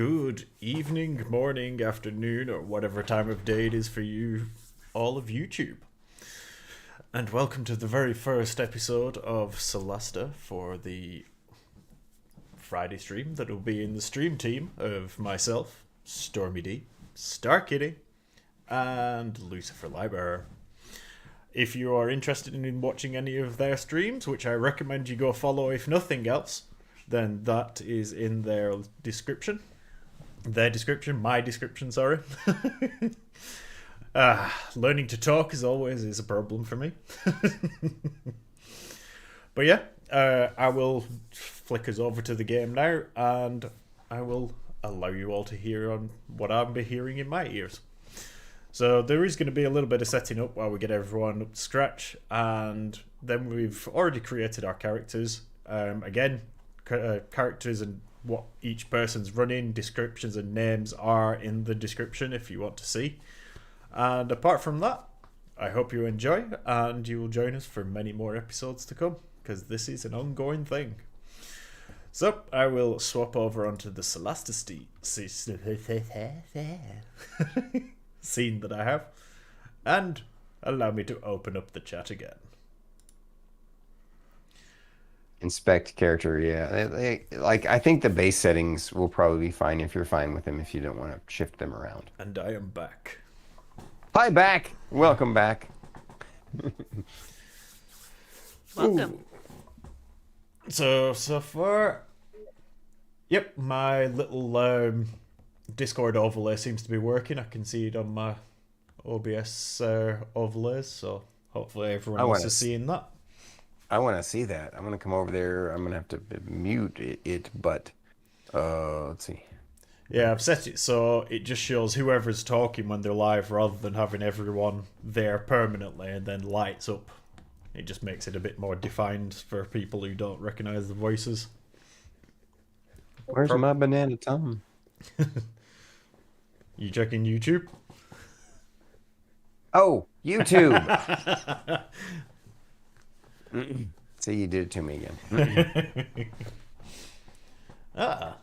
good evening, morning, afternoon, or whatever time of day it is for you, all of YouTube. And welcome to the very first episode of Solasta for the Friday stream that will be in the stream team of myself, Stormy D, Starkitty, and Lucifer Lighbearer. If you are interested in watching any of their streams, which I recommend you go follow if nothing else, then that is in their description. My description, sorry. Learning to talk as always is a problem for me. But yeah, I will flick us over to the game now, and I will allow you all to hear on what I'll be hearing in my ears. So there is going to be a little bit of setting up while we get everyone up to scratch, and then we've already created our characters. Again, characters and what each person's running, descriptions and names are in the description if you want to see. And apart from that, I hope you enjoy, and you will join us for many more episodes to come, because this is an ongoing thing. So I will swap over onto the Solasta scene that I have, and allow me to open up the chat again. Inspect character, yeah. I think the base settings will probably be fine if you're fine with them, if you don't want to shift them around. And I am back. Hi, back. Welcome back. Welcome. So far, yep, my little Discord overlay seems to be working. I can see it on my OBS overlays, so hopefully everyone else is seeing that. I want to see that. I'm going to come over there. I'm going to have to mute it, but let's see. Yeah, I've set it so it just shows whoever's talking when they're live rather than having everyone there permanently and then lights up. It just makes it a bit more defined for people who don't recognize the voices. Where's my banana Tom? You checking YouTube? Oh, YouTube. See, you did it to me again.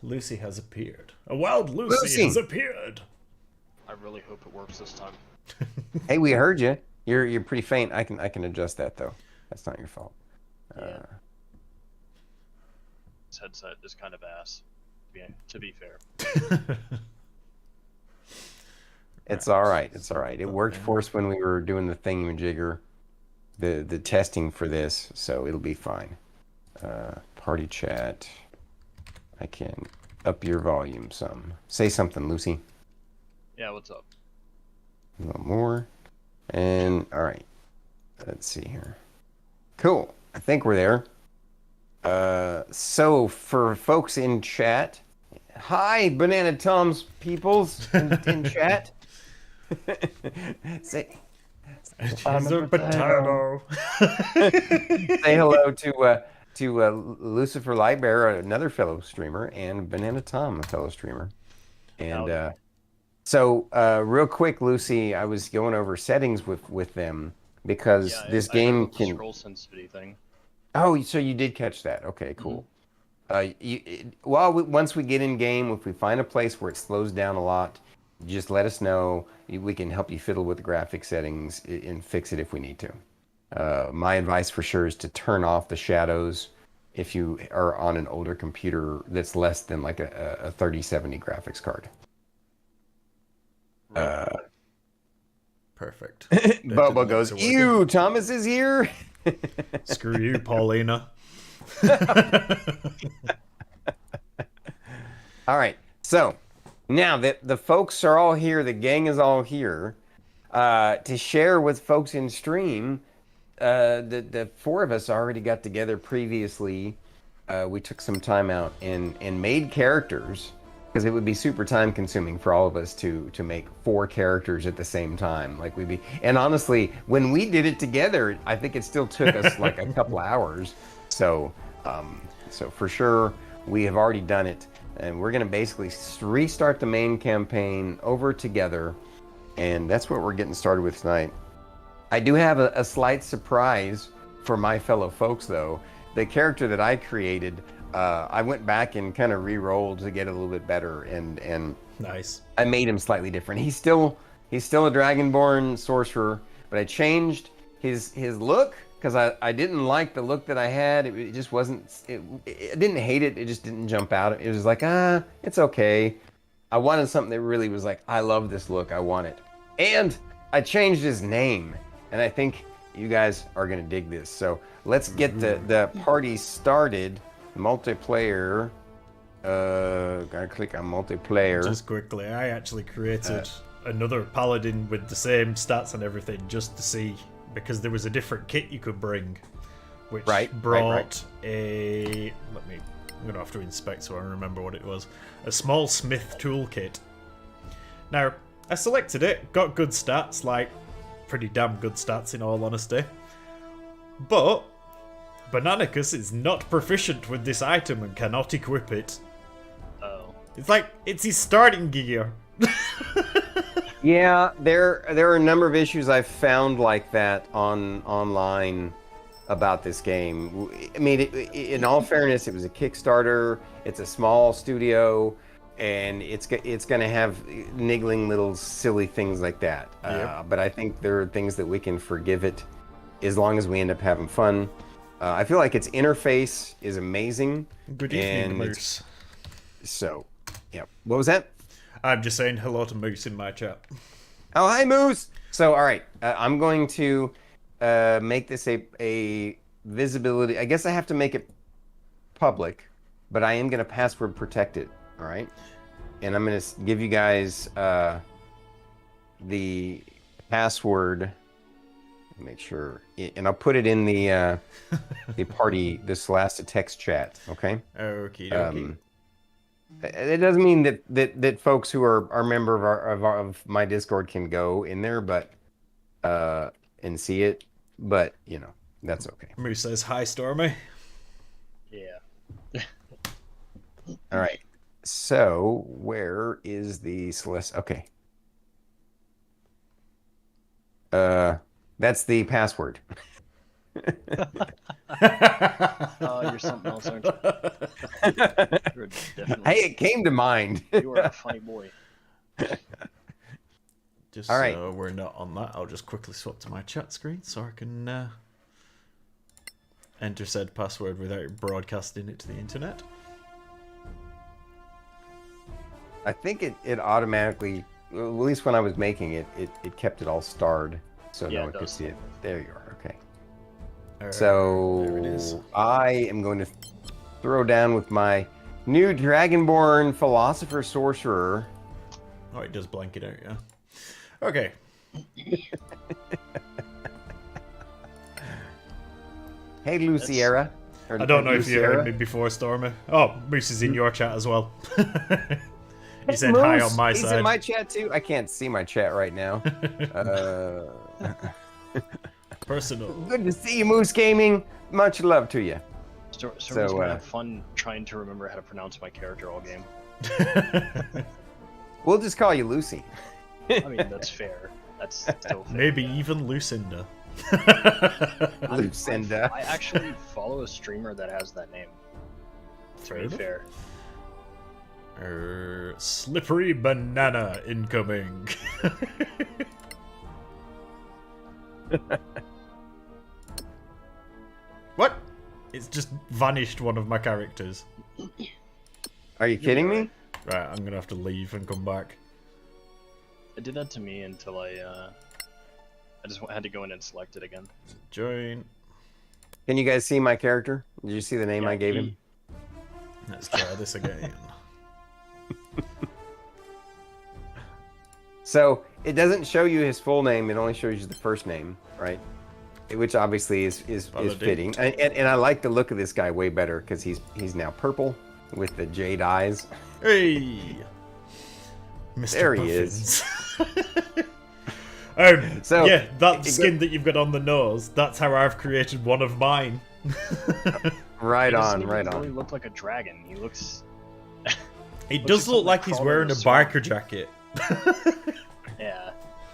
Lucy has appeared. A wild Lucy has appeared. I really hope it works this time. Hey, we heard you. You're pretty faint. I can adjust that though. That's not your fault. Yeah. This headset is kind of ass. To be fair. It's all right. It's all right. It worked for us when we were doing the thingamajigger, the testing for this, so it'll be fine. Party chat. I can up your volume some. Say something, Lucy. Yeah, what's up? A little more. And all right. Let's see here. Cool. I think we're there. So for folks in chat, hi, Banana Tom's peoples in chat. Say, She's a potato. say hello to Lucifer Lighbearer, another fellow streamer, and Banana Tom, a fellow streamer. And so real quick, Lucy, I was going over settings with them because this game can scroll sensitivity thing. Oh, so you did catch that? Okay, cool. Once we get in game, if we find a place where it slows down a lot, just let us know. We can help you fiddle with the graphic settings and fix it if we need to. My advice for sure is to turn off the shadows if you are on an older computer that's less than like a 3070 graphics card. Perfect. Bobo goes, ew, Thomas is here. Screw you, Paulina. All right, so now that the folks are all here, the gang is all here, to share with folks in stream, the four of us already got together previously. We took some time out and made characters, because it would be super time consuming for all of us to make 4 characters at the same time. And honestly, when we did it together, I think it still took us like a couple hours. So for sure, we have already done it, and we're gonna basically restart the main campaign over together, and that's what we're getting started with tonight. I do have a slight surprise for my fellow folks, though. The character that I created I went back and kind of re-rolled to get a little bit better, and Nice. I made him slightly different. He's still a Dragonborn sorcerer, but I changed his look because I didn't like the look that I had. It just wasn't. I didn't hate it. It just didn't jump out. It was like it's okay. I wanted something that really was like, I love this look. I want it. And I changed his name, and I think you guys are gonna dig this. So let's get the party started. Multiplayer. Gotta click on multiplayer. Just quickly, I actually created another Paladin with the same stats and everything just to see, because there was a different kit you could bring, which brought a... I'm gonna have to inspect so I remember what it was. A small smith toolkit. Now, I selected it, got good stats, like pretty damn good stats in all honesty. But Bananicus is not proficient with this item and cannot equip it. Oh. It's like, it's his starting gear. Yeah, there are a number of issues I've found like that online about this game. I mean, in all fairness, it was a Kickstarter. It's a small studio, and it's going to have niggling little silly things like that. Yep. But I think there are things that we can forgive it as long as we end up having fun. I feel like its interface is amazing. Good evening, Moose. So, yeah. What was that? I'm just saying hello to Moose in my chat. Oh, hi, Moose. So, all right. I'm going to make this a visibility. I guess I have to make it public, but I am going to password protect it. All right. And I'm going to give you guys the password. Make sure, and I'll put it in the party, the Solasta text chat. Okay. Okay. It doesn't mean that folks who are a member of my Discord can go in there, but and see it. But you know, that's okay. Moose says hi, Stormy. Yeah. All right. So where is the Celeste? Okay. That's the password. Oh, you're something else, aren't you? You're definitely... Hey, it came to mind. You are a funny boy. Just all right. So we're not on that, I'll just quickly swap to my chat screen so I can enter said password without broadcasting it to the internet. I think it automatically, well, at least when I was making it, it kept it all starred. So Yeah, no one it could does. see it. There you are. Okay. There it So is. I am going to throw down with my new Dragonborn Philosopher Sorcerer. Oh, it does blank it out, yeah. Okay. Hey, Luciera. I don't know if you heard me before, Stormy. Oh, Moose is in your chat as well. He said hi on my He's side. in my chat too. I can't see my chat right now. Personal. Good to see you, Moose Gaming. Much love to you. Stormy's So, gonna have fun trying to remember how to pronounce my character all game. We'll just call you Lucy. I mean, that's fair. That's still fair. Maybe yeah. even Lucinda. Lucinda. I actually follow a streamer that has that name. To be fair. Slippery banana incoming. What? It's just vanished one of my characters. Are you kidding me? Right, I'm gonna have to leave and come back. It did that to me until I just had to go in and select it again. Join. Can you guys see my character? Did you see the name Yeah, I gave him? Let's try this again. So it doesn't show you his full name; it only shows you the first name, right? Which obviously is Paladin. fitting. And I like the look of this guy way better because he's now purple with the jade eyes. Hey, Mr. There he is. So yeah, that it skin that you've got on the nose. That's how I've created one of mine. Right He doesn't on, even right really on. look like a dragon. He looks. He Looks does like look like something he's crawled wearing out a of a swamp. biker jacket. Yeah.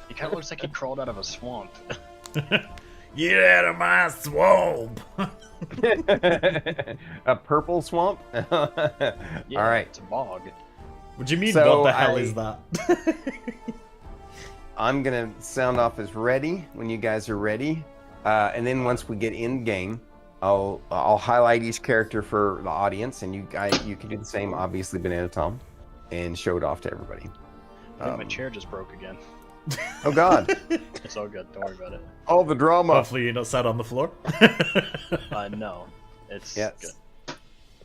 He kind of looks like he crawled out of a swamp. Get out of my swamp! A purple swamp? Yeah, All right. it's a bog. What do you mean, So what the hell is that? I'm going to sound off as ready when you guys are ready. And then once we get in game, I'll highlight each character for the audience, and you can do the same, obviously, Banana Tom, and show it off to everybody. I think my chair just broke again. Oh, God. It's all good. Don't worry about it. All the drama. Hopefully you're not sat on the floor. No, it's Yes. good.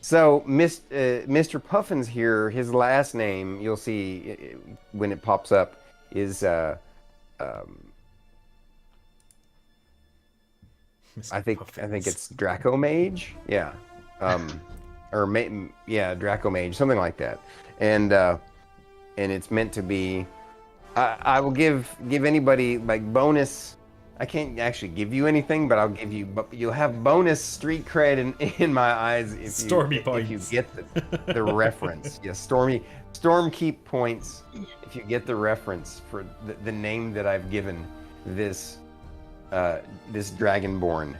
So, Mr. Puffin's here. His last name, you'll see when it pops up, is I think it's Draco Mage. Yeah, Draco Mage, something like that. And it's meant to be. I will give anybody like bonus. I can't actually give you anything, but I'll give you. But you'll have bonus street cred in my eyes if Stormy you points. get the reference. Yes, Stormkeep points if you get the reference for the name that I've given this Dragonborn.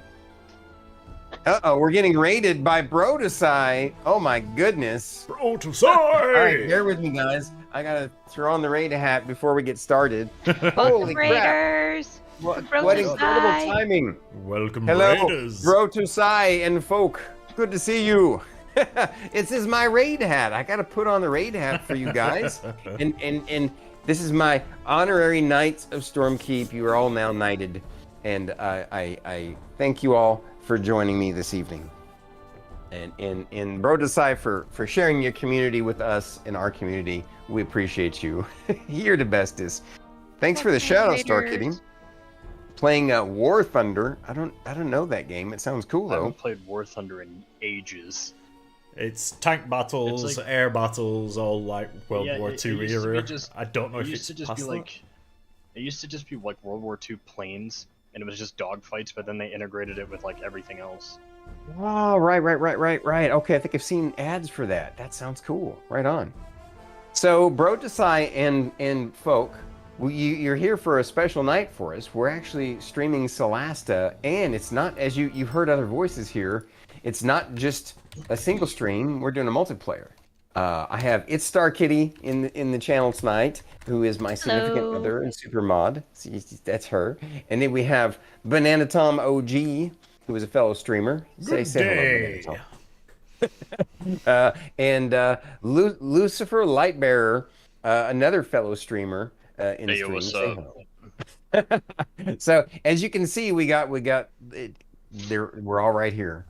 Uh-oh, we're getting raided by Brodesai. Oh my goodness. Brodesai! All right, bear with me, guys. I gotta throw on the raid hat before we get started. Holy crap! Raiders. What Brodesai. incredible timing! Welcome, Hello, Raiders. Brodesai and folk. Good to see you. This is my raid hat. I gotta put on the raid hat for you guys. and this is my honorary Knights of Stormkeep. You are all now knighted, and I thank you all for joining me this evening. And Brodesai for sharing your community with us in our community. We appreciate you. You're the bestest. Thanks for the shout out, Starkitty. Playing War Thunder. I don't know that game. It sounds cool I though. haven't played War Thunder in ages. It's tank battles, It's like- air battles, all like World Yeah, War it II used to be era. just- I don't know It if used it's to just past be that. like, it used to just be like World War II planes, and it was just dogfights. But then they integrated it with like everything else. Oh, right. Okay, I think I've seen ads for that. That sounds cool. Right on. So, Brodesai and folk, you're here for a special night for us. We're actually streaming Solasta, and it's not, as you've heard other voices here, it's not just a single stream. We're doing a multiplayer. I have It's Starkitty in the channel tonight, who is my significant Hello. other and super mod. That's her. And then we have Banana Tom OG, who is a fellow streamer. Good Say day. hello, Banana Tom. And Lucifer Lighbearer, another fellow streamer in the Hey, yo, stream. what's Say up? hello. So as you can see, we got it, we're all right here.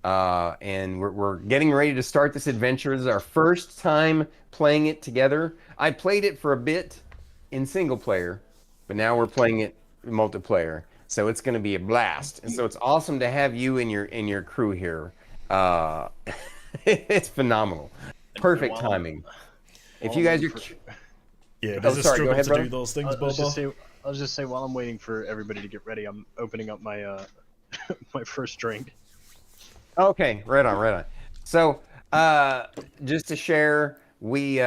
And we're getting ready to start this adventure. This is our first time playing it together. I played it for a bit in single player, but now we're playing it multiplayer. So it's going to be a blast. And so it's awesome to have you and your crew here. It's phenomenal. Perfect While- timing. If while you guys I'm are for- Yeah, it Oh, is a sorry, go struggle ahead, to brother. do those things, I was just Bobo. say, I was just say while I'm waiting for everybody to get ready, I'm opening up my my first drink. Okay, right on. So, just to share, we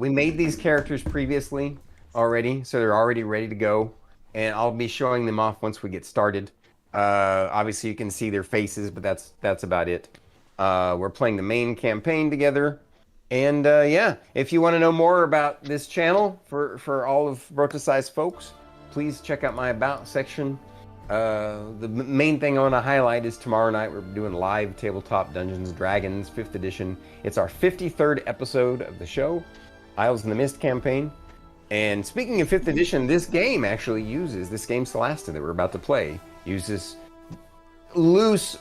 made these characters previously already, so they're already ready to go, and I'll be showing them off once we get started. Obviously, you can see their faces, but that's about it. We're playing the main campaign together, and yeah, if you want to know more about this channel for all of Brodesai's folks, please check out my About section. The main thing I want to highlight is tomorrow night we're doing live tabletop Dungeons & Dragons 5th edition. It's our 53rd episode of the show, Isles in the Mist campaign. And speaking of 5th edition, this game Solasta that we're about to play uses a loose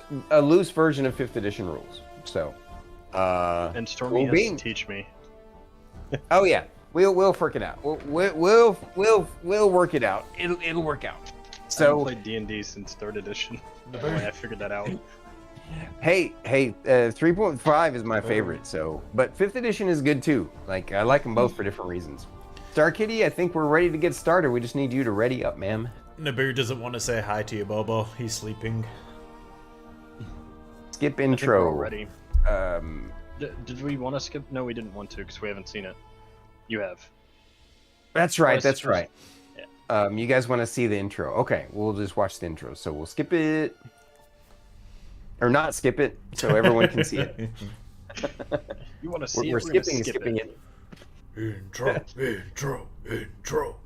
version of 5th edition rules. So, And Stormy has to teach me. Oh yeah, we'll work it out. We'll work it out. It'll work out. I haven't So played D&D since 3rd edition. No way, I figured that out. hey, 3.5 is my favorite. So, but 5th edition is good too. Like I like them both for different reasons. Starkitty, I think we're ready to get started. We just need you to ready up, ma'am. Naboo doesn't want to say hi to you, Bobo. He's sleeping. Skip I think we're intro. all ready. Um, Did we want to skip? No, we didn't want to because we haven't seen it. You have. that's right. Oh, That's it's- right. yeah. You guys want to see the intro? Okay, we'll just watch the intro. So we'll skip it, or not skip it, so everyone can see it. You want to see We're it? We're gonna skipping skip it. Intro, intro, intro.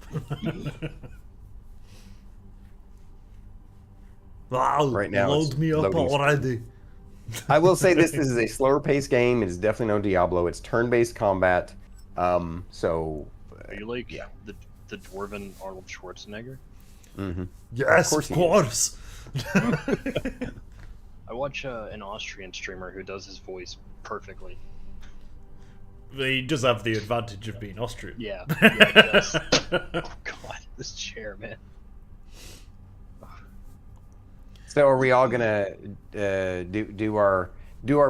Wow, Right now load it's me up loading already. I will say this is a slower paced game. It is definitely no Diablo. It's turn-based combat. So Are you like the dwarven Arnold Schwarzenegger? Yes, course of he is. course. I watch an Austrian streamer who does his voice perfectly. He does have the advantage of being Austrian. Yeah, he does. Oh god, this chair, man. So are we all gonna do our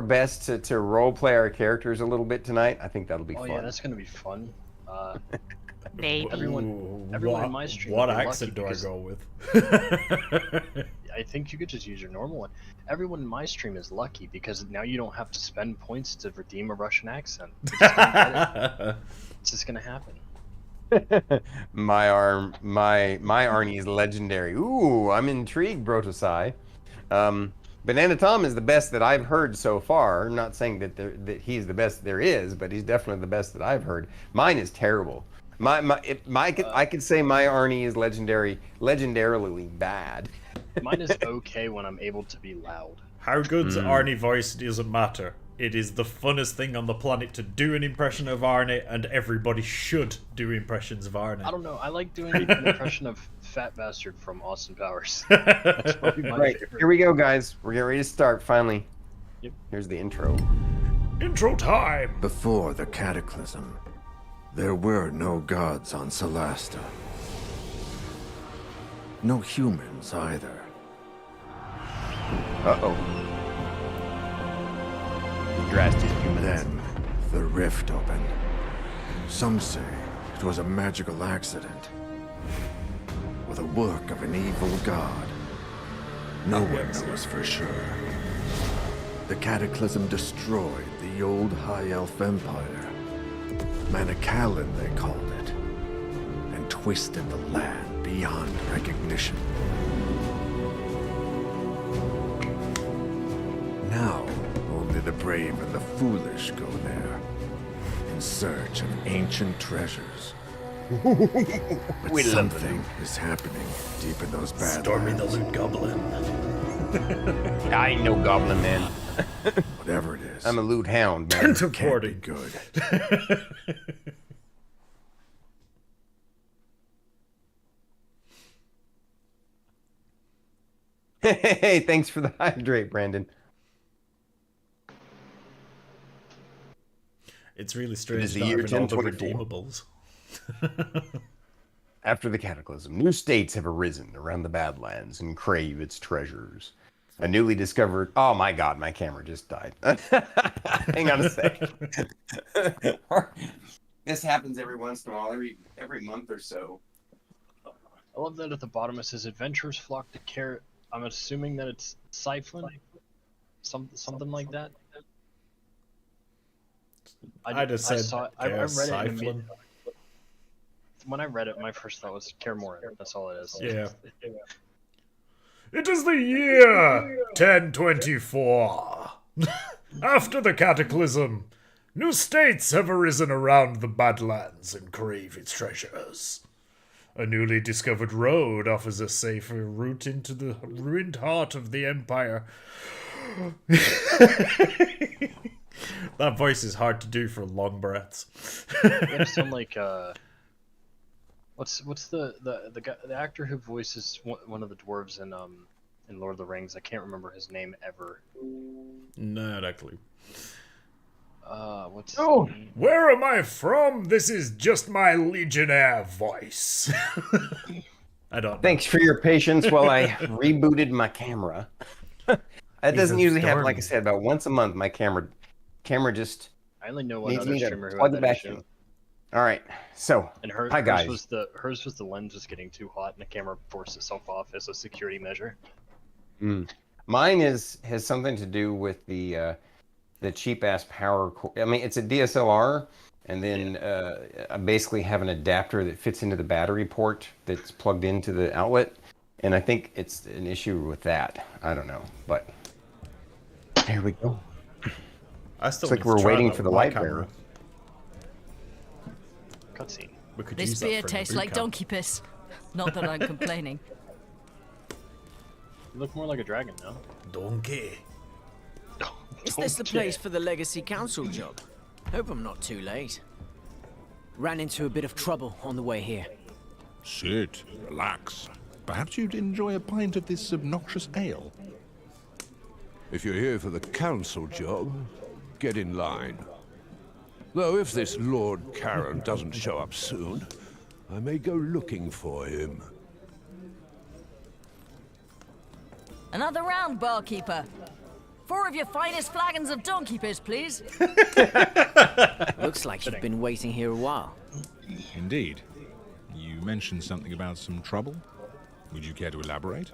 best to role play our characters a little bit tonight? I think that'll be Oh fun. yeah, that's gonna be fun. Maybe. Everyone in my stream What will be accent lucky do I because go with? I think you could just use your normal one. Everyone in my stream is lucky because now you don't have to spend points to redeem a Russian accent. You're just gonna get it. It's just gonna happen. my Arnie is legendary. Ooh, I'm intrigued, Brotosai. Banana Tom is the best that I've heard so far. I'm not saying that he's the best there is, but he's definitely the best that I've heard. Mine is terrible. I could say my Arnie is legendarily bad. Mine is okay when I'm able to be loud. How good's Arnie voice doesn't matter. It is the funnest thing on the planet to do an impression of Arnie, and everybody should do impressions of Arnie. I don't know. I like doing an impression of Fat Bastard from Austin Powers. That's probably my Right, favorite. here we go, guys. We're getting ready to start, finally. Yep. Here's the intro. Intro time! Before the cataclysm, there were no gods on Solasta. No humans either. Uh-oh. He dressed his humans. Then, the rift opened. Some say it was a magical accident, or the work of an evil god. No one knows for sure. The cataclysm destroyed the old High Elf Empire. Manicalan, they called it, and twisted the land beyond recognition. Now, only the brave and the foolish go there, in search of ancient treasures. But We love something is happening deep in those Stormy the badlands. Loot Goblin. I ain't no goblin, man. Whatever it is, I'm a loot hound, man. it can't be Reporting. good. Hey, thanks for the hydrate, Brandon. It's really strange the not year having all the 1024. redeemables. After the cataclysm, new states have arisen around the Badlands and crave its treasures. A newly discovered... Oh my god, my camera just died. Hang on a sec. This happens every once in a while, every month or so. I love that at the bottom it says adventurers flock to carrot. I'm assuming that it's Siphon? Something like that? I just said saw it. I read it and Siphon. when I read it, my first thought was Kaer Morhen. That's all it is. Yeah. It is the year 1024. After the cataclysm, new states have arisen around the Badlands and crave its treasures. A newly discovered road offers a safer route into the ruined heart of the Empire. That voice is hard to do for long breaths. You sound like what's the guy, the actor who voices one of the dwarves in Lord of the Rings? I can't remember his name ever. Not a clue. What's his Oh. name? Where am I from? This is just my Legionnaire voice. I don't know. Thanks for your patience while I rebooted my camera. That doesn't usually happen, like I said, about once a month. My camera just I only know one needs other me to streamer who plug had it that back issue. in. All right, so And hi guys. hers was the lens was getting too hot and the camera forced itself off as a security measure. Mine has something to do with the cheap ass power. I mean, it's a DSLR, And then I basically have an adapter that fits into the battery port that's plugged into the outlet. And I think it's an issue with that. I don't know, but there we go. I still It's like need to we're try waiting that for the with my Lighbearer. camera. Cutscene. We could This use that beer for a tastes boot like camp. donkey piss. Not that I'm complaining. You look more like a dragon now. Donkey. Is this the Don't place care. for the Legacy Council job? Hope I'm not too late. Ran into a bit of trouble on the way here. Sit, relax. Perhaps you'd enjoy a pint of this obnoxious ale. If you're here for the council job, get in line. Though if this Lord Karen doesn't show up soon, I may go looking for him. Another round, barkeeper. 4 of your finest flagons of donkey piss, please. Looks like you've been waiting here a while. Indeed. You mentioned something about some trouble. Would you care to elaborate?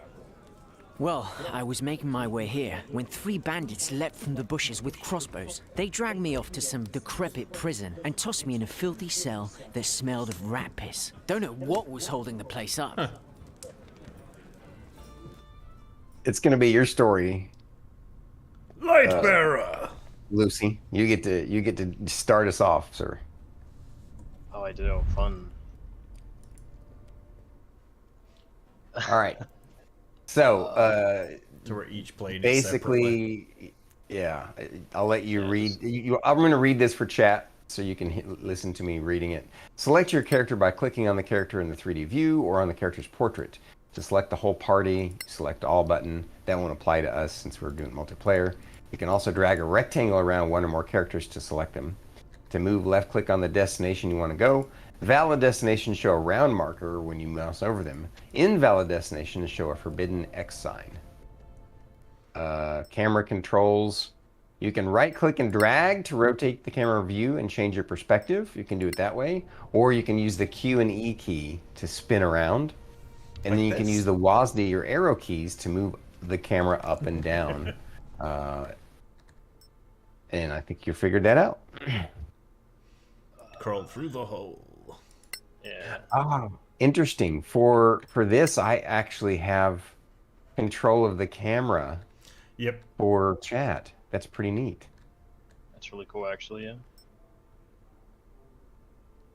Well, I was making my way here when 3 bandits leapt from the bushes with crossbows. They dragged me off to some decrepit prison and tossed me in a filthy cell that smelled of rat piss. Don't know what was holding the place up. It's going to be your story, Lighbearer. Lucy. You get to start us off, sir. Oh, I do. Fun. All right. So, So we're each playing it separately. basically, yeah, I'll let you read. I'm going to read this for chat so you can listen to me reading it. Select your character by clicking on the character in the 3D view or on the character's portrait. To select the whole party, select all button. That won't apply to us since we're doing multiplayer. You can also drag a rectangle around one or more characters to select them. To move, left click on the destination you want to go. Valid destinations show a round marker when you mouse over them. Invalid destinations show a forbidden X sign. Camera controls. You can right click and drag to rotate the camera view and change your perspective. You can do it that way. Or you can use the Q and E key to spin around. And then you can use the WASD or arrow keys to move the camera up and down. And I think you figured that out. Crawl through the hole. Yeah. Interesting. For this, I actually have control of the camera Yep. for chat. That's pretty neat. That's really cool, actually, yeah.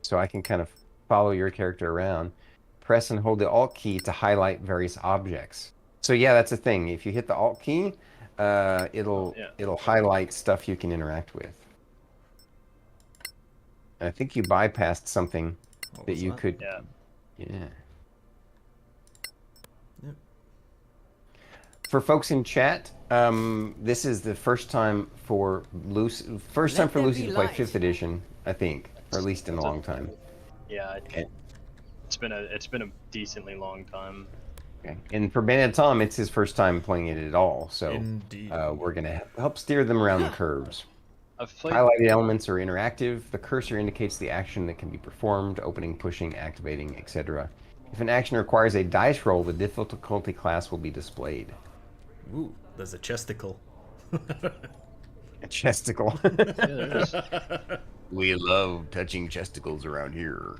So I can kind of follow your character around. Press and hold the Alt key to highlight various objects. So yeah, that's the thing. If you hit the Alt key, it'll highlight stuff you can interact with. And I think you bypassed something What that was you that? could. Yeah. Yeah. Yep. For folks in chat, this is the first time for Lucy. First time for there Lucy be to play light. 5th edition, I think, or at least in a long time. Yeah, Okay. it's been a decently long time. Okay. And for Bandit Tom, it's his first time playing it at all. So Indeed. we're gonna help steer them around the curves. I've played. Highlighted elements are interactive. The cursor indicates the action that can be performed: opening, pushing, activating, etc. If an action requires a dice roll, the difficulty class will be displayed. Ooh, there's a chesticle. A chesticle. Yeah, there is. We love touching chesticles around here.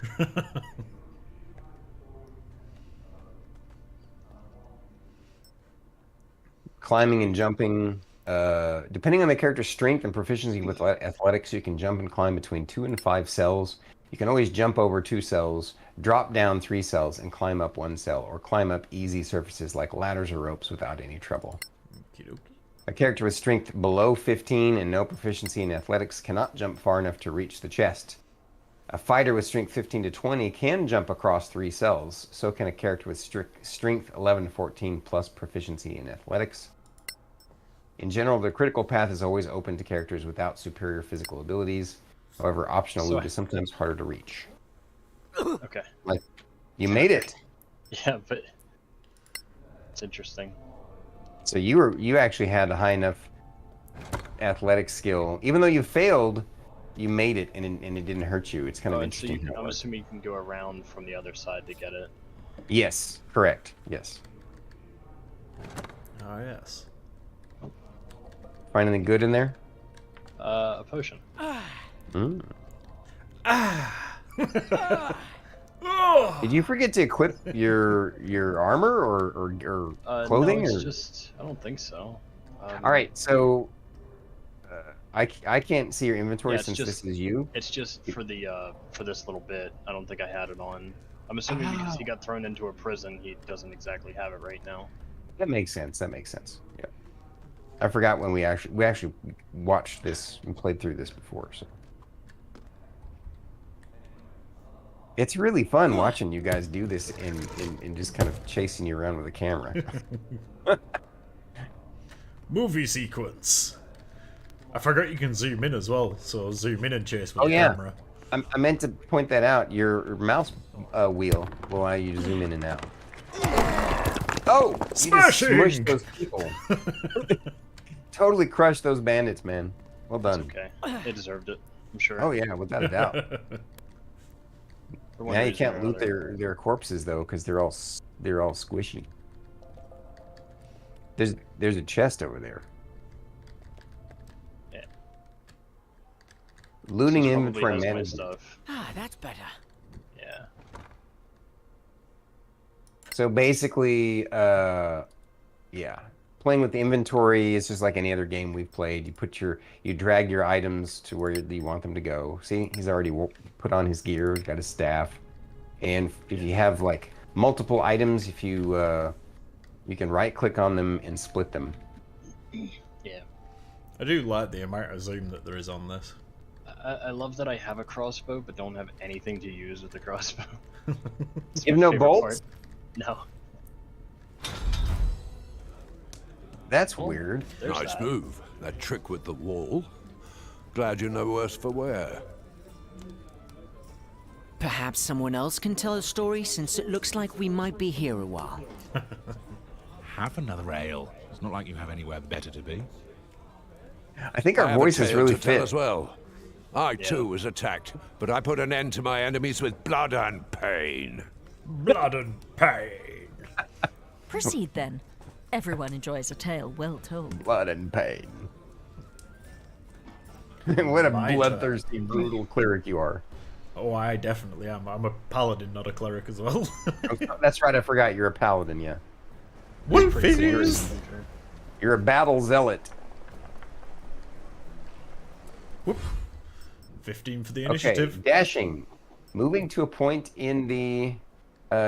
Climbing and jumping. Depending on the character's strength and proficiency with athletics, you can jump and climb between 2 and 5 cells. You can always jump over 2 cells, drop down 3 cells, and climb up 1 cell, or climb up easy surfaces like ladders or ropes without any trouble. Okey-dokey. A character with strength below 15 and no proficiency in athletics cannot jump far enough to reach the chest. A fighter with strength 15 to 20 can jump across 3 cells. So can a character with strength 11 to 14 plus proficiency in athletics. In general, the critical path is always open to characters without superior physical abilities. However, optional loot is sometimes harder to reach. Okay. Like, you made it. Yeah, but it's interesting. So you actually had a high enough athletic skill, even though you failed. You made it, and it didn't hurt you. It's kind of So interesting. how it I'm works. assuming you can go around from the other side to get it. Yes, correct. Yes. Ah, yes. Find anything good in there? A potion. Mm. Did you forget to equip your armor or clothing? No, it's or... just I don't think so. All right, so I can't see your inventory Yeah, it's since just- this is you. It's just for the for this little bit. I don't think I had it on. I'm assuming because he got thrown into a prison, he doesn't exactly have it right now. That makes sense. That makes sense. Yeah. I forgot when we actually watched this and played through this before. So it's really fun watching you guys do this and just kind of chasing you around with a camera. Movie sequence. I forgot you can zoom in as well, so zoom in and chase with Oh, the yeah. camera. I meant to point that out. Your mouse wheel will allow you to zoom in and out. Oh! Smashing! You just smushed those people. Totally crushed those bandits, man. Well done. Okay, they deserved it. I'm sure. Oh yeah, without a doubt. For one Now you reason or can't loot another. their corpses though, because they're all squishy. There's a chest over there. Yeah. Looting This probably inventory has my management. stuff. Ah, that's better. Yeah. So basically, yeah, playing with the inventory is just like any other game we've played. You drag your items to where you want them to go. See, he's already put on his gear. He's got his staff, and if you have like multiple items, if you can right-click on them and split them. Yeah. I do like the amount of zoom that there is on this. I love that I have a crossbow, but don't have anything to use with the crossbow. It's You have my no favorite bolts? part. No. That's Well, weird. There's Nice that. move. That trick with the wall. Glad you're no worse for wear. Perhaps someone else can tell a story, since it looks like we might be here a while. Have another ale. It's not like you have anywhere better to be. I think I our have a voices tale really to tell fit. as well. I too was attacked, but I put an end to my enemies with blood and pain. Blood and pain. Proceed then. Everyone enjoys a tale well told. Blood and pain. What a My turn. bloodthirsty, brutal cleric you are. Oh, I definitely am. I'm a paladin, not a cleric as well. That's right, I forgot you're a paladin, yeah. Wolf Pretty it serious is. adventure. You're a battle zealot. Whoop. 15 for the Okay, initiative. dashing. Moving to a point in the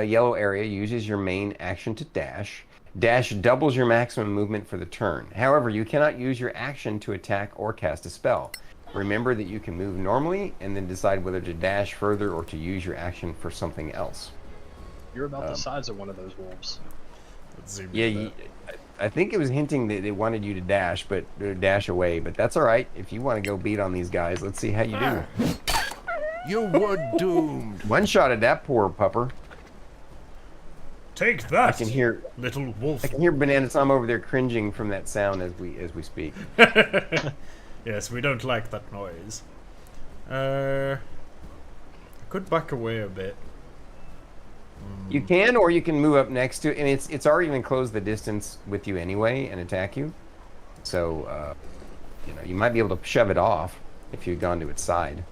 yellow area uses your main action to dash. Dash doubles your maximum movement for the turn. However, you cannot use your action to attack or cast a spell. Remember that you can move normally and then decide whether to dash further or to use your action for something else. You're about the size of one of those wolves. Let's zoom Yeah, in there. I think it was hinting that they wanted you to dash, but dash away. But that's all right. If you want to go beat on these guys, let's see how you do. You were doomed. One shot at that poor pupper. Take I that, can hear little wolf. I can hear Banana Tom over there cringing from that sound as we speak. Yes, we don't like that noise. I could back away a bit. You can, or you can move up next to it, and it's already even closed the distance with you anyway and attack you. So, you know, you might be able to shove it off if you'd gone to its side.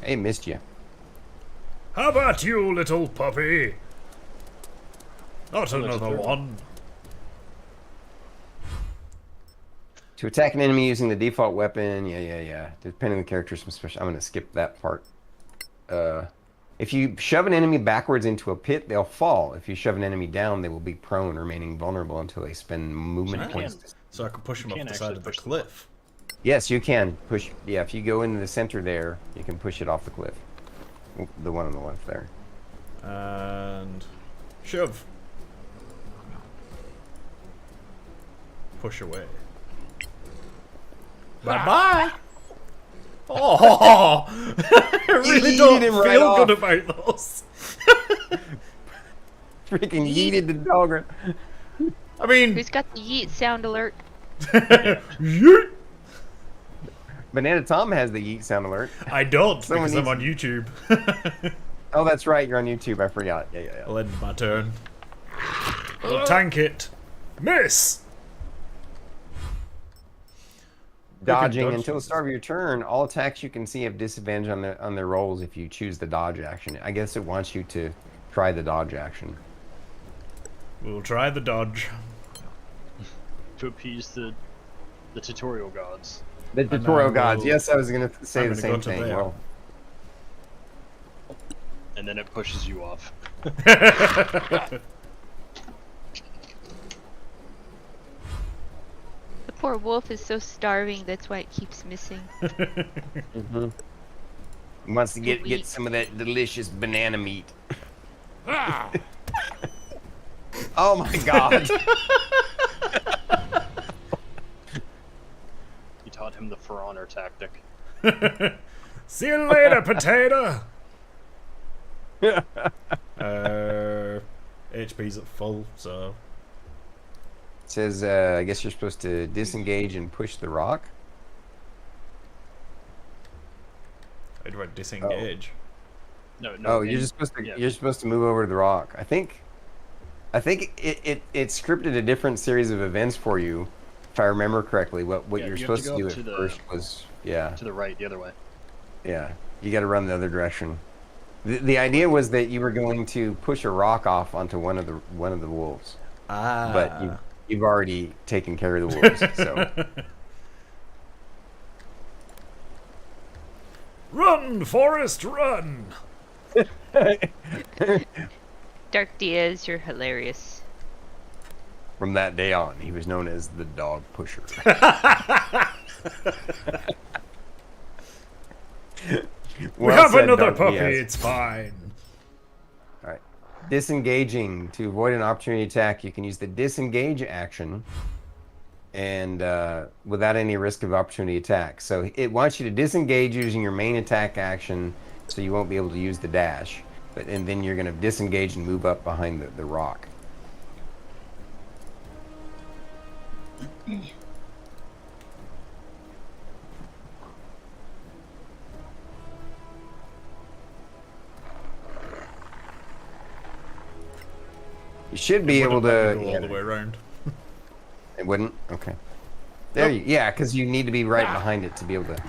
Hey, missed you. How about you, little puppy? Not another one. To attack an enemy using the default weapon, yeah. Depending on the character, some special. I'm gonna skip that part. If you shove an enemy backwards into a pit, they'll fall. If you shove an enemy down, they will be prone, remaining vulnerable until they spend movement Right. points. So I can push him off can't the side actually of the push them cliff. Yes, you can push. Yeah, if you go into the center there, you can push it off the cliff. The one on the left there. And shove. Push away. Bye bye. Oh, I really Yeeted don't him feel right good off. about those. Freaking yeeted the dog. I mean, Who's got the yeet sound alert? yeet. Banana Tom has the yeet sound alert. I don't Someone because I'm needs- on YouTube. Oh, that's right. You're on YouTube. I forgot. Yeah. I'll end my turn. I'll tank it. Miss. Dodging dodge until the this. start of your turn. All attacks you can see have disadvantage on their rolls if you choose the dodge action. I guess it wants you to try the dodge action. We'll try the dodge. To appease the tutorial gods. The tutorial gods. will- Yes, I was going to say I'm the gonna same go to thing. there. Well, And then it pushes you off. The poor wolf is so starving, that's why it keeps missing. he wants to get Sweet. some of that delicious banana meat. Oh my god. You taught him the For Honor tactic. See you later, potato. HP's at full, so It says, I guess you're supposed to disengage and push the rock. how do I disengage? No, Oh, you're just supposed to you're supposed to move over to the rock. I think it scripted a different series of events for you, if I remember correctly. What Yeah, you're you have to supposed to go do up at to the- first was to the right, the other way. yeah. You got to run the other direction. The idea was that you were going to push a rock off onto one of the wolves, but you've already taken care of the wolves. So Run, Forrest, run! Dark Diaz, you're hilarious. from that day on, he was known as the dog pusher. We have another puppy, it's fine. Alright. Disengaging. To avoid an opportunity attack, you can use the disengage action and without any risk of opportunity attack. So it wants you to disengage using your main attack action, so you won't be able to use the dash. And then you're going to disengage and move up behind the rock. You should be able to Go all the way around. It wouldn't? Okay. There you yeah, because you need to be right behind it to be able to.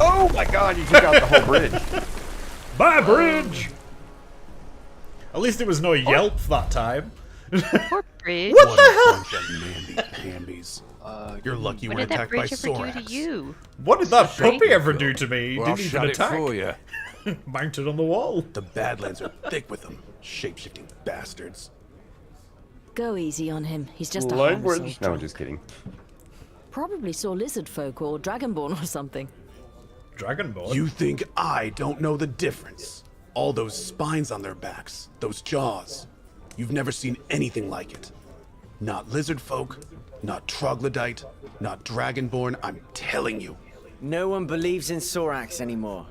Oh my god, you took out the whole bridge. Bye, bridge! At least it was no yelp that time. Poor bridge. What the hell? Namby-pambies. You're lucky you What weren't did that attacked by bridge ever do Sorax. to you? What did that Straight? puppy ever do to me? He Well, I'll didn't even shut it attack. for you. Mounted on the wall. The Badlands are thick with them. Shape-shifting bastards. Go easy on him. He's just a harmless Language. old No, drunk. just kidding. Probably saw lizard folk or dragonborn or something. Dragonborn? You think I don't know the difference? All those spines on their backs, those jaws. You've never seen anything like it. Not lizard folk, not troglodyte, not dragonborn, I'm telling you. No one believes in Sorax anymore.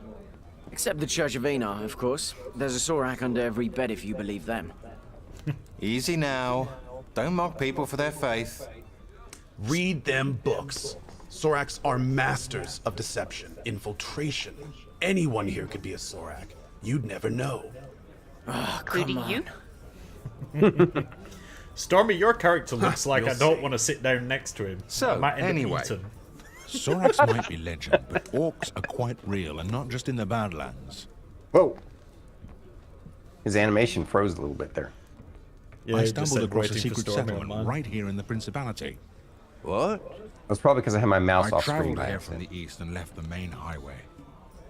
Except the Church of Enar, of course. There's a Sorak under every bed if you believe them. Easy now. Don't mock people for their faith. Read them books. Sorax are masters of deception, infiltration. Anyone here could be a Sorak. You'd never know. Including you? Stormy, your character looks like You'll I don't see. want to sit down next to him. So, I might end anyway. up eaten. Sorax might be legend, but orcs are quite real, and not just in the Badlands. Whoa. His animation froze a little bit there. Yeah, I he just stumbled said across a waiting for secret Stormy settlement online. right here in the Principality. What? It was probably because I had my mouse I off screen traveled by here from accident. the east and left the main highway,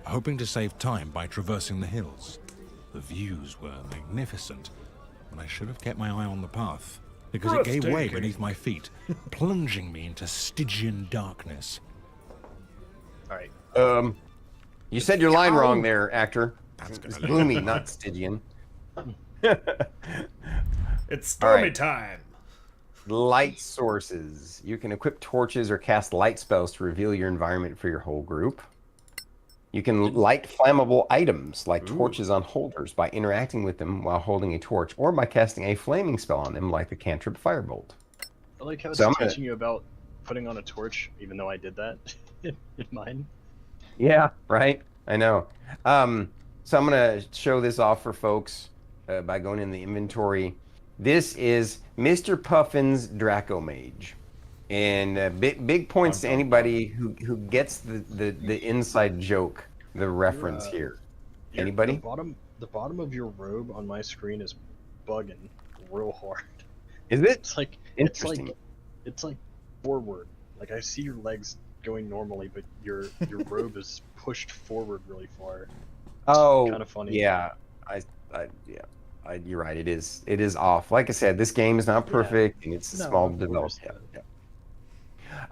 hoping to save time by traversing the hills. The views were magnificent, but I should have kept my eye on the path, because it gave way Breathtaking. beneath my feet, plunging me into Stygian darkness. Alright. You said your line wrong there, actor. That's It's gonna gloomy, not Stygian. It's Stormy Alright. time. Light sources. You can equip torches or cast light spells to reveal your environment for your whole group. You can light flammable items like torches on holders by interacting with them while holding a torch, or by casting a flaming spell on them like the cantrip Firebolt. I like how it's So I'm gonna- teaching you about putting on a torch, even though I did that in mine. Yeah, right. I know. So I'm gonna show this off for folks by going in the inventory. This is Mr. Puffin's Draco Mage. And big points to anybody who gets the inside joke, the reference here. Anybody? The bottom of your robe on my screen is bugging real hard. Is it? It's like Interesting. it's like forward. Like I see your legs going normally, but your robe is pushed forward really far. Oh, kind of funny. Yeah, you're right. It is off. Like I said, this game is not perfect, and it's a small development. Yeah.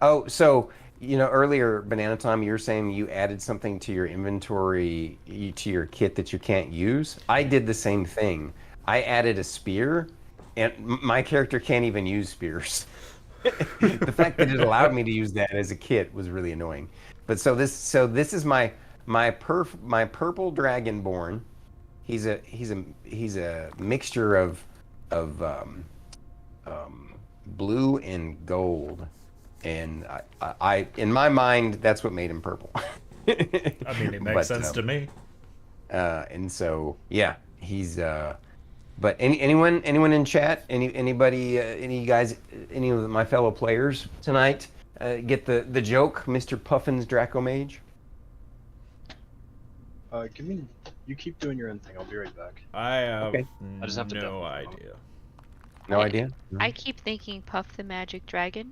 Oh, so earlier, Banana Tom, you were saying you added something to your inventory, to your kit that you can't use. I did the same thing. I added a spear, and my character can't even use spears. The fact that it allowed me to use that as a kit was really annoying. But so this is my purple Dragonborn. He's a mixture of blue and gold, and I in my mind that's what made him purple. I mean, it makes sense to me. And so yeah, he's. But anyone in chat, anybody, any guys, any of my fellow players tonight get the joke, Mr. Puffin's Draco Mage? You keep doing your own thing. I'll be right back. I have I just have to no idea. No idea? I keep thinking Puff the Magic Dragon.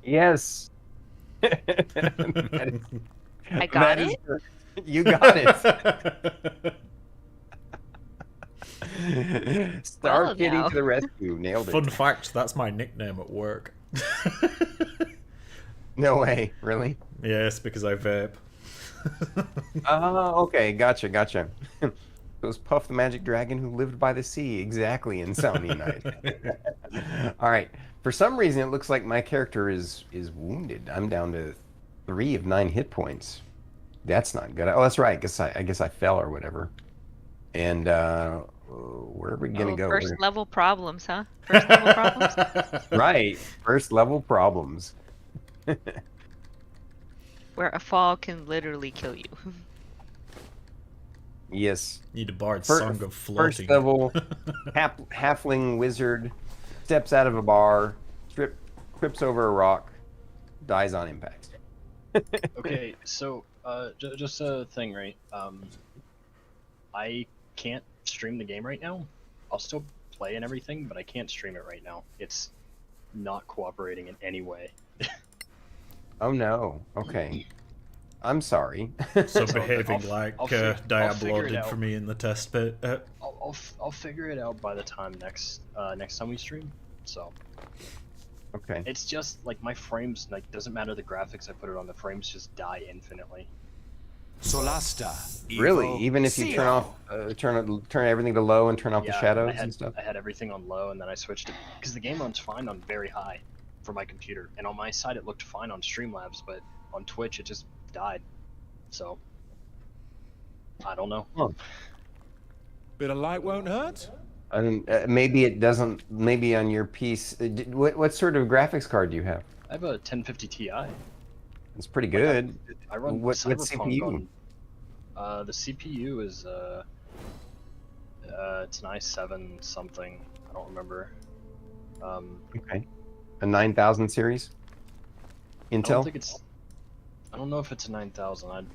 Yes. I got it? You got it. Starkitty to the rescue. Nailed it. Fun fact, that's my nickname at work. No way. Really? Yes, because I vape. Oh, okay. Gotcha. It was Puff the Magic Dragon who lived by the sea, exactly, in Sounding Night. All right. For some reason, it looks like my character is wounded. I'm down to 3 of 9 hit points. That's not good. Oh, that's right. I guess I fell or whatever. And where are we gonna go? First level problems, huh? First level problems. Right. First level problems. Where a fall can literally kill you. Yes. Need a bard's song of floating. First level halfling wizard steps out of a bar, trips over a rock, dies on impact. Okay, so just a thing, right? I can't stream the game right now. I'll still play and everything, but I can't stream it right now. It's not cooperating in any way. Oh no. Okay. I'm sorry. So behaving like Diablo did for me in the test bit. I'll figure it out by the time next time we stream. So. Okay. It's just like my frames, like doesn't matter the graphics I put it on, the frames just die infinitely. Solasta. Really? Even if you turn off, turn everything to low and turn off the shadows and stuff? I had everything on low, and then I switched it because the game runs fine on very high for my computer, and on my side it looked fine on Streamlabs, but on Twitch it just died. So I don't know. Huh. Bit of light won't hurt. Maybe it doesn't. Maybe on your piece. What sort of graphics card do you have? I have a 1050 Ti. It's pretty good. I run what Cyberpunk CPU? The CPU is it's an i7 something. I don't remember. Okay. A 9000 series. Intel. I don't know if it's a 9000.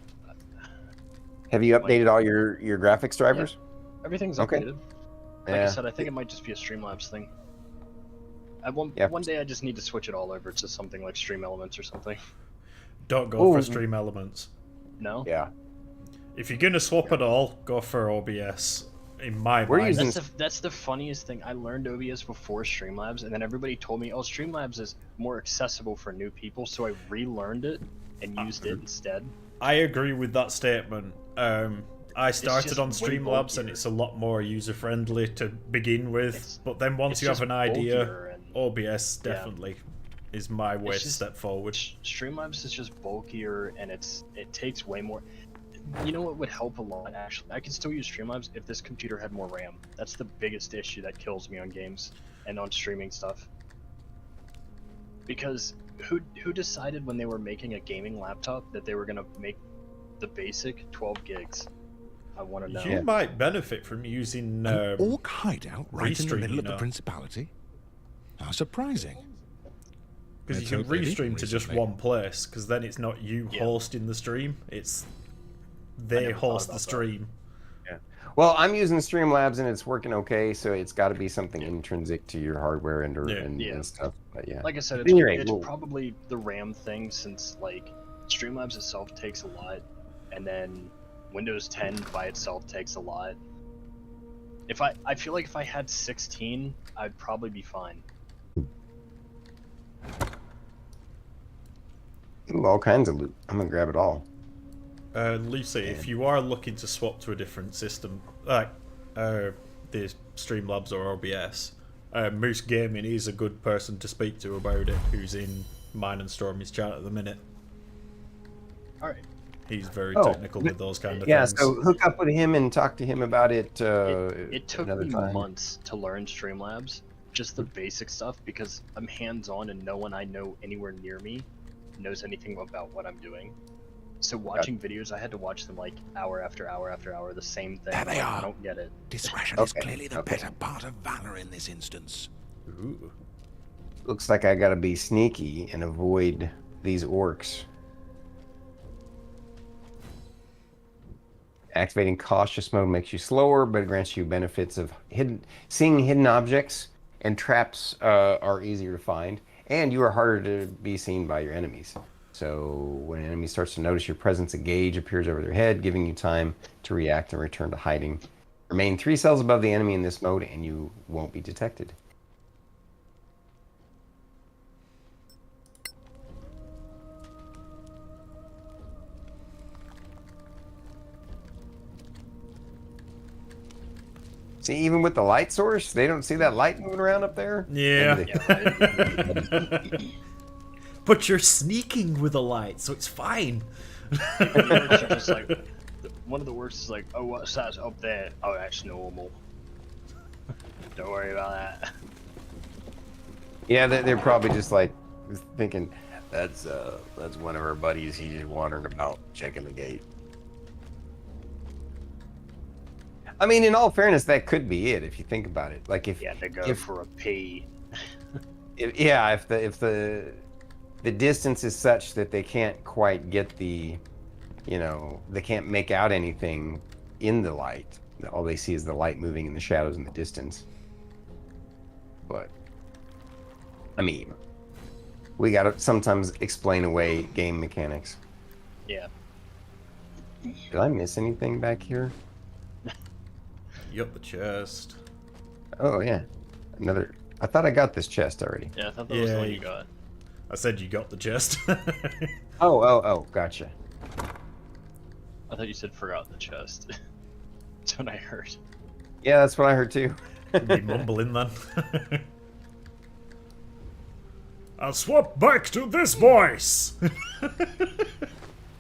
Have you updated all your graphics drivers? Yeah. Everything's updated. Like I said, I think it might just be a Streamlabs thing. One day I just need to switch it all over to something like Stream Elements or something. Don't go for Stream Elements. No? Yeah. If you're going to swap it all, go for OBS. In my mind. That's the funniest thing. I learned OBS before Streamlabs, and then everybody told me, oh, Streamlabs is more accessible for new people, so I relearned it and used it instead. I agree with that statement. I started on Streamlabs and it's a lot more user-friendly to begin with, but then once you have an idea, OBS definitely is my way to step forward. Streamlabs is just bulkier and it takes way more. You know what would help a lot, actually? I can still use Streamlabs if this computer had more RAM. That's the biggest issue that kills me on games and on streaming stuff. Because who decided when they were making a gaming laptop that they were going to make the basic 12 gigs? I want to know. You might benefit from using an orc hideout right in the middle of the Restream, Principality? How surprising. Because you can restream to just one place, because then it's not you hosting the stream, it's they host the stream. Yeah. Well, I'm using Streamlabs and it's working okay, so it's got to be something intrinsic to your hardware and stuff. But yeah. Like I said, it's probably the RAM thing, since like Streamlabs itself takes a lot, and then Windows 10 by itself takes a lot. I feel like if I had 16, I'd probably be fine. Ooh, all kinds of loot. I'm gonna grab it all. Lucy, if you are looking to swap to a different system, like the Streamlabs or OBS, Moose Gaming is a good person to speak to about it, who's in mine and Stormy's chat at the minute. Alright. He's very technical with those kind of things. Yeah, so hook up with him and talk to him about it. It took me months to learn Streamlabs, just the basic stuff, because I'm hands-on and no one I know anywhere near me knows anything about what I'm doing. So watching videos, I had to watch them like hour after hour after hour, the same thing. There they are. I don't get it. Discretion is clearly the better part of valor in this instance. Ooh. Looks like I gotta be sneaky and avoid these orcs. Activating cautious mode makes you slower, but it grants you benefits of seeing hidden objects, and traps are easier to find, and you are harder to be seen by your enemies. So when an enemy starts to notice your presence, a gauge appears over their head, giving you time to react and return to hiding. Remain 3 cells above the enemy in this mode, and you won't be detected. See, even with the light source, they don't see that light moving around up there? Yeah. But you're sneaking with a light, so it's fine. Just like, one of the worst is like, oh, what's that up there? Oh, that's normal. Don't worry about that. Yeah, they're probably just like thinking, that's one of our buddies. He's just wandering about checking the gate. I mean, in all fairness, that could be it if you think about it. Like if they go for a pee. if the distance is such that they can't quite get the, they can't make out anything in the light. All they see is the light moving in the shadows in the distance. But I mean, we gotta sometimes explain away game mechanics. Yeah. Did I miss anything back here? You got the chest. Oh yeah, another. I thought I got this chest already. Yeah, I thought that was the one you got. I said you got the chest. Oh, gotcha. I thought you said forgot the chest. That's what I heard. Yeah, that's what I heard too. You mumbling then. I'll swap back to this voice.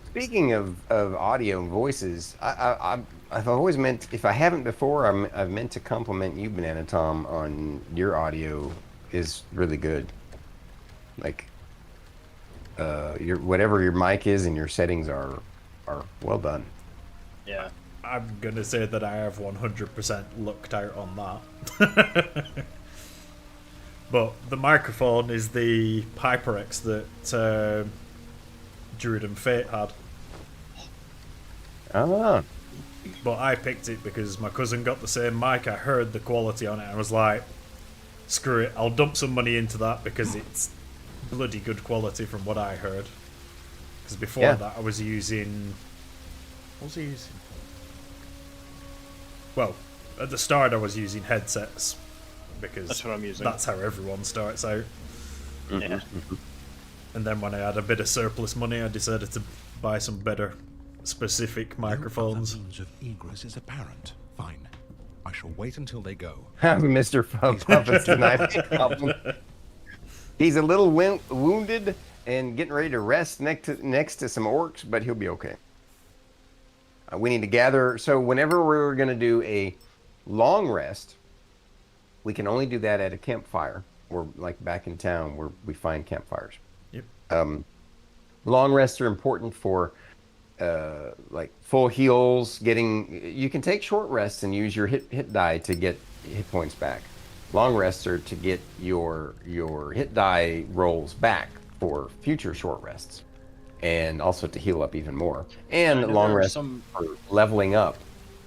Speaking of audio and voices, I've always meant, if I haven't before, I've meant to compliment you, Banana Tom, on your audio is really good. Like, whatever your mic is and your settings are well done. Yeah. I'm gonna say that I have 100% lucked out on that. But the microphone is the HyperX that Druid and Fate had. Ah. But I picked it because my cousin got the same mic. I heard the quality on it and I was like, screw it, I'll dump some money into that because it's bloody good quality from what I heard. Because before that I was using... What was I using? Well, at the start I was using headsets because that's what I'm using. That's how everyone starts out. Yeah. And then when I had a bit of surplus money I decided to buy some better specific microphones. No other means of egress is apparent. Fine. I shall wait until they go. Mr. Puppet's tonight. He's a little wounded and getting ready to rest next to some orcs, but he'll be okay. We need to gather. So whenever we're going to do a long rest, we can only do that at a campfire, or like back in town where we find campfires. Yep. Long rests are important for like full heals. You can take short rests and use your hit die to get hit points back. Long rests are to get your hit die rolls back for future short rests, and also to heal up even more, and long rest for leveling up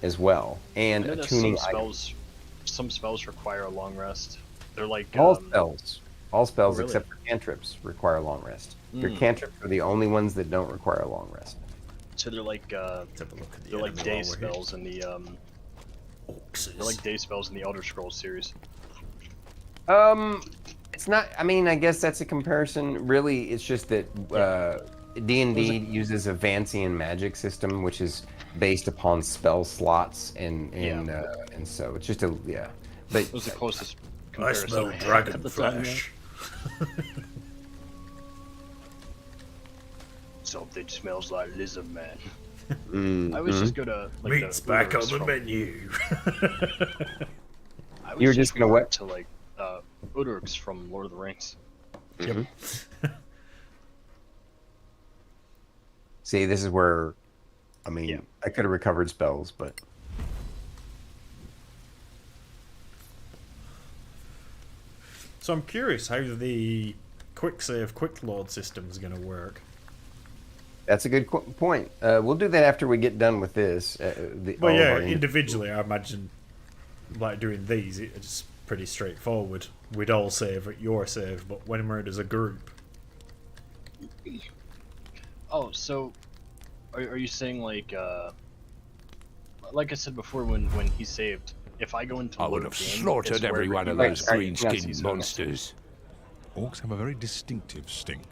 as well, and attuning items. Some spells require a long rest. They're like all spells really? except for cantrips require a long rest. Your cantrips are the only ones that don't require a long rest. So they're like day spells in the they're like day spells in the Elder Scrolls series. It's not. I mean, I guess that's a comparison. Really, it's just that D&D uses a Vancian magic system, which is based upon spell slots, and so it's just a But it was the closest I comparison. smell had dragon at the time, flesh. Something smells like lizard man. I always just go to like Meat's the back on Urks the from- menu. I You were just gonna what? to like Udurks from Lord of the Rings. Yep. See, this is where, I mean, I could have recovered spells, but So I'm curious how the quick save, quick load system is going to work. that's a good point. We'll do that after we get done with this. Well, yeah, individually, I imagine, like doing these, it's pretty straightforward. We'd all save at your save, but when we're as a group. Oh, so are you saying like I said before, when he saved, if I go into I would have slaughtered every one of those green-skinned monsters. Orcs have a very distinctive stink.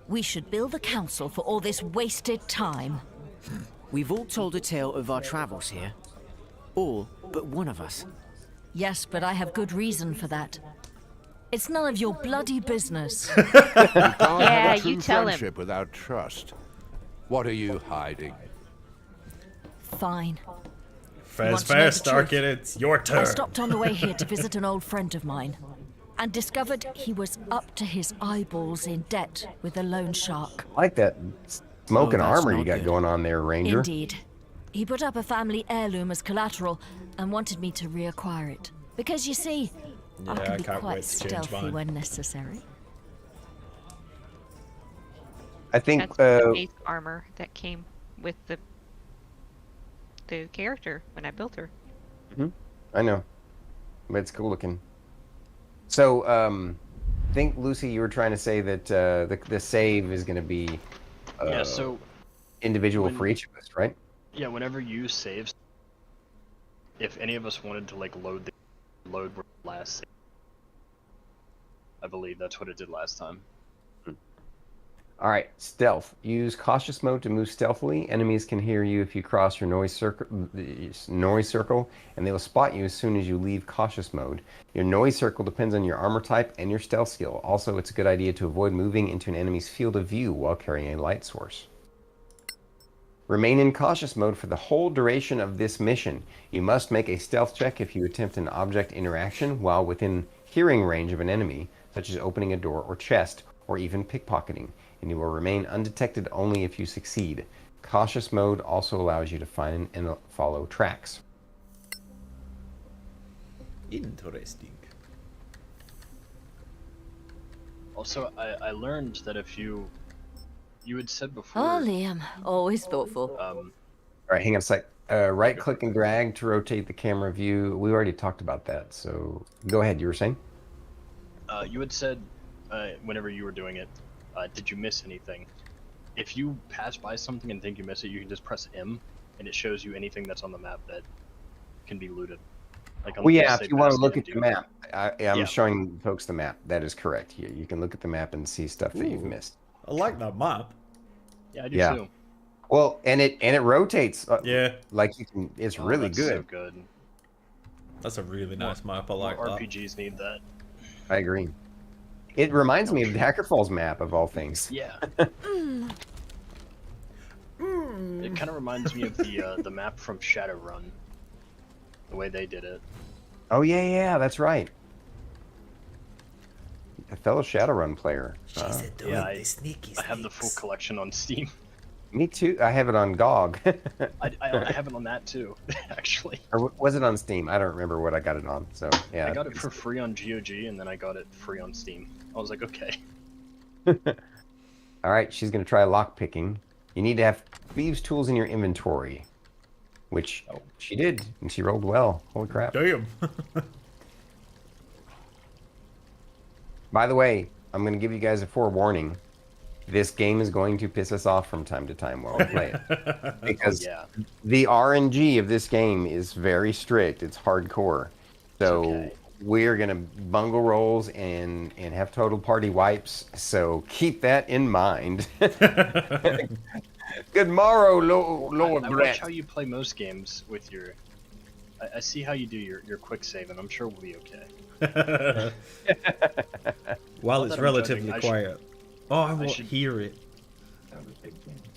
We should bill the council for all this wasted time. We've all told a tale of our travels here. All but one of us. Yes, but I have good reason for that. It's none of your bloody business. You can't have Yeah, a true you tell him. friendship without trust. What are you hiding? Fine. Fair's Want to fair, know the truth? Starkitty, it's your turn. I stopped on the way here to visit an old friend of mine, and discovered he was up to his eyeballs in debt with a loan shark. I like that smoke and Oh, that's armor you not got good. going on there, Ranger. Indeed. He put up a family heirloom as collateral and wanted me to reacquire it. Because you see, I Yeah, can I be can't quite wait to change stealthy mine. when necessary. I think That's the base armor that came with the character when I built her. I know, but it's cool looking. So, I think Lucy, you were trying to say that the save is going to be so individual for each of us, right? yeah, whenever you save, if any of us wanted to like load where the last save, I believe that's what it did last time. All right, stealth. Use cautious mode to move stealthily. Enemies can hear you if you cross your noise circle, and they will spot you as soon as you leave cautious mode. Your noise circle depends on your armor type and your stealth skill. Also, it's a good idea to avoid moving into an enemy's field of view while carrying a light source. Remain in cautious mode for the whole duration of this mission. You must make a stealth check if you attempt an object interaction while within hearing range of an enemy, such as opening a door or chest, or even pickpocketing, and you will remain undetected only if you succeed. Cautious mode also allows you to find and follow tracks. Interesting. Also, I learned that if you had said before. Oh, Liam, always thoughtful. All right, hang on a sec. Right click and drag to rotate the camera view. We already talked about that, so go ahead. You were saying? You had said whenever you were doing it, did you miss anything? If you pass by something and think you miss it, you can just press M, and it shows you anything that's on the map that can be looted. Like, Well, yeah, unless if they you want to pass look it at the to map, I'm Yeah. showing folks the map. That is correct. You can look at the map and see stuff that you've Ooh. missed. I like that map. Yeah, I do Yeah. too. Well, and it rotates. Yeah. Like you can. It's really that's good. So good. That's a really nice map. I like More that. RPGs need that. I agree. It reminds me of the Hacker Falls map of all things. Yeah. It kind of reminds me of the map from Shadowrun. The way they did it. Oh yeah, that's right. A fellow Shadowrun player. Yeah, I have the full collection on Steam. Me too. I have it on GOG. I have it on that too, actually. Or was it on Steam? I don't remember what I got it on. So yeah. I got it for free on GOG, and then I got it free on Steam. I was like, okay. All right, she's going to try lock picking. You need to have thieves' tools in your inventory, which she did, and she rolled well. Holy crap. Damn. By the way, I'm going to give you guys a forewarning. This game is going to piss us off from time to time while we play it. Because the RNG of this game is very strict. It's hardcore. So we're going to bungle rolls and have total party wipes. So keep that in mind. Good morrow, Lord I watch how you play most games with your... I see how you do your quick save, and I'm sure we'll be okay. While Not it's that I'm relatively judging, quiet. Oh, I won't hear it.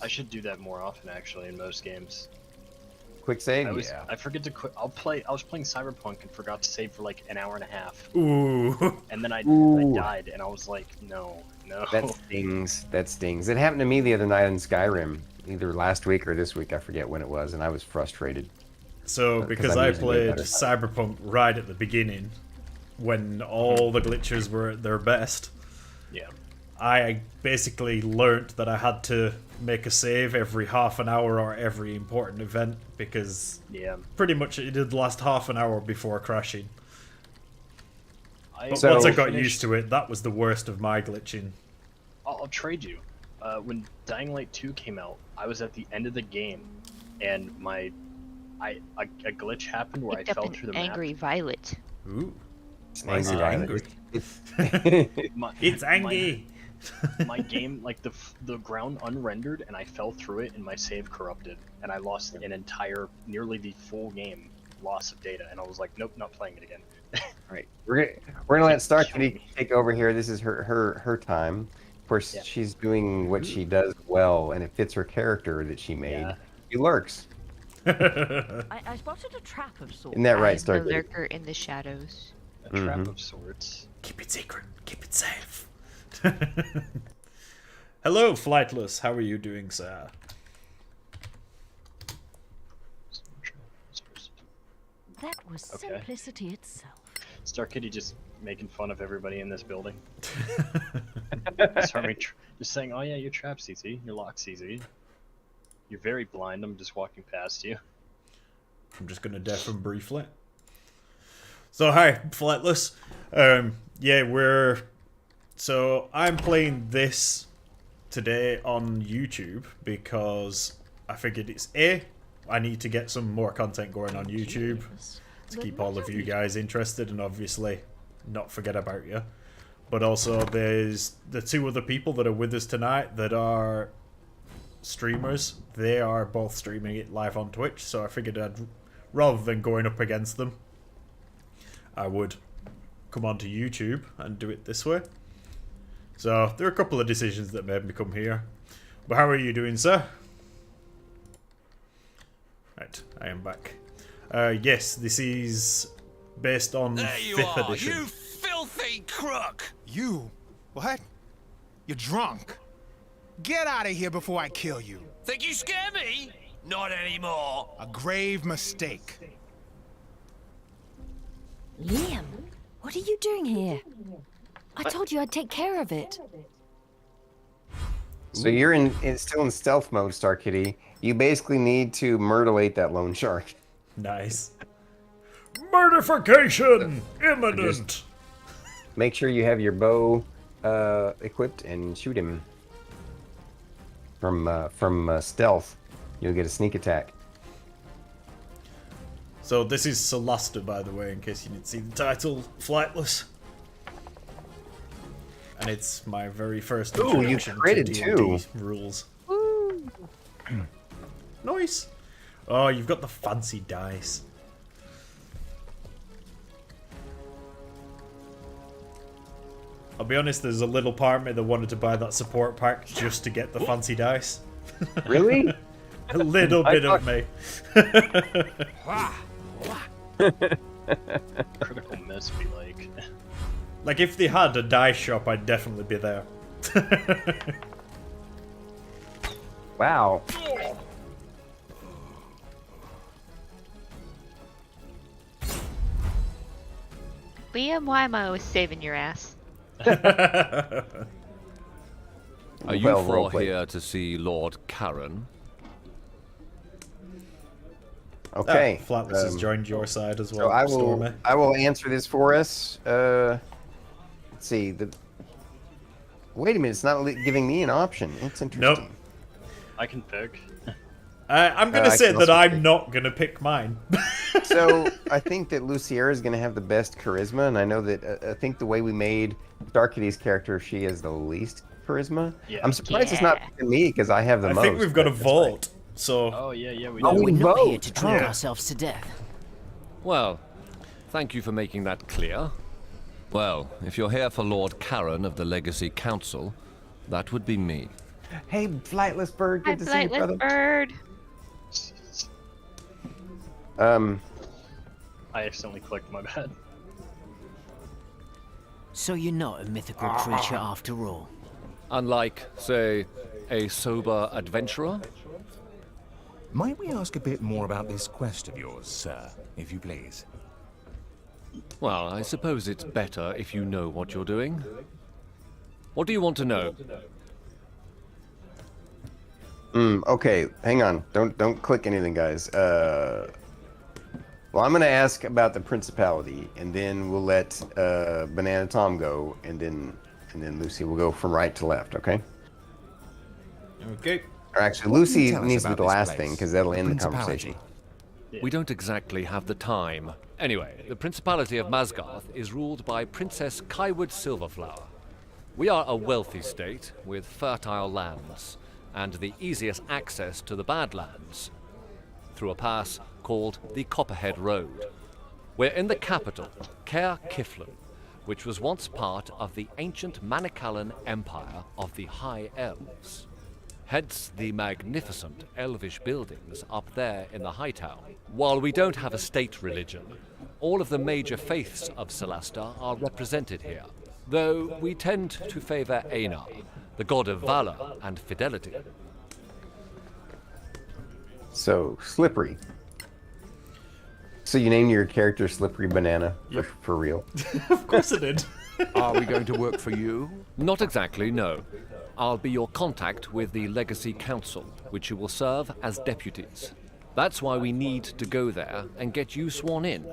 I should do that more often, actually, in most games. Quick save? I forget to quit. I was playing Cyberpunk and forgot to save for like an hour and a half. Ooh. And then I died, and I was like, no. That stings. That stings. It happened to me the other night in Skyrim, either last week or this week. I forget when it was, and I was frustrated. So, because I played Cyberpunk right at the beginning, when all the glitches were at their best, I basically learnt that I had to make a save every half an hour or every important event, because pretty much it did last half an hour before crashing. But once I got used to it, that was the worst of my glitching. I'll trade you. When Dying Light 2 came out, I was at the end of the game, and a glitch happened where I fell through the map. Angry Violet. Ooh. Why is it angry? It's angry. My game, like the ground unrendered, and I fell through it, and my save corrupted, and I lost an entire, nearly the full game loss of data, and I was like, nope, not playing it again. All right, we're gonna let Starkitty take over here. This is her time. Of course, she's doing what she does well, and it fits her character that she made. She lurks. I spotted a trap of sorts. Isn't that right, The Starkitty? lurker in the shadows. A trap of sorts. Keep it secret. Keep it safe. Hello, Flightless. How are you doing, sir? That was simplicity itself. Starkitty just making fun of everybody in this building. Sorry, just saying, oh yeah, your trap's easy, your lock's easy. You're very blind, I'm just walking past you. I'm just gonna deaf him briefly. So hi, Flightless. So I'm playing this today on YouTube because I figured I need to get some more content going on YouTube to keep all of you guys interested and obviously not forget about you. But also there's the two other people that are with us tonight that are streamers. They are both streaming it live on Twitch, so I figured rather than going up against them, I would come onto YouTube and do it this way. So there are a couple of decisions that made me come here. But how are you doing, sir? Right, I am back. Yes, this is based on 5th edition. You filthy crook! You? What? You're drunk. Get out of here before I kill you. Think you scare me? Not anymore. A grave mistake. Liam, what are you doing here? I told you I'd take care of it. So you're still in stealth mode, Starkitty. You basically need to myrtlate that lone shark. Nice. Murdification! Imminent! Make sure you have your bow equipped and shoot him. From stealth, you'll get a sneak attack. So this is Solasta, by the way, in case you didn't see the title, Flightless. And it's my very first introduction to D&D rules. Woo. Nice. Oh, you've got the fancy dice. I'll be honest, there's a little part of me that wanted to buy that support pack just to get the fancy dice. Really? A little bit of me. Critical miss be like. Like, if they had a dice shop, I'd definitely be there. Wow. Liam, why am I always saving your ass? Are you Well, four roleplay. here to see Lord Karen? Okay. Flatless has joined your side as well, So Stormy. I will answer this for us. Let's see. Wait a minute, it's not giving me an option. It's interesting. Nope. I can pick. I'm going to I say can that also I'm pick. not going to pick mine. So I think that Luciera is going to have the best charisma, and I know that I think the way we made Starkitty's character, she has the least charisma. Yeah. I'm surprised it's not picking me because I have the I most. think we've got a but that's vault. So Oh yeah, we Oh, do. we We're not here vote. to drunk Yeah. ourselves to death. Well, thank you for making that clear. Well, if you're here for Lord Karen of the Legacy Council, that would be me. Hey, Flightless Bird, Hi, good to see you, brother. Flightless bird. I accidentally clicked, my bad. So you're not a mythical creature after all. Unlike, say, a sober adventurer? Might we ask a bit more about this quest of yours, sir, if you please? Well, I suppose it's better if you know what you're doing. What do you want to know? Okay, hang on. Don't click anything, guys. Well, I'm gonna ask about the principality, and then we'll let Banana Tom go, and then Lucy will go from right to left. Okay? Okay. Or actually, What can Lucy you tell us needs to be about the this last place, thing because that'll the end the Principality? conversation. We don't exactly have the time. Anyway, the Principality of Masgarth is ruled by Princess Kaiwood Silverflower. We are a wealthy state with fertile lands and the easiest access to the Badlands through a pass called the Copperhead Road. We're in the capital, Caer Kiflin, which was once part of the ancient Manicalan Empire of the High Elves. Hence the magnificent elvish buildings up there in the High Town. While we don't have a state religion, all of the major faiths of Solasta are represented here, though we tend to favor Einar, the god of valor and fidelity. So Slippery. So you named your character Slippery Banana for real? Of course I did. Are we going to work for you? Not exactly, no. I'll be your contact with the Legacy Council, which you will serve as deputies. That's why we need to go there and get you sworn in.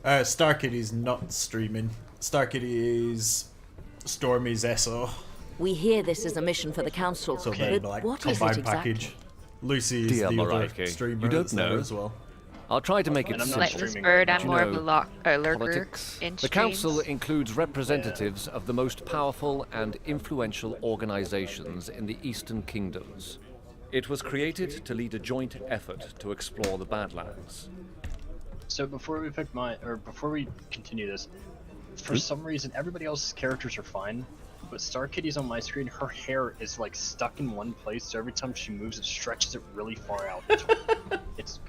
Starkitty's not streaming. Starkitty is Stormy's SO. We hear this is a mission for the council. So but they're like what is it combined exactly? package. Lucy is Dear the other Moraiki, streamer you don't that's there know. as well. I'll try to make it And I'm simple. not Flightless streaming. bird, I'm You more of know, a lurker politics. in The streams. council includes representatives of the most powerful and influential organizations in the Eastern Kingdoms. It was created to lead a joint effort to explore the Badlands. So before we continue this, for some reason everybody else's characters are fine, but Starkitty's on my screen, her hair is like stuck in one place, so every time she moves it stretches it really far out. It's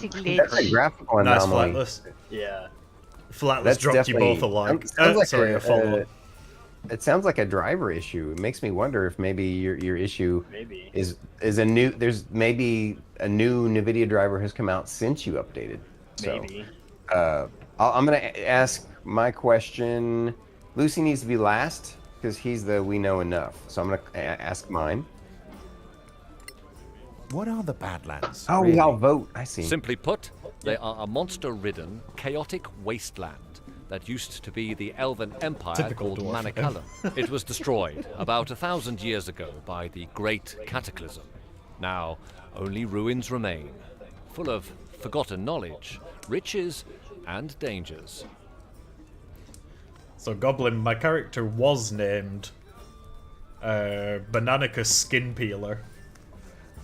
really That's a graphical Nice anomaly. Flatless. Yeah. Flatless That's dropped you definitely- both a like. sounds like Sorry, a follow. It sounds like a driver issue. It makes me wonder if maybe your issue Maybe. is a new. There's maybe a new NVIDIA driver has come out since you updated. So, Maybe. I'm gonna ask my question. Lucy needs to be last because he's the we know enough. So I'm gonna ask mine. What are the Badlands? Oh, we all vote. I see. Simply put, they are a monster-ridden, chaotic wasteland that used to be the Elven Empire Typical called dwarf. Manicalan. It was destroyed about 1,000 years ago by the Great Cataclysm. Now, only ruins remain, full of forgotten knowledge, riches, and dangers. So Goblin, my character was named Bananicus Skin Peeler,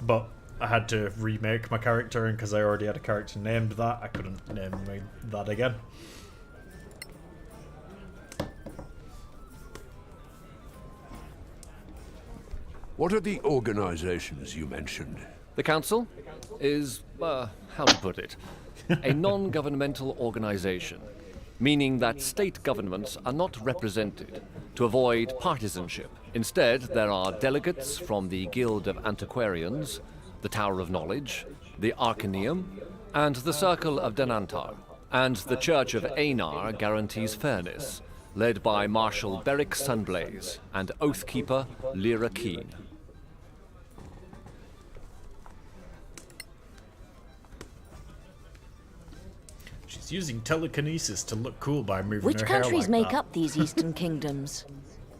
but I had to remake my character, and because I already had a character named that, I couldn't name that again. What are the organizations you mentioned? The Council is, how to put it, a non-governmental organization, meaning that state governments are not represented to avoid partisanship. Instead, there are delegates from the Guild of Antiquarians, the Tower of Knowledge, the Arcaneum, and the Circle of Denantar. And the Church of Einar guarantees fairness, led by Marshal Beric Sunblaze and Oathkeeper Lyra Keen. She's using telekinesis to look cool by moving Which her hair countries like make that. up these eastern kingdoms?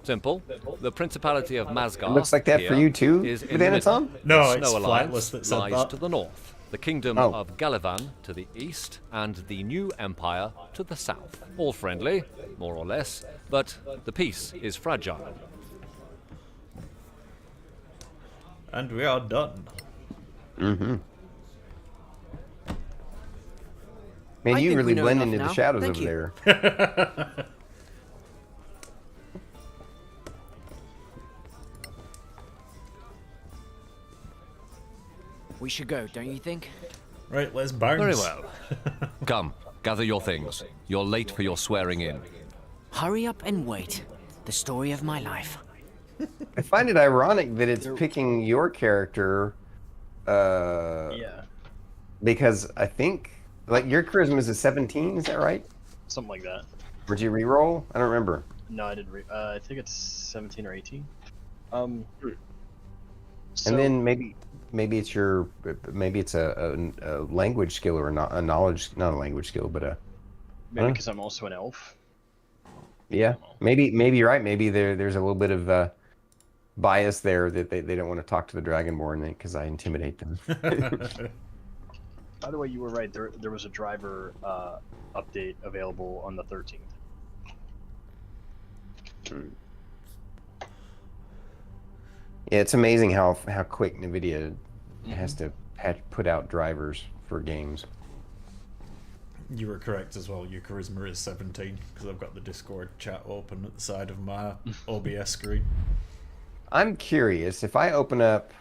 Simple. The Principality of Masgar. It looks like that for you too, is in Banana the middle. Tom? No, The it's Snow Flightless Alliance that said lies that. to the north. The Kingdom of Galavan to the east, and the New Empire to the south. All friendly, more or less, but the peace is fragile. And we are done. Mm-hmm. Man, you really blend into the shadows over there. We should go, don't you think? Right, let's bounce. Very well. Come, gather your things. You're late for your swearing in. Hurry up and wait. The story of my life. I find it ironic that it's picking your character. Yeah. Because I think, like, your charisma is a 17, is that right? Something like that. Would you reroll? I don't remember. No, I didn't. I think it's 17 or 18. And then maybe it's your a language skill or not a knowledge, not a language skill, but a. Maybe because I'm also an elf. Yeah, maybe you're right. Maybe there's a little bit of bias there that they don't want to talk to the Dragonborn because I intimidate them. By the way, you were right. There was a driver update available on the 13th. Yeah, it's amazing how quick NVIDIA has to put out drivers for games. You were correct as well. Your charisma is 17 because I've got the Discord chat open at the side of my OBS screen. I'm curious if I open up.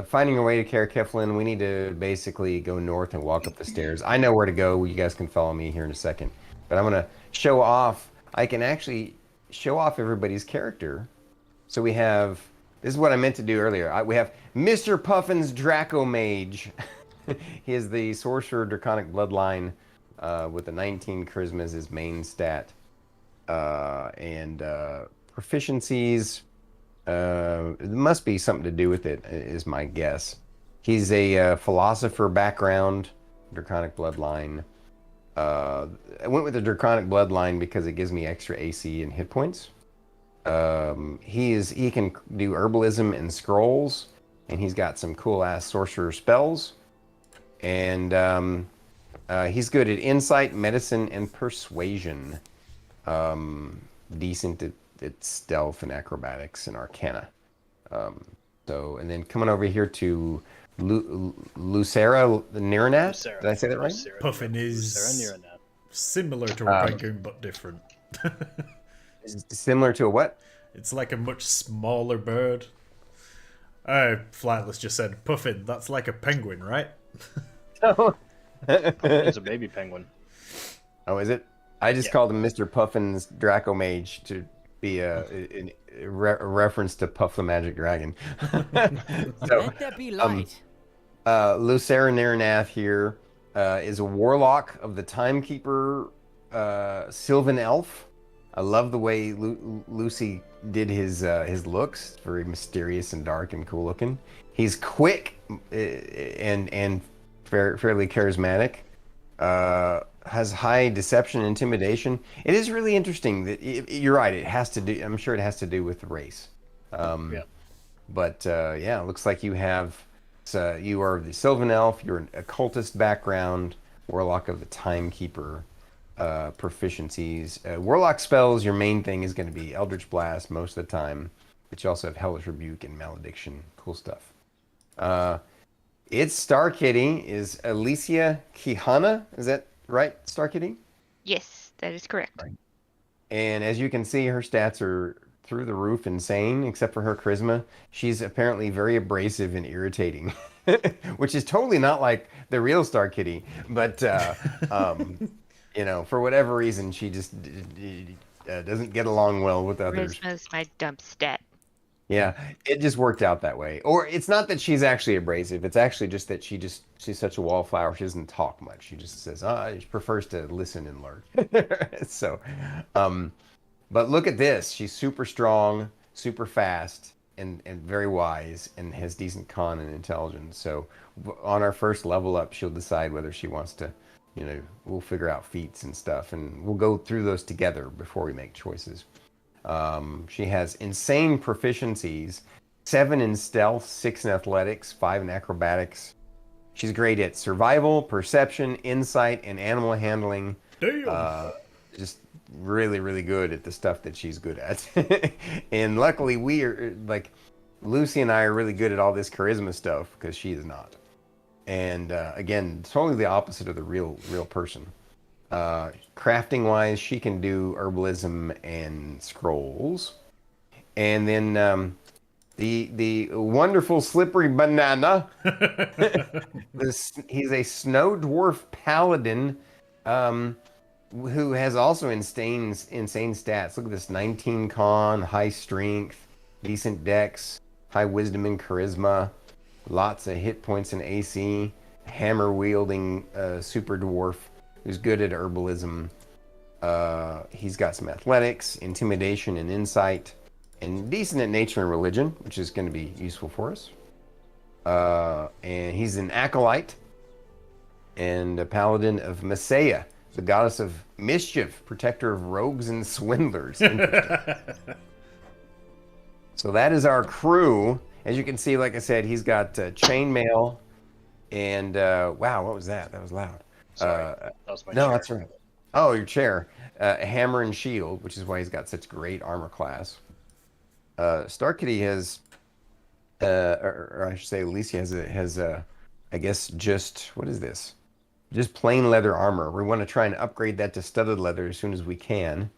Finding a way to Kaer Keflin, we need to basically go north and walk up the stairs. I know where to go. You guys can follow me here in a second. But I'm going to show off. I can actually show off everybody's character. So we have. This is what I meant to do earlier. We have Mr. Puffin's Draco Mage. He is the Sorcerer Draconic Bloodline with a 19 charisma as his main stat. And proficiencies. It must be something to do with it, is my guess. He's a philosopher background, Draconic Bloodline. I went with the Draconic Bloodline because it gives me extra AC and hit points. He can do herbalism and scrolls, and he's got some cool ass sorcerer spells. And he's good at insight, medicine, and persuasion. Decent at stealth and acrobatics and arcana. And then coming over here to Luciera, the Nirinath. Did I say that right? Puffin is similar to a penguin but different. Similar to a what? It's like a much smaller bird. Flightless just said, Puffin, that's like a penguin, right? It's a baby penguin. Oh, is it? I just called him Mr. Puffin's Draco Mage to be a reference to Puff the Magic Dragon. Let there be light. Luciera Nirinath here is a warlock of the Timekeeper Sylvan elf. I love the way Lucy did his looks. Very mysterious and dark and cool looking. He's quick and fairly charismatic. Has high deception and intimidation. It is really interesting that you're right. It has to do. I'm sure it has to do with the race. But it looks like you have. You are the Sylvan elf. You're an occultist background, warlock of the Timekeeper. Proficiencies. Warlock spells, your main thing is going to be Eldritch Blast most of the time, but you also have Hellish Rebuke and Malediction. Cool stuff. Its Starkitty is Aleesia Qihana. Is that right, Starkitty? Yes, that is correct. Right. And as you can see, her stats are through the roof insane, except for her charisma. She's apparently very abrasive and irritating, which is totally not like the real Starkitty, but for whatever reason, she just doesn't get along well with others. Charisma's my dump stat. Yeah, it just worked out that way. Or it's not that she's actually abrasive. It's actually just that she's such a wallflower. She doesn't talk much. She just says, she prefers to listen and learn. So, but look at this. She's super strong, super fast, and very wise, and has decent con and intelligence. So on our first level up, she'll decide whether she wants to, we'll figure out feats and stuff, and we'll go through those together before we make choices. She has insane proficiencies, 7 in stealth, 6 in athletics, 5 in acrobatics. She's great at survival, perception, insight, and animal handling. Damn. Just really, really good at the stuff that she's good at. And luckily we are, like, Lucy and I are really good at all this charisma stuff because she is not. And again, totally the opposite of the real person. Crafting wise, she can do herbalism and scrolls. And then the wonderful slippery banana. He's a snow dwarf paladin who has also insane stats. Look at this: 19 con, high strength, decent dex, high wisdom and charisma, lots of hit points and AC, hammer wielding super dwarf who's good at herbalism. He's got some athletics, intimidation, and insight, and decent at nature and religion, which is going to be useful for us. And he's an acolyte and a paladin of Messiah, the goddess of mischief, protector of rogues and swindlers. So that is our crew. As you can see, like I said, he's got chainmail and wow, what was that? That was loud. Sorry, that was my no, chair. that's right. Oh, your chair. A hammer and shield, which is why he's got such great armor class. Starkitty has, or I should say, Aleesia has I guess just, what is this? Just plain leather armor. We want to try and upgrade that to studded leather as soon as we can.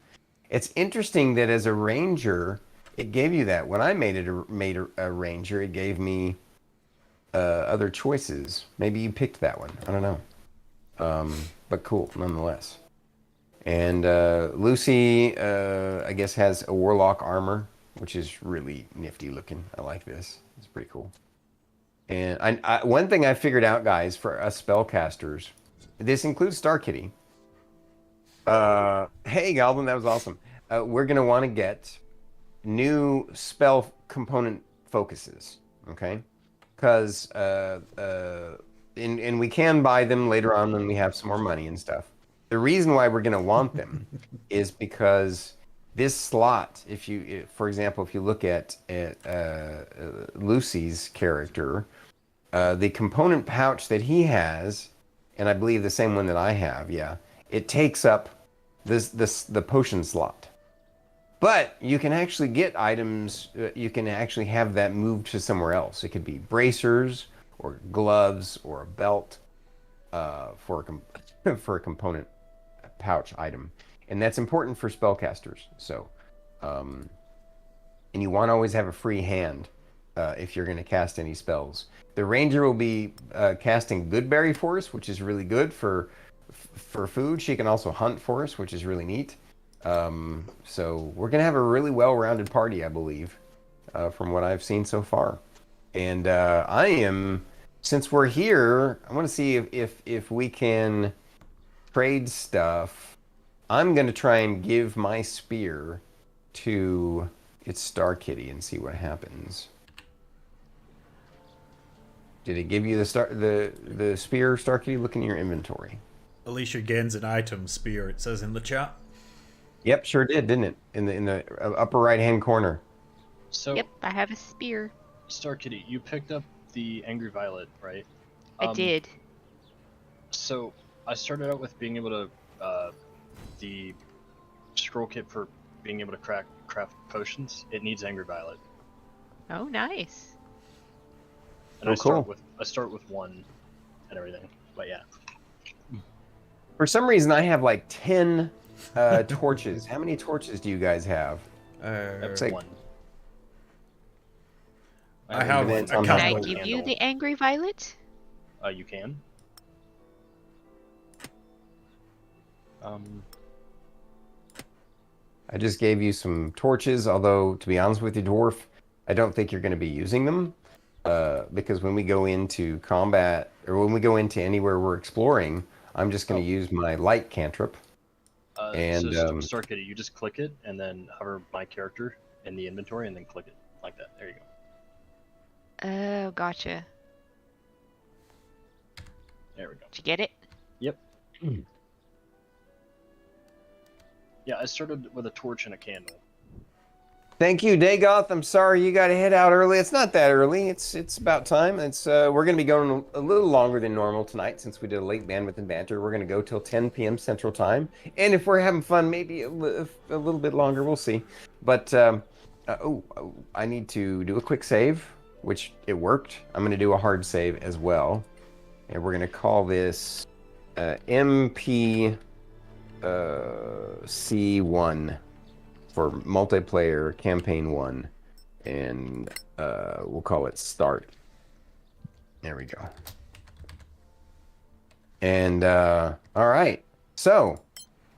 It's interesting that as a ranger, it gave you that. When I made a ranger, it gave me other choices. Maybe you picked that one. I don't know. But cool, nonetheless. And Lucy, I guess, has a warlock armor, which is really nifty looking. I like this. It's pretty cool. And one thing I figured out, guys, for us spellcasters, this includes Starkitty. Hey, Goblin, that was awesome. We're going to want to get new spell component focuses, okay? Because, and we can buy them later on when we have some more money and stuff. The reason why we're going to want them is because this slot, for example, if you look at Lucy's character, the component pouch that he has, and I believe the same one that I have, yeah, it takes up the potion slot. But you can actually get items, you can actually have that moved to somewhere else. It could be bracers or gloves or a belt for a component pouch item. And that's important for spellcasters. So, and you want to always have a free hand if you're going to cast any spells. The ranger will be casting Goodberry for us, which is really good for food. She can also hunt for us, which is really neat. So we're going to have a really well-rounded party, I believe, from what I've seen so far. And since we're here, I want to see if we can trade stuff. I'm going to try and give my spear to its Starkitty and see what happens. Did it give you the spear, Starkitty? Look in your inventory. Aleesia gains an item spear, it says in the chat. Yep, sure did, didn't it? In the upper right-hand corner. So, Yep, I have a spear. Starkitty, you picked up the Angry Violet, right? I did. So, I started out with being able to, the scroll kit for being able to craft potions. It needs Angry Violet. Oh, nice. And oh, I start with one and everything, but yeah. For some reason, I have like 10 torches. How many torches do you guys have? Like, one. I have a Can couple. I give you the Angry Violet? You can. I just gave you some torches, although, to be honest with you, Dwarf, I don't think you're going to be using them because when we go into combat or when we go into anywhere we're exploring, I'm just going to use my light cantrip. And so Starkitty, you just click it and then hover my character in the inventory and then click it like that. There you go. Oh, gotcha. There we go. Did you get it? Yep. Yeah, I started with a torch and a candle. Thank you, Dagoth. I'm sorry you got to head out early. It's not that early. It's about time. It's we're going to be going a little longer than normal tonight since we did a late bandwidth and banter. We're going to go till 10 p.m. Central Time, and if we're having fun, maybe a little bit longer. We'll see. But I need to do a quick save, which it worked. I'm going to do a hard save as well, and we're going to call this MP C1. For multiplayer campaign 1, and we'll call it start. There we go. And all right, so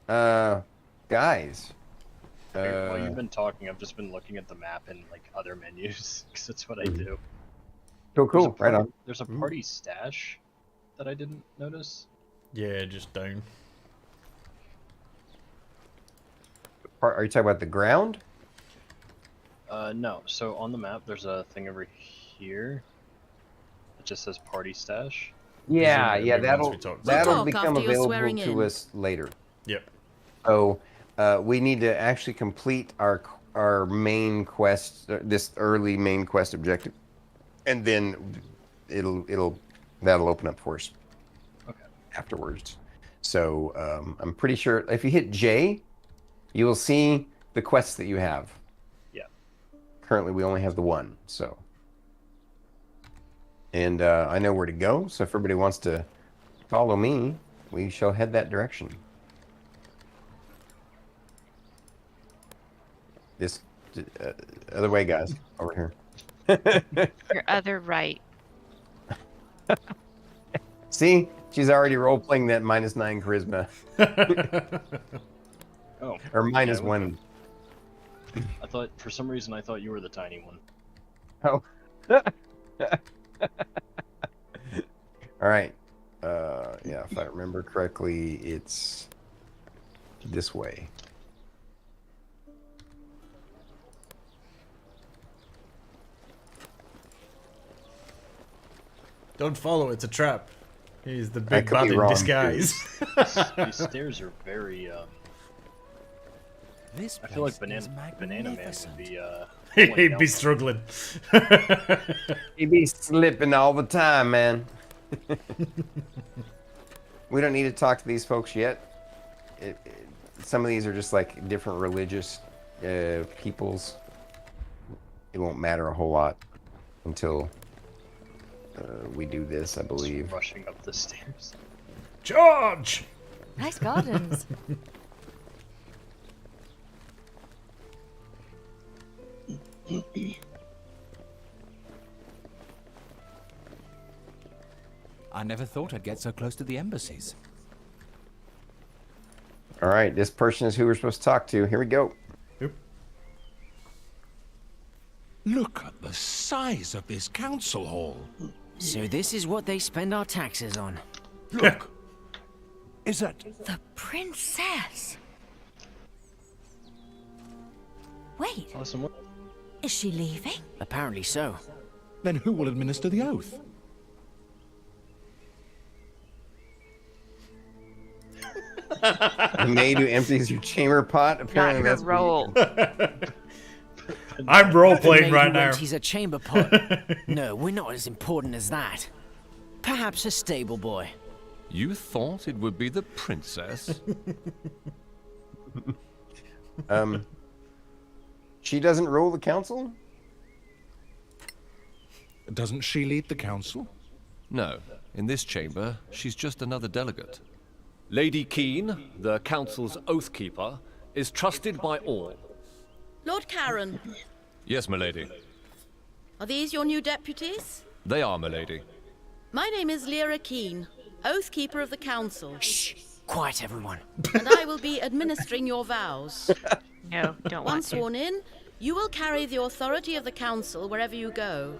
guys, While you've been talking, I've just been looking at the map and like other menus because that's what I do. Cool. Right on. There's a party stash that I didn't notice. Yeah, just down. Are you talking about the ground? No. So on the map, there's a thing over here. It just says party stash. Yeah, that'll become available to us later. Yep. So we need to actually complete our main quest, this early main quest objective, and then that'll open up for us. Okay. Afterwards. So I'm pretty sure if you hit J, you will see the quests that you have. Yeah. Currently, we only have the one, so. And I know where to go, so if everybody wants to follow me, we shall head that direction. This other way, guys, over here. Your other right. See, she's already role-playing that -9 charisma. Oh. Or -1. I thought, for some reason, I thought you were the tiny one. Oh. All right. Yeah, if I remember correctly, it's this way. Don't follow, it's a trap. He's the big bad in wrong, disguise. These stairs are very, This I feel like place Banana Man would be, He'd be struggling. He'd be slipping all the time, man. We don't need to talk to these folks yet. Some of these are just like different religious peoples. It won't matter a whole lot until we do this, I believe. Just rushing up the stairs. Charge! Nice gardens. I never thought I'd get so close to the embassies. All right, this person is who we're supposed to talk to. Here we go. Yep. Look at the size of this council hall. So this is what they spend our taxes on. Look. Is that... The princess. Wait, Awesome. is she leaving? Apparently so. Then who will administer the oath? The maid who empties your chamber pot. Apparently, Not her that's role. I'm role The playing maid right who now. empties a chamber pot. No, we're not as important as that. Perhaps a stable boy. You thought it would be the princess? She doesn't rule the council? Doesn't she lead the council? No. In this chamber, she's just another delegate. Lady Keen, the council's oathkeeper, is trusted by all. Lord Karen, Yes, milady. are these your new deputies? They are, milady. My name is Lyra Keen, Oathkeeper of the Council. Shh! Quiet, everyone. And I will be administering your vows. No, don't want Once to. sworn in, You will carry the authority of the Council wherever you go.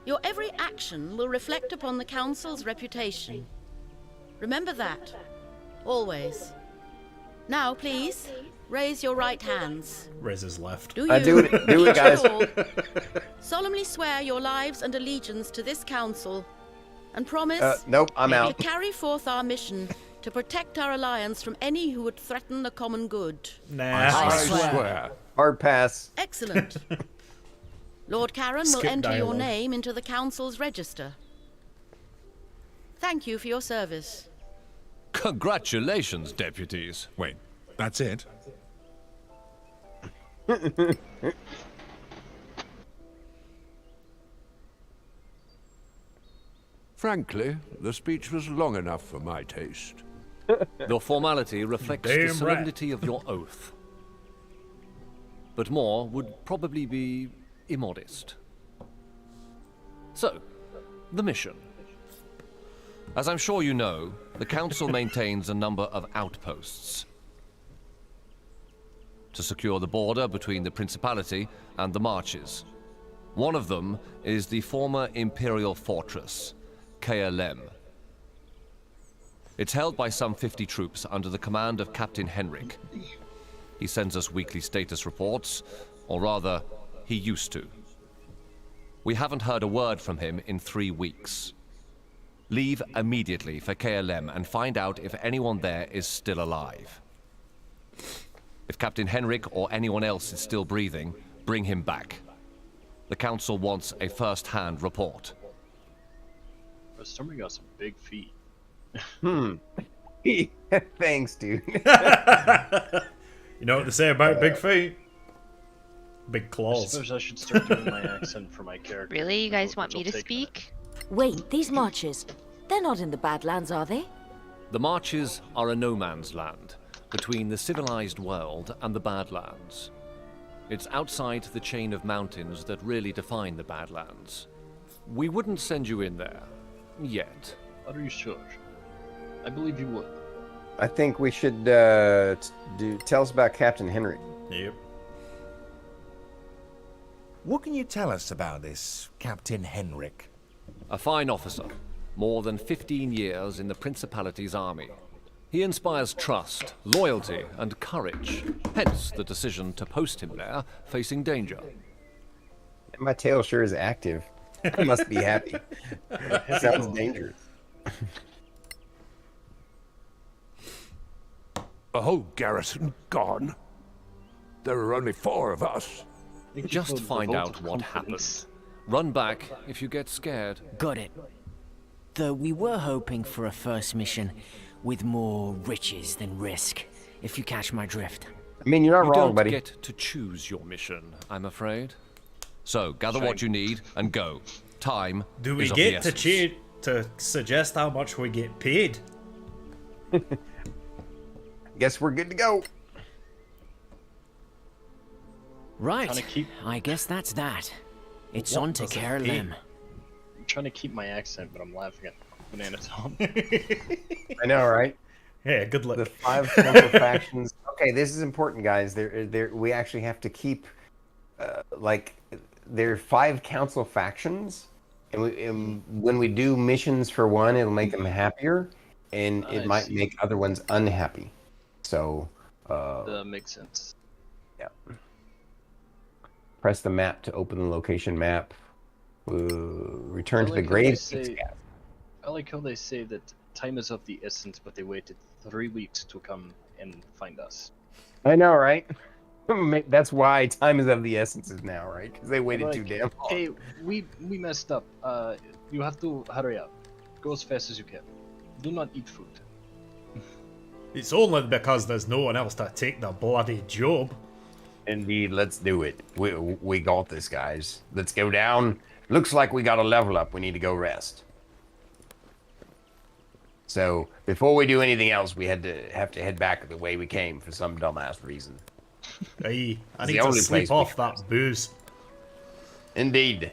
Your every action will reflect upon the Council's reputation. Remember that. Always. Now, please, raise your right hands. Raise his left. Do you, do it, guys. solemnly swear your lives and allegiance to this Council, and promise nope, I'm to out. carry forth our mission to protect our alliance from any who would threaten the common good? Nah. I swear. Hard pass. Excellent. Lord Karen will Skip enter your dialogue. name into the Council's register. Thank you for your service. Congratulations, deputies. Wait, that's it? Frankly, the speech was long enough for my taste. Your formality reflects Damn the right. solemnity of your oath. But more would probably be immodest. So, the mission. As I'm sure you know, the Council maintains a number of outposts to secure the border between the Principality and the Marches. One of them is the former Imperial fortress, KLM. It's held by some 50 troops under the command of Captain Henrik. He sends us weekly status reports, or rather, he used to. We haven't heard a word from him in 3 weeks. Leave immediately for KLM and find out if anyone there is still alive. If Captain Henrik or anyone else is still breathing, bring him back. The Council wants a first-hand report. Stormy got some big feet. Thanks, dude. You know what they say about big feet? Big I claws. suppose I should start doing my accent for my character. Really? You guys want which me will to take a minute. speak? Wait, these marches, they're not in the Badlands, are they? The Marches are a no-man's land, between the civilized world and the Badlands. It's outside the chain of mountains that really define the Badlands. We wouldn't send you in there. Yet. Are you sure? I believe you would. I think we should tell us about Captain Henrik. Yep. What can you tell us about this Captain Henrik? A fine officer. More than 15 years in the Principality's army. He inspires trust, loyalty, and courage. Hence the decision to post him there, facing danger. My tail sure is active. I must be happy. Sounds dangerous. A whole garrison gone? There are only 4 of us. Just find out what happened. Run back if you get scared. Got it. Though we were hoping for a first mission with more riches than risk, if you catch my drift. I mean, you're not wrong, don't buddy. get to choose your mission, I'm afraid. So, gather what you need and go. Time Do we is of the get to essence. to suggest how much we get paid? Guess we're good to go. Right. Trying to keep- I guess that's that. It's What on to does it Carolyn. mean? I'm trying to keep my accent, but I'm laughing at Banana Tom. I know, right? Yeah, good luck. The 5 council factions. Okay, this is important, guys. We actually have to keep, there are 5 council factions, and when we do missions for one, it'll make them happier, and it might make other ones unhappy. So, That makes sense. yeah. Press the map to open the location map. Return to the grave. I like how they say that time is of the essence, but they waited 3 weeks to come and find us. I know, right? That's why time is of the essence now, right? Because they waited Like, too damn long. Hey, we messed up. You have to hurry up. Go as fast as you can. Do not eat food. It's only because there's no one else to take the bloody job. Indeed, let's do it. We got this, guys. Let's go down. Looks like we got a level up. We need to go rest. So before we do anything else, we have to head back the way we came for some dumbass reason. Aye, I It's need the to only sleep place we off can that booze. Indeed.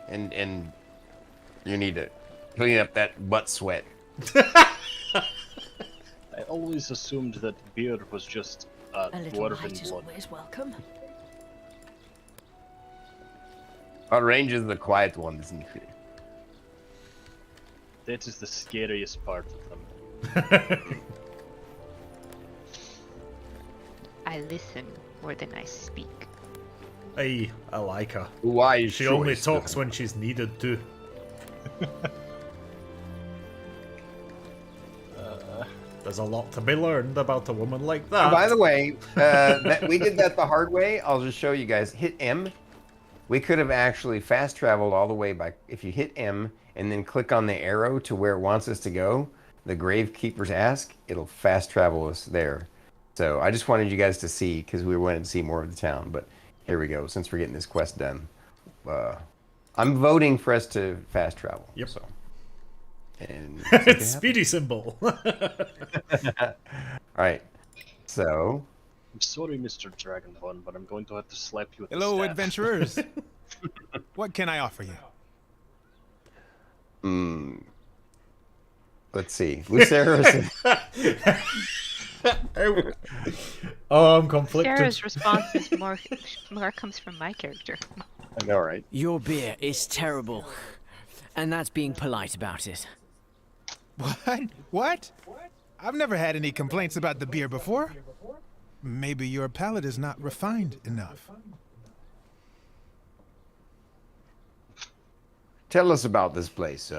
And you need to clean up that butt sweat. I always assumed that beer was just A little dwarven light is blood. always welcome. Range is the quiet one, isn't it? That is the scariest part of them. I listen more than I speak. Hey, I like her. Why? She only talks when she's needed to. There's a lot to be learned about a woman like that. By the way, we did that the hard way. I'll just show you guys. Hit M. We could have actually fast traveled all the way by, if you hit M and then click on the arrow to where it wants us to go, the Gravekeeper's Ask, it'll fast travel us there. So I just wanted you guys to see, because we wanted to see more of the town. But here we go, since we're getting this quest done. I'm voting for us to fast travel. Yep. So. And it's speedy symbol. All right. So. I'm sorry, Mr. Dragonborn, but I'm going to have to slap you with the Hello, staff. adventurers. What can I offer you? Let's see. Luciera. Oh, I'm conflicted. Sarah's response is more comes from my character. I know, right? Your beer is terrible, and that's being polite about it. What? What? I've never had any complaints about the beer before. Maybe your palate is not refined enough. Tell us about this place.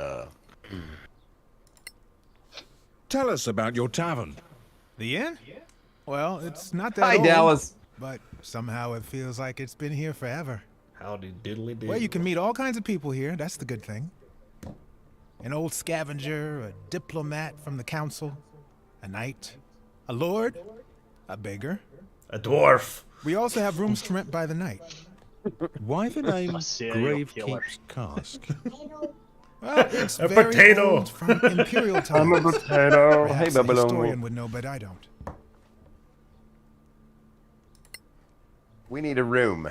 Tell us about your tavern. The inn? Well, it's not that Hi, old, Dallas. but somehow it feels like it's been here forever. Howdy diddly did. Well, you can meet all kinds of people here. That's the good thing. An old scavenger, a diplomat from the council, a knight, a lord, a beggar, a dwarf. We also have rooms to rent by the night. Why the name Gravekeeper's Gravekeeper's Cask? Well, it's A very potato. old from imperial times. I'm a potato. Perhaps Hey, a Babylon. historian would know, but I don't. We need a room.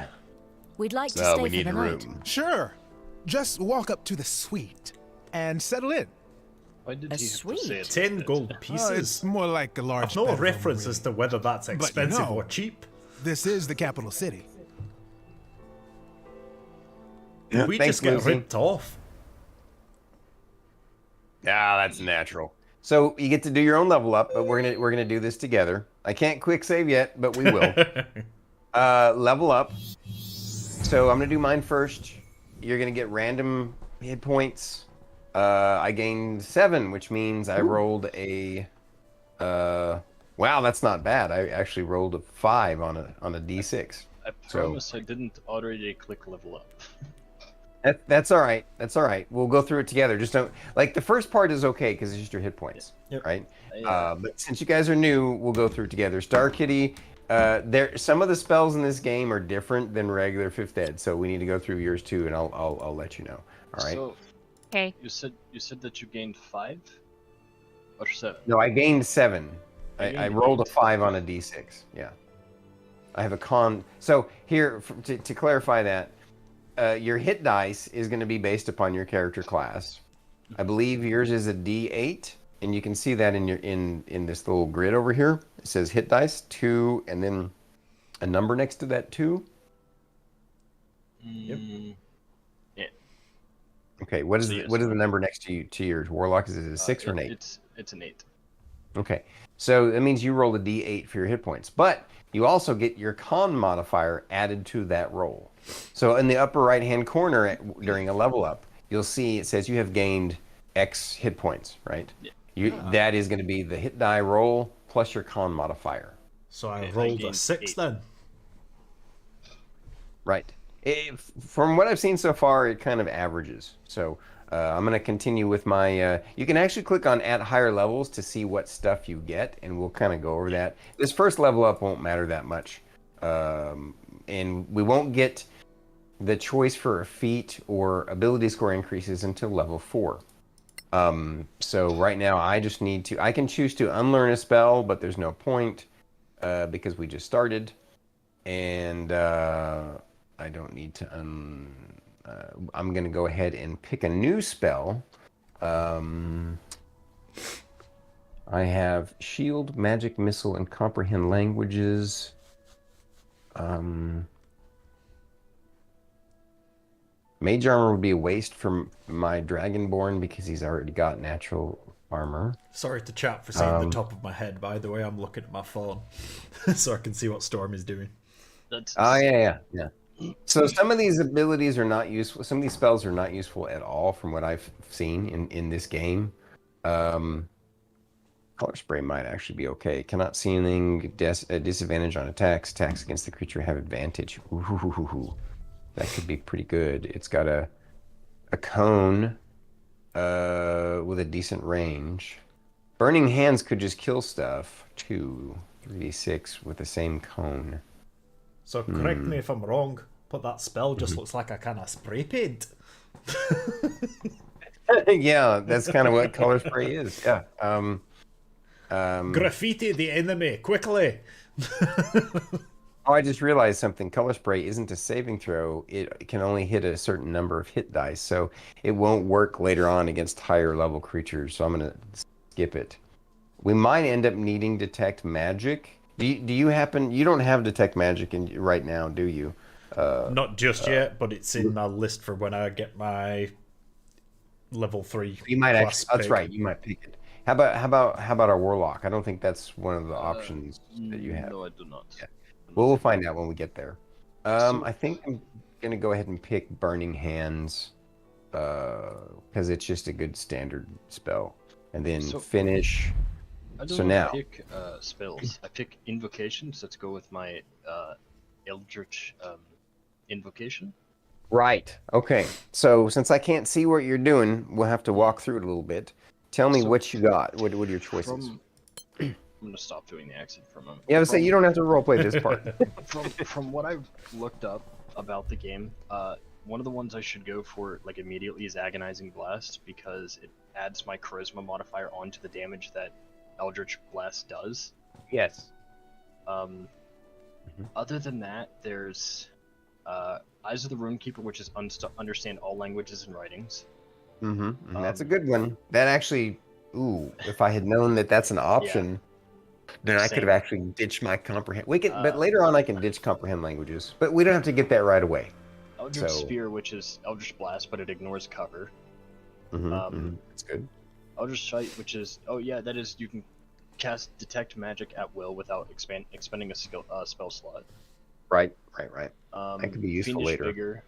We'd like to So stay we for need the a night. room. Sure. Just walk up to the suite and settle in. Why did A he have to suite? say it 10 like gold that? pieces. It's more like a large. No bedroom, reference really. as to whether that's you expensive know, or cheap. This is the capital city. Did we Thanks, just get Lucy. ripped off? Yeah, that's natural. So you get to do your own level up, but we're gonna do this together. I can't quick save yet, but we will. Level up. So I'm gonna do mine first. You're gonna get random hit points. I gained 7, which means I rolled a. Wow, that's not bad. I actually rolled a 5 on a D6. I promise I didn't already click level up. That's all right. That's all right. We'll go through it together. Just don't like the first part is okay because it's just your hit points, right? But since you guys are new, we'll go through it together. Starkitty, some of the spells in this game are different than regular 5th Ed, so we need to go through yours too, and I'll let you know. All right. So, Okay. you said that you gained 5 or 7. No, I gained 7. I gained rolled a 8. 5 on a D6. Yeah. I have a con. So here, to clarify that, your hit dice is going to be based upon your character class. I believe yours is a D8, and you can see that in this little grid over here. It says hit dice 2, and then a number next to that 2. Yep. Yeah. Okay, what is So the, yes. what is the number next to yours? Warlock, is it a 6 or an 8? It's an 8. Okay, so that means you roll a D8 for your hit points, but you also get your con modifier added to that roll. So in the upper right-hand corner during a level up, you'll see it says you have gained X hit points, right? Yeah. That is going to be the hit die roll plus your con modifier. So I Okay, rolled a gained 6 8. then. Right. From what I've seen so far, it kind of averages. So I'm going to continue with my... you can actually click on at higher levels to see what stuff you get, and we'll kind of go over that. This first level up won't matter that much. And we won't get the choice for a feat or ability score increases until level 4. So right now I just need to... I can choose to unlearn a spell, but there's no point because we just started. And I don't need to... I'm going to go ahead and pick a new spell. I have Shield, Magic, Missile, and Comprehend Languages. Mage armor would be a waste for my Dragonborn because he's already got natural armor. Sorry to chat for seeing the top of my head. By the way, I'm looking at my phone so I can see what Stormy's doing. Yeah. So some of these abilities are not useful. Some of these spells are not useful at all from what I've seen in this game. Color spray might actually be okay. Cannot see anything. Disadvantage on attacks. Attacks against the creature have advantage. Ooh, that could be pretty good. It's got a cone with a decent range. Burning hands could just kill stuff. 3d6 with the same cone. So correct me if I'm wrong, but that spell just looks like a kind of spray paint. Yeah, that's kind of what color spray is. Yeah. Graffiti the enemy quickly. Oh, I just realized something. Color spray isn't a saving throw. It can only hit a certain number of hit dice, so it won't work later on against higher level creatures. So I'm gonna skip it. We might end up needing detect magic. Do you happen? You don't have detect magic right now, do you? Not just yet, but it's in my list for when I get my level 3. You might actually. That's right. You might pick it. How about our Warlock? I don't think that's one of the options that you have. No, I do not. Yeah. Well, we'll find out when we get there. I think I'm gonna go ahead and pick Burning Hands because it's just a good standard spell, and then finish. I don't So now, pick spells. I pick invocations. Let's go with my Eldritch invocation. right? Okay. So since I can't see what you're doing, we'll have to walk through it a little bit. Tell me what you got. What are your choices? I'm gonna stop doing the accent for a moment. Yeah, I was saying you don't have to roleplay this part. From what I've looked up about the game, one of the ones I should go for like immediately is Agonizing Blast because it adds my Charisma modifier onto the damage that Eldritch Blast does. Yes. Other than that, there's Eyes of the Runekeeper, which is understand all languages and writings. That's a good one. That actually, if I had known that that's an option, then I could have actually ditched my comprehend. But later on I can ditch comprehend languages. But we don't have to get that right away. Eldritch Spear, which is Eldritch Blast, but it ignores cover. That's good. Eldritch Sight, which is that is you can cast detect magic at will without expending a spell slot. Right. That could be useful Fiendish later. Vigor,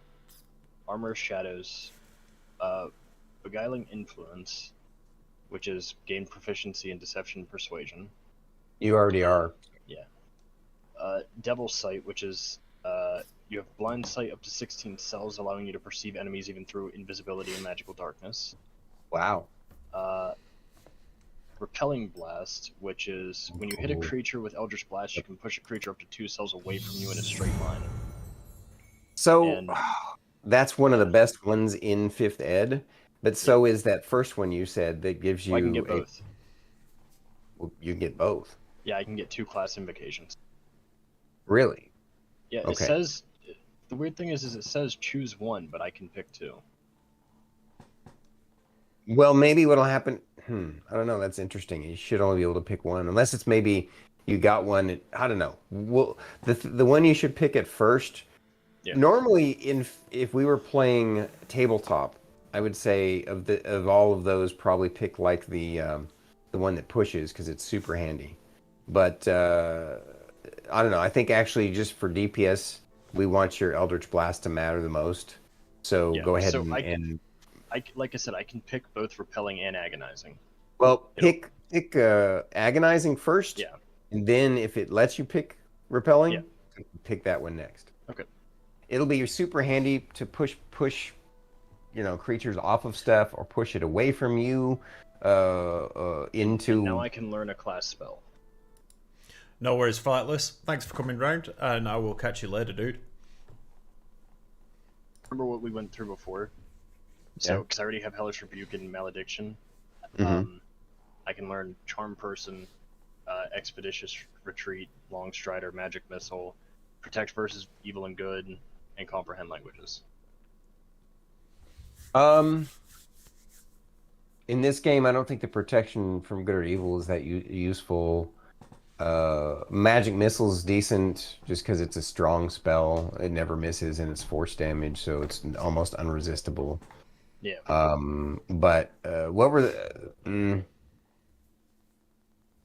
Armor of Shadows, Beguiling Influence, which is gain proficiency in Deception and Persuasion. You already are. Yeah. Devil's Sight, which is you have blind sight up to 16 cells, allowing you to perceive enemies even through invisibility and magical darkness. Wow. Repelling Blast, which is when you hit a creature with Eldritch Blast, you can push a creature up to 2 cells away from you in a straight line. So that's one of the best ones in 5th Ed, but so is that first one you said that gives you. I can get both. You can get both. Yeah, I can get 2 class invocations. Really? Yeah, Okay. It says. The weird thing is it says choose 1, but I can pick 2. Well, maybe what'll happen. I don't know. That's interesting. You should only be able to pick one, unless it's maybe you got one. I don't know. Well, the one you should pick at first. Yeah. Normally, if we were playing tabletop, I would say of all of those, probably pick like the one that pushes because it's super handy. But I don't know. I think actually just for DPS, we want your Eldritch Blast to matter the most. So go ahead and. Like I said, I can pick both repelling and agonizing. Well, pick agonizing first. Yeah. And then if it lets you pick repelling, pick that one next. Okay. It'll be super handy to push creatures off of stuff or push it away from you into. And now I can learn a class spell. No worries, Flightless. Thanks for coming round, and I will catch you later, dude. Remember what we went through before? So, because I already have Hellish Rebuke and Malediction, I can learn Charm Person, Expeditious Retreat, Long Strider, Magic Missile, Protect versus Evil and Good, and Comprehend Languages. In this game, I don't think the protection from good or evil is that useful. Magic Missile's decent just because it's a strong spell. It never misses and it's force damage, so it's almost unresistible. Yeah. But what were the...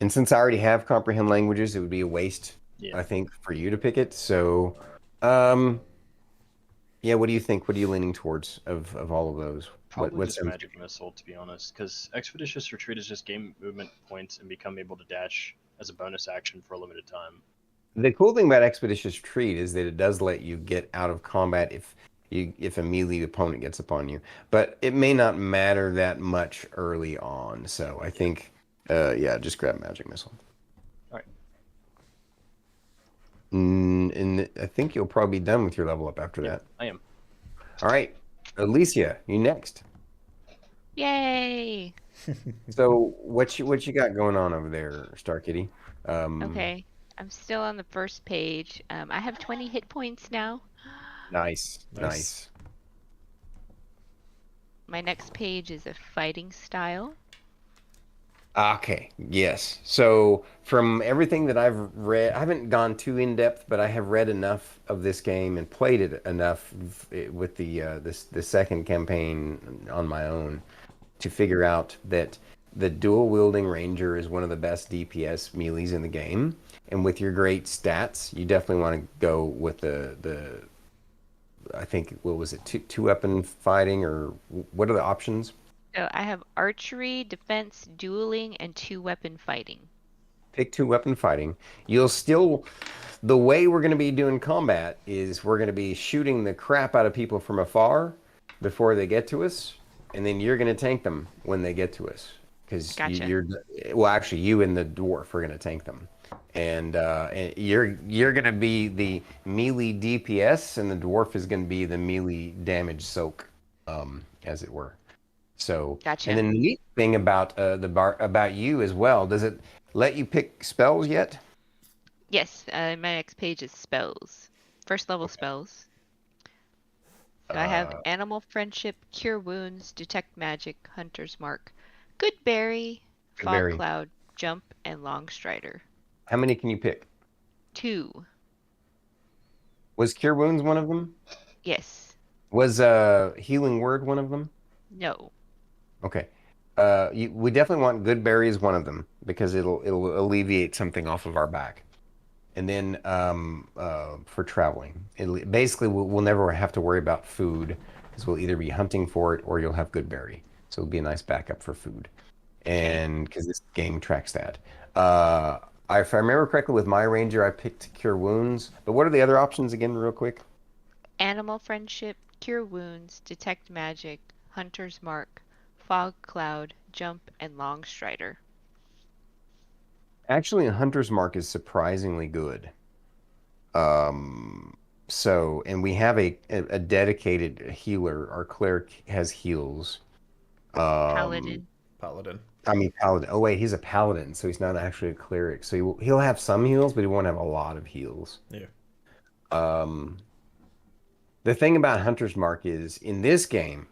And since I already have Comprehend Languages, it would be a waste, I think, for you to pick it. So, yeah, what do you think? What are you leaning towards of all of those? Probably just Magic Missile, to be honest, because Expeditious Retreat is just gain movement points and become able to dash as a bonus action for a limited time. The cool thing about Expeditious Retreat is that it does let you get out of combat if a melee opponent gets upon you, but it may not matter that much early on. So I think, yeah, just grab Magic Missile. All right. And I think you'll probably be done with your level up after that. I am. All right, Aleesia, you next. Yay! So what you got going on over there, Starkitty? Okay, I'm still on the first page. I have 20 hit points now. Nice. My next page is a fighting style. Okay, yes. So from everything that I've read, I haven't gone too in depth, but I have read enough of this game and played it enough with the second campaign on my own to figure out that the dual wielding ranger is one of the best DPS melees in the game. And with your great stats, you definitely want to go with the I think, what was it, two weapon fighting, or what are the options? So I have archery, defense, dueling, and 2-weapon fighting. Pick 2-weapon fighting. You'll still, the way we're going to be doing combat is we're going to be shooting the crap out of people from afar before they get to us, and then you're going to tank them when they get to us. Because well, actually, you and the dwarf are going to tank them. And you're going to be the melee DPS, and the dwarf is going to be the melee damage soak, as it were. So, gotcha. And then the neat thing about about you as well, does it let you pick spells yet? Yes, my next page is spells. First level spells. So I have Animal Friendship, Cure Wounds, Detect Magic, Hunter's Mark, Good Berry, Fog Cloud, Jump, and Long Strider. How many can you pick? 2. Was Cure Wounds one of them? Yes. Was Healing Word one of them? No. Okay. We definitely want Good Berry as one of them because it'll alleviate something off of our back. And then for traveling, basically we'll never have to worry about food because we'll either be hunting for it or you'll have Good Berry. So it'll be a nice backup for food. And because this game tracks that. If I remember correctly, with my ranger, I picked Cure Wounds. But what are the other options again, real quick? Animal Friendship, Cure Wounds, Detect Magic, Hunter's Mark, Fog Cloud, Jump, and Long Strider. Actually, Hunter's Mark is surprisingly good. So, and we have a dedicated healer. Our cleric has heals. Paladin. Paladin. Oh wait, he's a paladin, so he's not actually a cleric. So he'll have some heals, but he won't have a lot of heals. Yeah. The thing about Hunter's Mark is, in this game,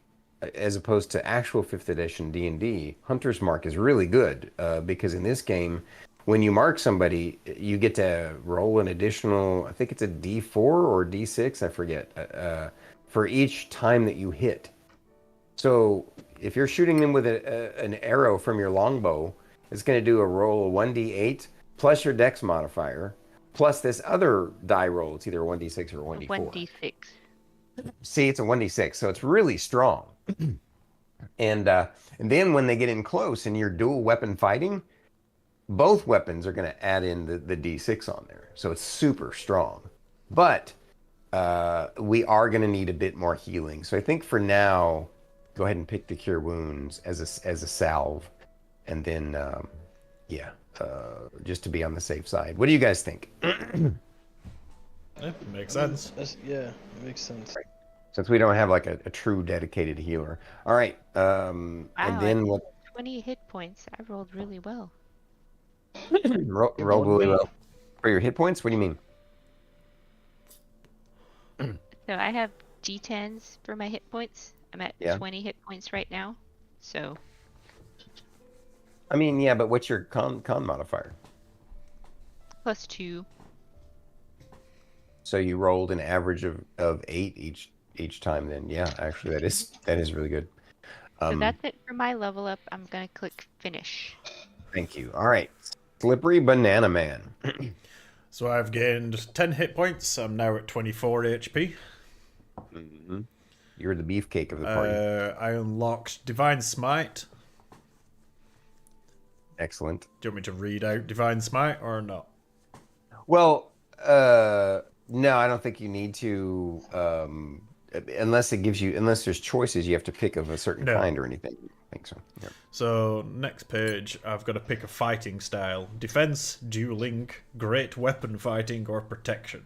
as opposed to actual 5th edition D&D, Hunter's Mark is really good because in this game, when you mark somebody, you get to roll an additional, I think it's a D4 or D6, I forget, for each time that you hit. So if you're shooting them with an arrow from your longbow, it's going to do a roll of 1d8 plus your dex modifier, plus this other die roll. It's either a 1d6 or a 1d4. 1d6. See, it's a 1d6, so it's really strong. And then when they get in close and you're dual weapon fighting, both weapons are going to add in the d6 on there. So it's super strong. But we are going to need a bit more healing. So I think for now, go ahead and pick the Cure Wounds as a salve. And then, just to be on the safe side. What do you guys think? It makes sense. Yeah, it makes sense. Right. Since we don't have like a true dedicated healer. All right. Wow, and then what? 20 hit points. I rolled really well. rolled really well. For your hit points? What do you mean? So I have D10s for my hit points. I'm at 20 hit points right now. So. I mean, yeah, but what's your con modifier? +2. So you rolled an average of 8 each time. Then yeah, actually that is really good. So that's it for my level up. I'm gonna click finish. Thank you. All right, Slippery Banana Man. So I've gained 10 hit points. I'm now at 24 HP. Mm-hmm. You're the beefcake of the party. I unlocked Divine Smite. Excellent. Do you want me to read out Divine Smite or not? Well, no, I don't think you need to. Unless there's choices, you have to pick of a certain kind or anything. I think so. Yeah. So next page, I've got to pick a fighting style: defense, dueling, great weapon fighting, or protection.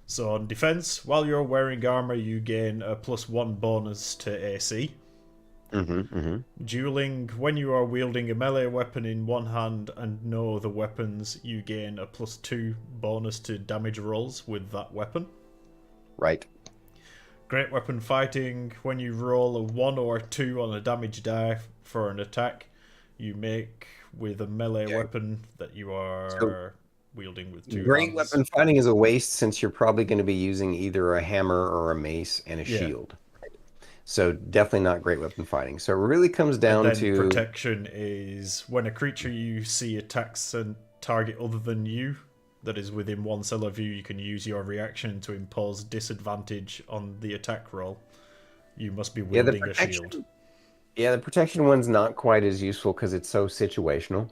So on defense, while you're wearing armor, you gain a +1 bonus to AC. Dueling, when you are wielding a melee weapon in one hand and no other weapons, you gain a +2 bonus to damage rolls with that weapon. Right. Great weapon fighting, when you roll a 1 or 2 on a damage die for an attack you make with a melee weapon that you are wielding with 2 Great hands. weapon fighting is a waste since you're probably going to be using either a hammer or a mace and a shield. So definitely not great weapon fighting. So it really comes down And then to protection is when a creature you see attacks a target other than you that is within 1 cell of you, you can use your reaction to impose disadvantage on the attack roll. You must be wielding a shield. Yeah, the protection one's not quite as useful because it's so situational.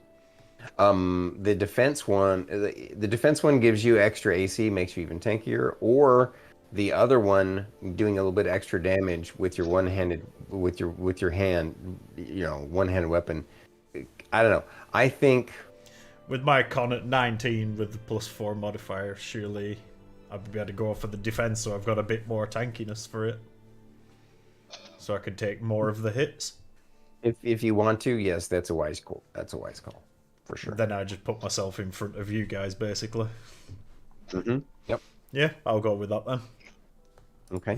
The defense one gives you extra AC, makes you even tankier, or the other one doing a little bit extra damage with your one-handed with your hand, one-handed weapon. I don't know. I think with my con at 19 with the +4 modifier, surely I'd be able to go for the defense, so I've got a bit more tankiness for it. So I can take more of the hits. If you want to, yes, that's a wise call. That's a wise call, for sure. Then I just put myself in front of you guys, basically. Yep. Yeah, I'll go with that then. Okay.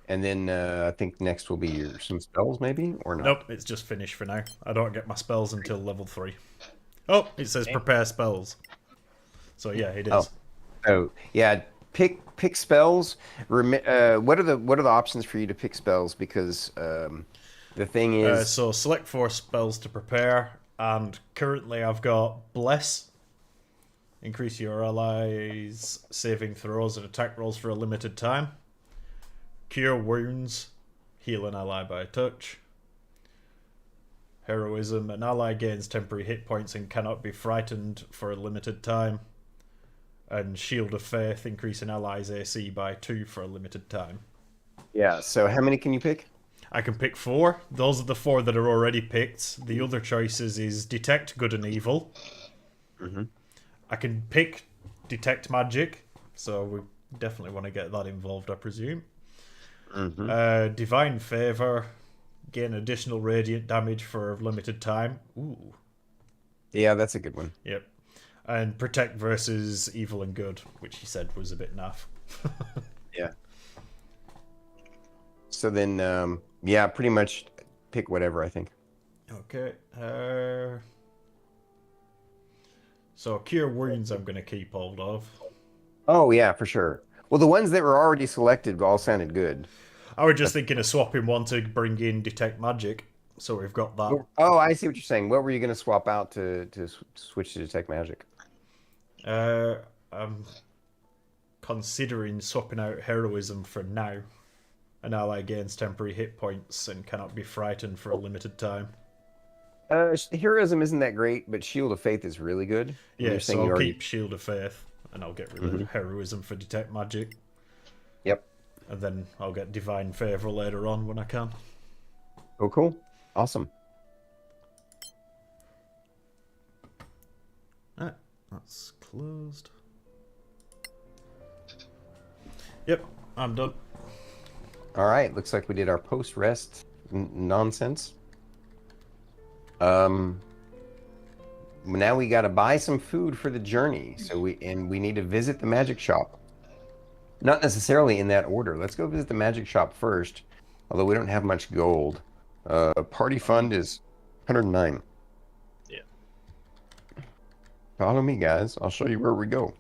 And then I think next will be some spells, maybe, or not? Nope, it's just finished for now. I don't get my spells until level 3. Oh, it says prepare spells. So yeah, it is. Oh yeah, pick spells. What are the options for you to pick spells? Because the thing is, so select 4 spells to prepare, and currently I've got Bless. Increase your allies' saving throws and attack rolls for a limited time. Cure Wounds. Heal an ally by touch. Heroism. An ally gains temporary hit points and cannot be frightened for a limited time. And Shield of Faith. Increase an ally's AC by 2 for a limited time. Yeah, so how many can you pick? I can pick 4. Those are the 4 that are already picked. The other choices is Detect Good and Evil. I can pick Detect Magic, so we definitely want to get that involved, I presume. Divine Favor. Gain additional radiant damage for a limited time. Ooh. Yeah, that's a good one. Yep. And Protect versus Evil and Good, which he said was a bit naff. Yeah. So then, yeah, pretty much pick whatever, I think. Okay. So Cure Wounds I'm going to keep hold of. Oh, yeah, for sure. Well, the ones that were already selected all sounded good. I was just thinking of swapping one to bring in Detect Magic. So we've got that. Oh, I see what you're saying. What were you going to swap out to switch to Detect Magic? I'm considering swapping out Heroism for now. An ally gains temporary hit points and cannot be frightened for a limited time. Heroism isn't that great, but Shield of Faith is really good. Yeah, so I'll keep Shield of Faith, and I'll get rid of Heroism for Detect Magic. Yep. And then I'll get Divine Favor later on when I can. Oh, cool. Awesome. Alright, that's closed. Yep, I'm done. All right, looks like we did our post-rest nonsense. Now we got to buy some food for the journey. So we need to visit the magic shop. Not necessarily in that order. Let's go visit the magic shop first. Although we don't have much gold. Party fund is 109. Yeah. Follow me, guys. I'll show you where we go.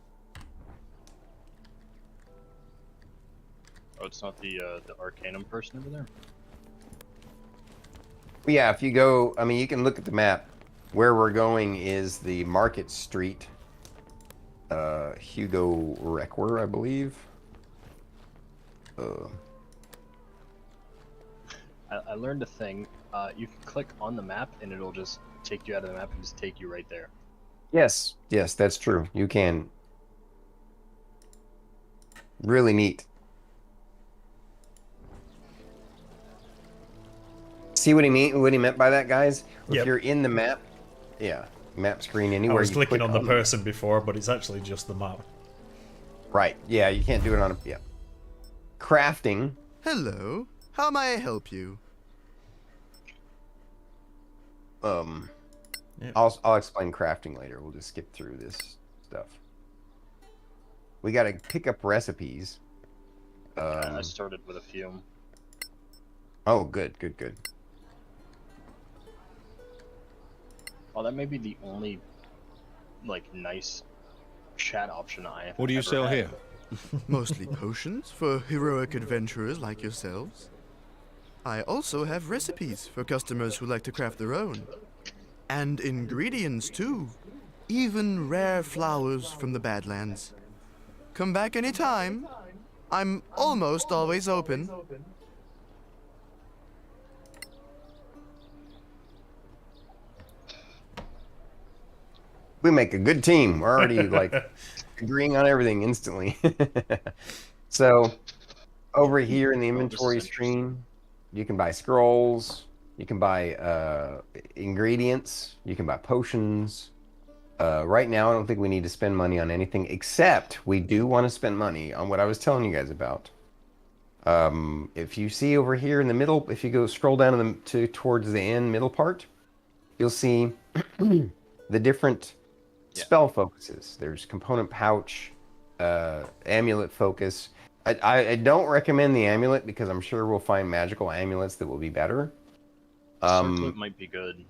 Oh, it's not the Arcanum person over there? But yeah, if you go, I mean, you can look at the map. Where we're going is the Market Street. Hugo Requer, I believe. I learned a thing. You can click on the map and it'll just take you out of the map and just take you right there. Yes, yes, that's true. You can. Really neat. See what he meant by that, guys? If you're in the map, yeah, map screen anywhere. I was you clicking click on the person before, but it's actually just the map. Right. Yeah, you can't do it on a. Yeah. Crafting. Hello. How may I help you? I'll explain crafting later. We'll just skip through this stuff. We got to pick up recipes. I started with a few. Oh, good. Oh, that may be the only, like, nice chat option I have. What do you sell here? Mostly potions for heroic adventurers like yourselves. I also have recipes for customers who like to craft their own. And ingredients, too. Even rare flowers from the Badlands. Come back anytime. I'm almost always open. We make a good team. We're already like agreeing on everything instantly. So over here in the inventory screen, you can buy scrolls, you can buy ingredients, you can buy potions. Right now, I don't think we need to spend money on anything, except we do want to spend money on what I was telling you guys about. If you see over here in the middle, if you go scroll down towards the end middle part, you'll see the different spell focuses. There's component pouch, amulet focus. I don't recommend the amulet because I'm sure we'll find magical amulets that will be better. Circlet might be good.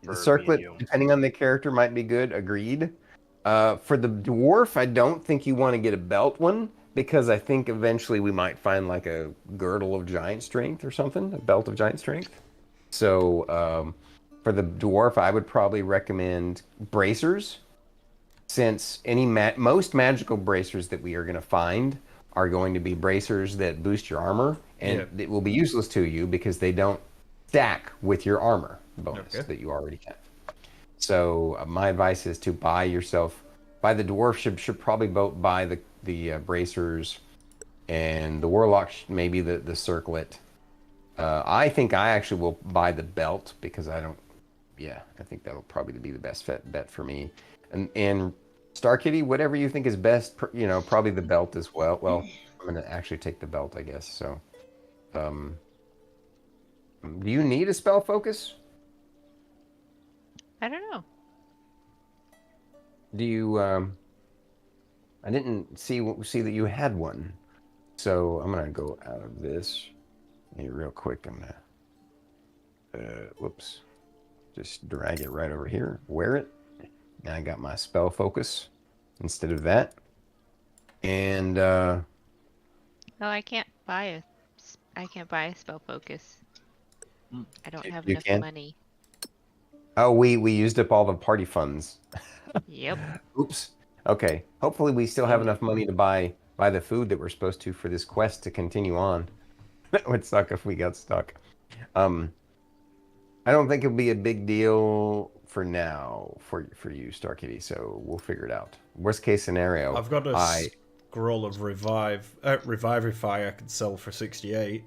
The circlet, depending on the character, might be good. Agreed. For the dwarf, I don't think you want to get a belt one because I think eventually we might find like a girdle of giant strength or something, a belt of giant strength. So for the dwarf, I would probably recommend bracers, since most magical bracers that we are going to find are going to be bracers that boost your armor, and it will be useless to you because they don't stack with your armor bonus that you already have. So my advice is to buy the dwarf should probably both buy the bracers, and the warlock maybe the circlet. I think I actually will buy the belt because I think that'll probably be the best bet for me. And Starkitty, whatever you think is best, probably the belt as well. Well, I'm gonna actually take the belt, I guess. So, do you need a spell focus? I don't know. Do you? I didn't see that you had one, so I'm gonna go out of this here real quick. I'm gonna, whoops, just drag it right over here. Wear it. And I got my spell focus instead of that. And No, I can't buy a spell focus. I don't have enough money. Oh, we used up all the party funds. Yep. Oops. Okay. Hopefully we still have enough money to buy the food that we're supposed to for this quest to continue on. That would suck if we got stuck. I don't think it'll be a big deal for now for you, Starkitty, so we'll figure it out. Worst case scenario, I've got a scroll of revivify I could sell for 68.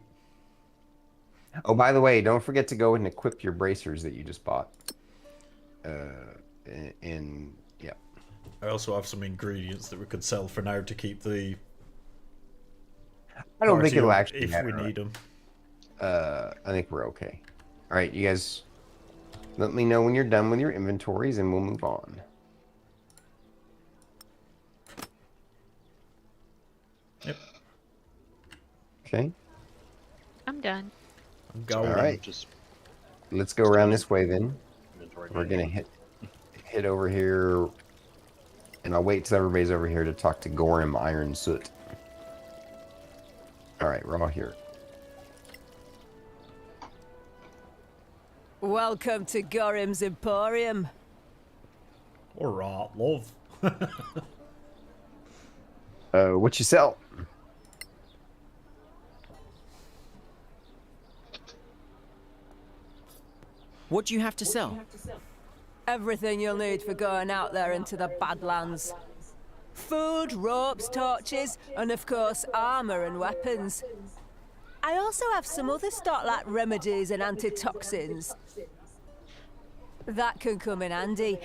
Oh, by the way, don't forget to go and equip your bracers that you just bought. I also have some ingredients that we could sell for now to keep the. I don't think it'll actually if we need them. I think we're okay. All right, you guys. Let me know when you're done with your inventories, and we'll move on. Yep. Okay. I'm done. I'm going. All right. Let's go around this way then. We're gonna head over here, and I'll wait till everybody's over here to talk to Gorham Iron Soot. All right, we're all here. Welcome to Gorham's Emporium. All right, love. What you sell? What do you have to sell? Everything you'll need for going out there into the Badlands. Food, ropes, torches, and of course armor and weapons. I also have some other stock like remedies and antitoxins. That can come in handy.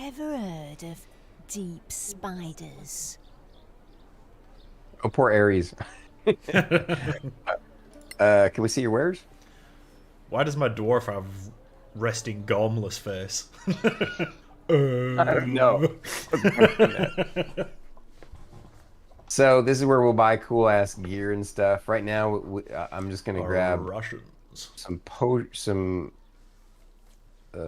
Ever heard of deep spiders? Oh, poor Ares. Can we see your wares? Why does my dwarf have resting gormless face? I don't know. So this is where we'll buy cool ass gear and stuff. Right now, I'm just gonna grab Russians. some. I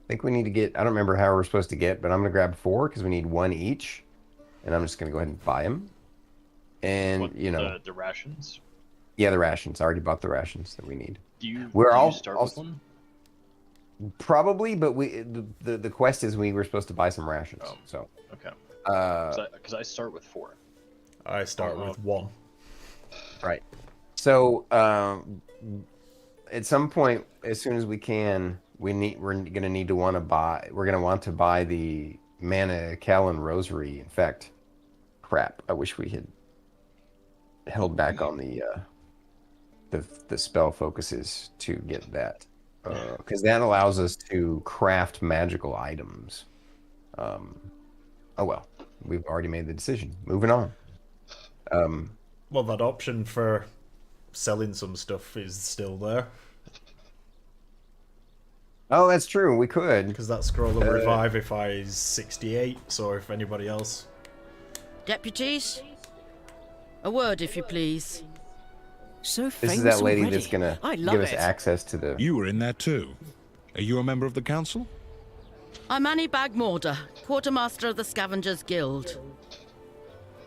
think we need to get. I don't remember how we're supposed to get, but I'm gonna grab 4 because we need 1 each, and I'm just gonna go ahead and buy them. And What, you know, the rations. yeah, the rations. I already bought the rations that we need. Do you? We're do all you start with one? Probably, but the quest is we were supposed to buy some rations. Oh, so okay. uh, Because I start with 4. I start with 1. Right. So at some point, as soon as we can, we're gonna need to want to buy the Mana Callan Rosary. In fact, crap. I wish we had held back on the spell focuses to get that, because that allows us to craft magical items. Oh well, we've already made the decision. Moving on. Well, that option for selling some stuff is still there. Oh, that's true. We could. Because that scroll of Revivify is 68, so if anybody else... Deputies? A word, if you please. So This is that lady already. that's gonna I love give us it. access to the... You were in there too. Are you a member of the council? I'm Annie Bagmorder, quartermaster of the Scavengers Guild.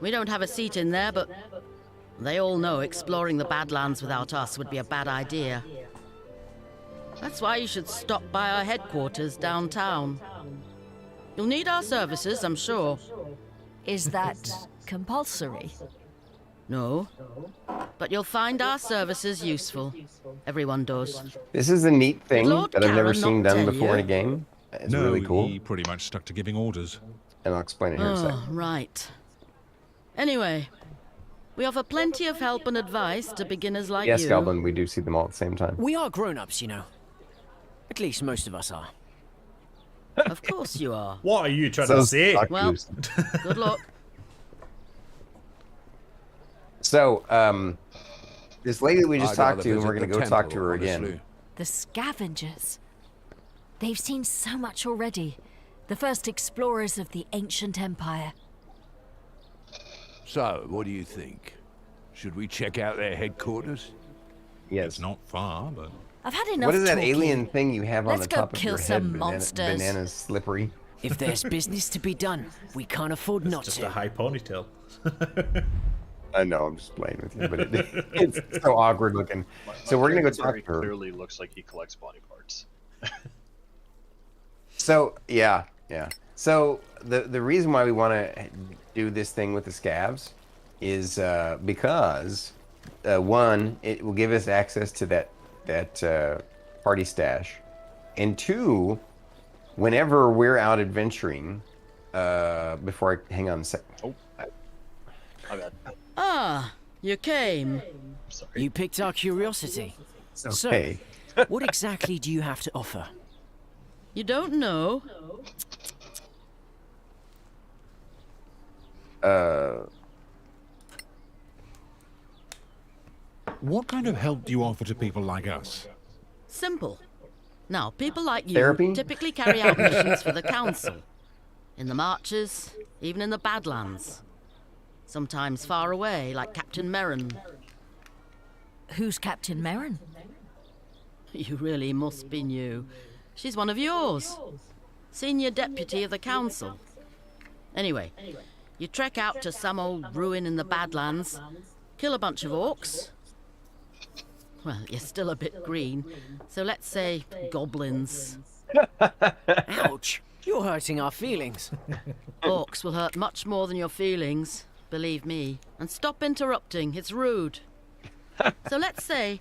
We don't have a seat in there, but they all know exploring the Badlands without us would be a bad idea. That's why you should stop by our headquarters downtown. You'll need our services, I'm sure. Is that compulsory? No, but you'll find our services useful. Everyone does. This is a neat thing Lord that I've never Karen seen not done tell before you? in a game. It's No, really cool. he pretty much stuck to giving orders. And I'll explain it here in a second. Oh, right. Anyway, we offer plenty of help and advice to beginners like Yes, you. Goblin, we do see them all at the same time. We are grown-ups, you know. At least most of us are. Of course you are. What are you trying So to say? Well, good luck. So, this lady we just I'd talked rather to, and visit we're going to the go talk to temple, her again. honestly. The scavengers. They've seen so much already. The first explorers of the ancient empire. So, what do you think? Should we check out their headquarters? Yes. It's not far, but... I've had enough What is that talking. alien thing you have on Let's the go top of kill your some head? monsters. Banana's slippery. If there's business to be done, we can't afford not Just to. a high ponytail. I know, I'm just playing with you, but it's so awkward looking. So we're going to go talk Very to her. clearly looks like he collects body parts. So, yeah. So, the reason why we want to do this thing with the scavs is because, one, it will give us access to that party stash. And two, whenever we're out adventuring, before I... Hang on a sec. Oh. My bad. Ah, you came. Sorry. You picked our curiosity. Okay. So, what exactly do you have to offer? You don't know? What kind of help do you offer to people like us? Simple. Now, people like you Therapy? typically carry out missions for the Council. In the Marches, even in the Badlands. Sometimes far away, like Captain Merrin. Who's Captain Merrin? You really must be new. She's one of yours. Senior deputy of the council. Anyway, you trek out to some old ruin in the Badlands, kill a bunch of orcs. Well, you're still a bit green, so let's say goblins. Ouch! You're hurting our feelings. Orcs will hurt much more than your feelings, believe me. And stop interrupting, it's rude. So let's say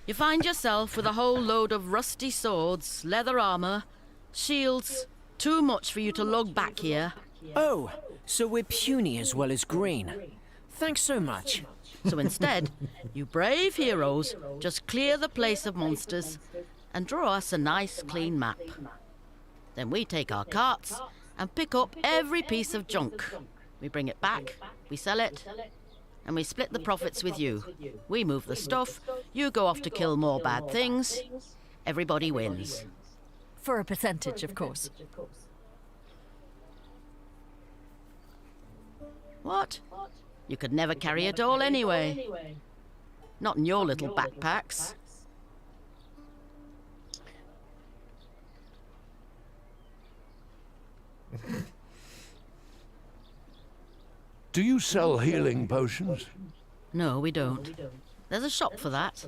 you find yourself with a whole load of rusty swords, leather armor, shields, too much for you to lug back here. Oh, so we're puny as well as green. Thanks so much. So instead, you brave heroes just clear the place of monsters and draw us a nice clean map. Then we take our carts and pick up every piece of junk. We bring it back, we sell it, and we split the profits with you. We move the stuff, you go off to kill more bad things. Everybody wins. For a percentage, of course. What? You could never carry it all anyway. Not in your little backpacks. Do you sell healing potions? No, we don't. There's a shop for that.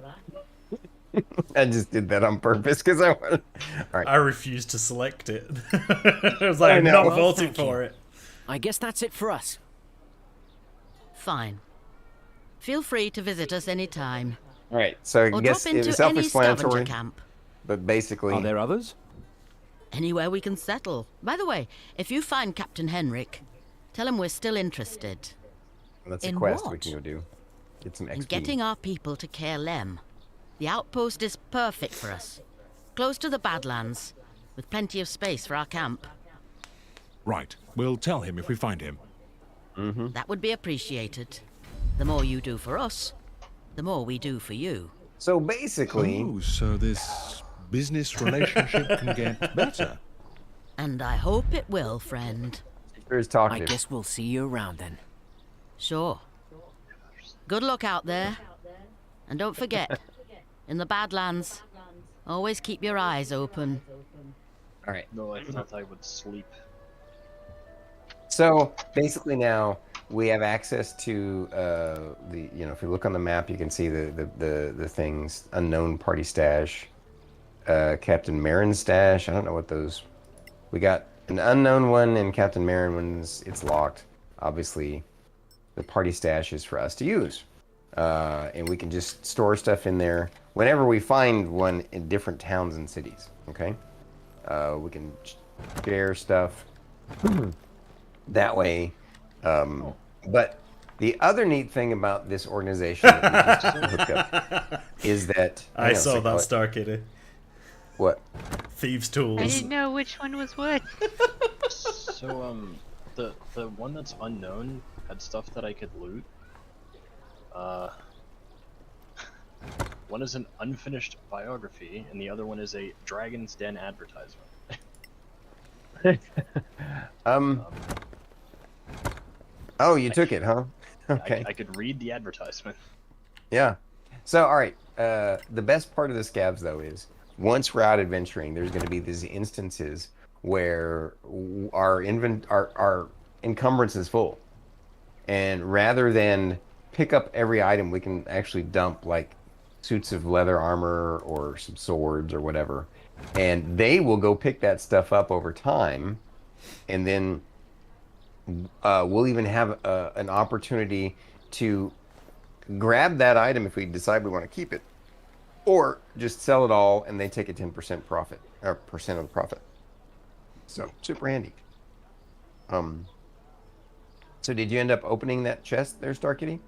I just did that on purpose because I wanted. All right. I refused to select it. I was like, I'm not voting for it. I guess that's it for us. Fine. Feel free to visit us anytime. All right, so I Or guess drop it was into any self-explanatory, scavenger camp. but basically... Are there others? Anywhere we can settle. By the way, if you find Captain Henrik, tell him we're still interested. That's a In quest we what? can go do. Get some In XP. getting our people to Caerlem. The outpost is perfect for us. Close to the Badlands, with plenty of space for our camp. Right. We'll tell him if we find him. That would be appreciated. The more you do for us, the more we do for you. So basically... Oh, so this business relationship can get better. And I hope it will, friend. There's I talkative. guess we'll see you around then. Sure. Good luck out there. And don't forget, in the Badlands, always keep your eyes open. All right. No, I thought I would sleep. So basically now we have access to the, you know, if you look on the map, you can see the things: unknown party stash, Captain Marin's stash. I don't know what those. We got an unknown one and Captain Marin one's. It's locked. Obviously, the party stash is for us to use, and we can just store stuff in there whenever we find one in different towns and cities. Okay, we can share stuff. That way, but the other neat thing about this organization that we just hooked up is that I saw that Starkitty. What? Thieves' tools. I didn't know which one was what. So, the one that's unknown had stuff that I could loot. One is an unfinished biography, and the other one is a Dragon's Den advertisement. Oh, you took it, huh? Okay. I could read the advertisement. Yeah. So, all right. The best part of the scabs, though, is once we're out adventuring, there's going to be these instances where our encumbrance is full, and rather than pick up every item, we can actually dump like suits of leather armor or some swords or whatever, and they will go pick that stuff up over time, and then we'll even have an opportunity to grab that item if we decide we want to keep it, or just sell it all and they take a 10% profit, or percent of the profit. So super handy. So did you end up opening that chest there, Starkitty?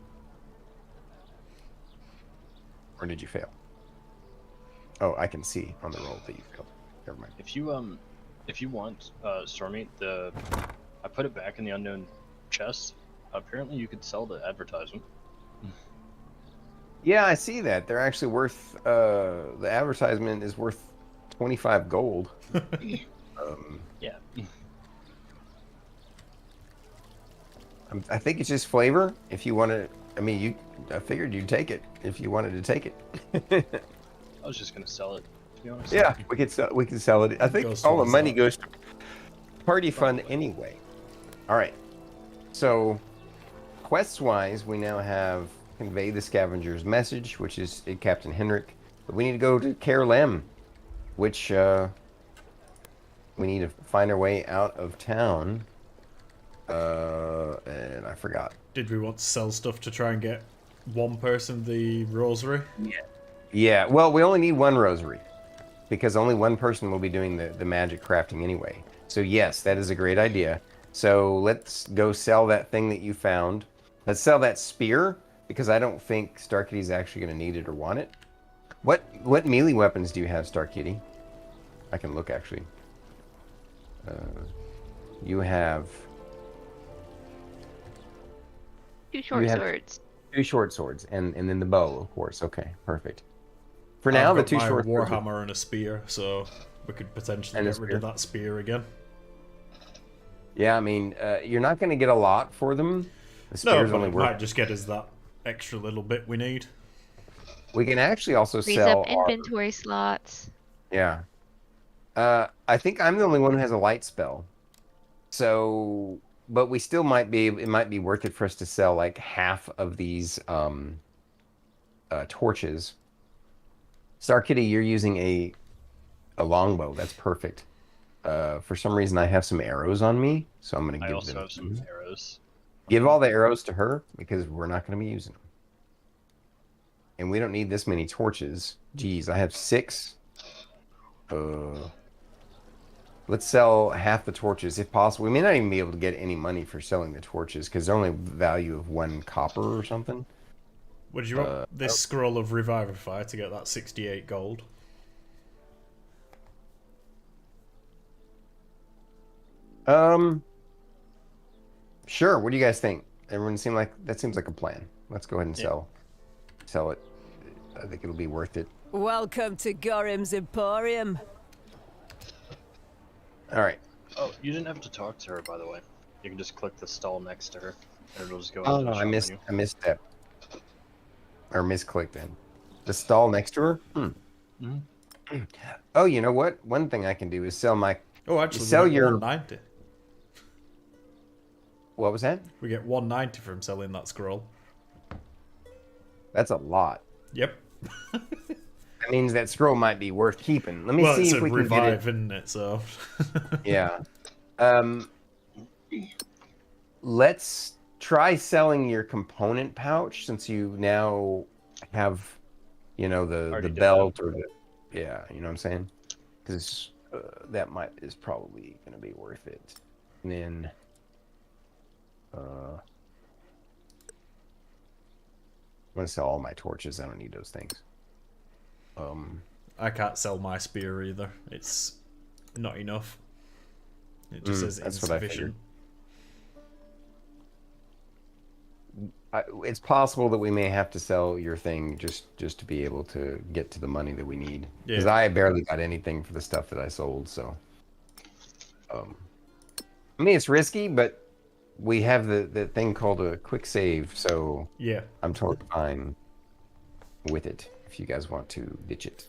Or did you fail? Oh, I can see on the roll that you failed. Never mind. If you want, Stormy, I put it back in the unknown chest. Apparently, you could sell the advertisement. Yeah, I see that. They're actually worth. The advertisement is worth 25 gold. Yeah. I think it's just flavor. If you want to, I mean, I figured you'd take it if you wanted to take it. I was just gonna sell it to be honest. Yeah, we could sell it. I think all the money goes to party fund anyway. All right. So, quests wise, we now have convey the scavenger's message, which is Captain Henrik. But we need to go to Kerlem, which we need to find our way out of town. And I forgot. Did we want to sell stuff to try and get one person the rosary? Yeah. Well, we only need one rosary because only one person will be doing the magic crafting anyway. So yes, that is a great idea. So let's go sell that thing that you found. Let's sell that spear because I don't think Starkitty's actually going to need it or want it. What melee weapons do you have, Starkitty? I can look actually. You have 2 short swords. 2 short swords, and then the bow, of course. Okay, perfect. For now, the 2 short swords. Warhammer and a spear, so we could potentially get rid of that spear again. Yeah, I mean, you're not going to get a lot for them. The spear's no, but only it might just get us that extra little bit we need. We can actually also Frees sell up inventory slots. Yeah. I think I'm the only one who has a light spell. So, but we still might be, it might be worth it for us to sell like half of these torches. Starkitty, you're using a longbow. That's perfect. For some reason, I have some arrows on me, so I'm going to give them. I also have some arrows. Give all the arrows to her because we're not going to be using them. And we don't need this many torches. Geez, I have 6. Let's sell half the torches if possible. We may not even be able to get any money for selling the torches because they're only value of 1 copper or something. Would you want this scroll of Revivify to get that 68 gold? Sure. What do you guys think? Everyone seems like a plan. Let's go ahead and sell it. I think it'll be worth it. Welcome to Gorim's Emporium. All right. Oh, you didn't have to talk to her, by the way. You can just click the stall next to her, and it'll just go. Oh into no, the I shop missed menu. that. Or misclicked then. The stall next to her? Oh, you know what? One thing I can do is sell my... Oh, actually, sell we get your... 190. What was that? We get 190 from selling that scroll. That's a lot. Yep. That means that scroll might be worth keeping. Let me see if we can get it. Isn't it? So. Yeah. Let's try selling your component pouch since you now have, you know, the belt or the, yeah, you know what I'm saying? Because that is probably going to be worth it. And then, I'm going to sell all my torches. I don't need those things. I can't sell my spear either. It's not enough. It just says that's what I insufficient. It's possible that we may have to sell your thing just to be able to get to the money that we need. Because I barely got anything for the stuff that I sold. So, I mean, it's risky, but we have the thing called a quick save. So yeah, I'm totally fine with it. If you guys want to ditch it.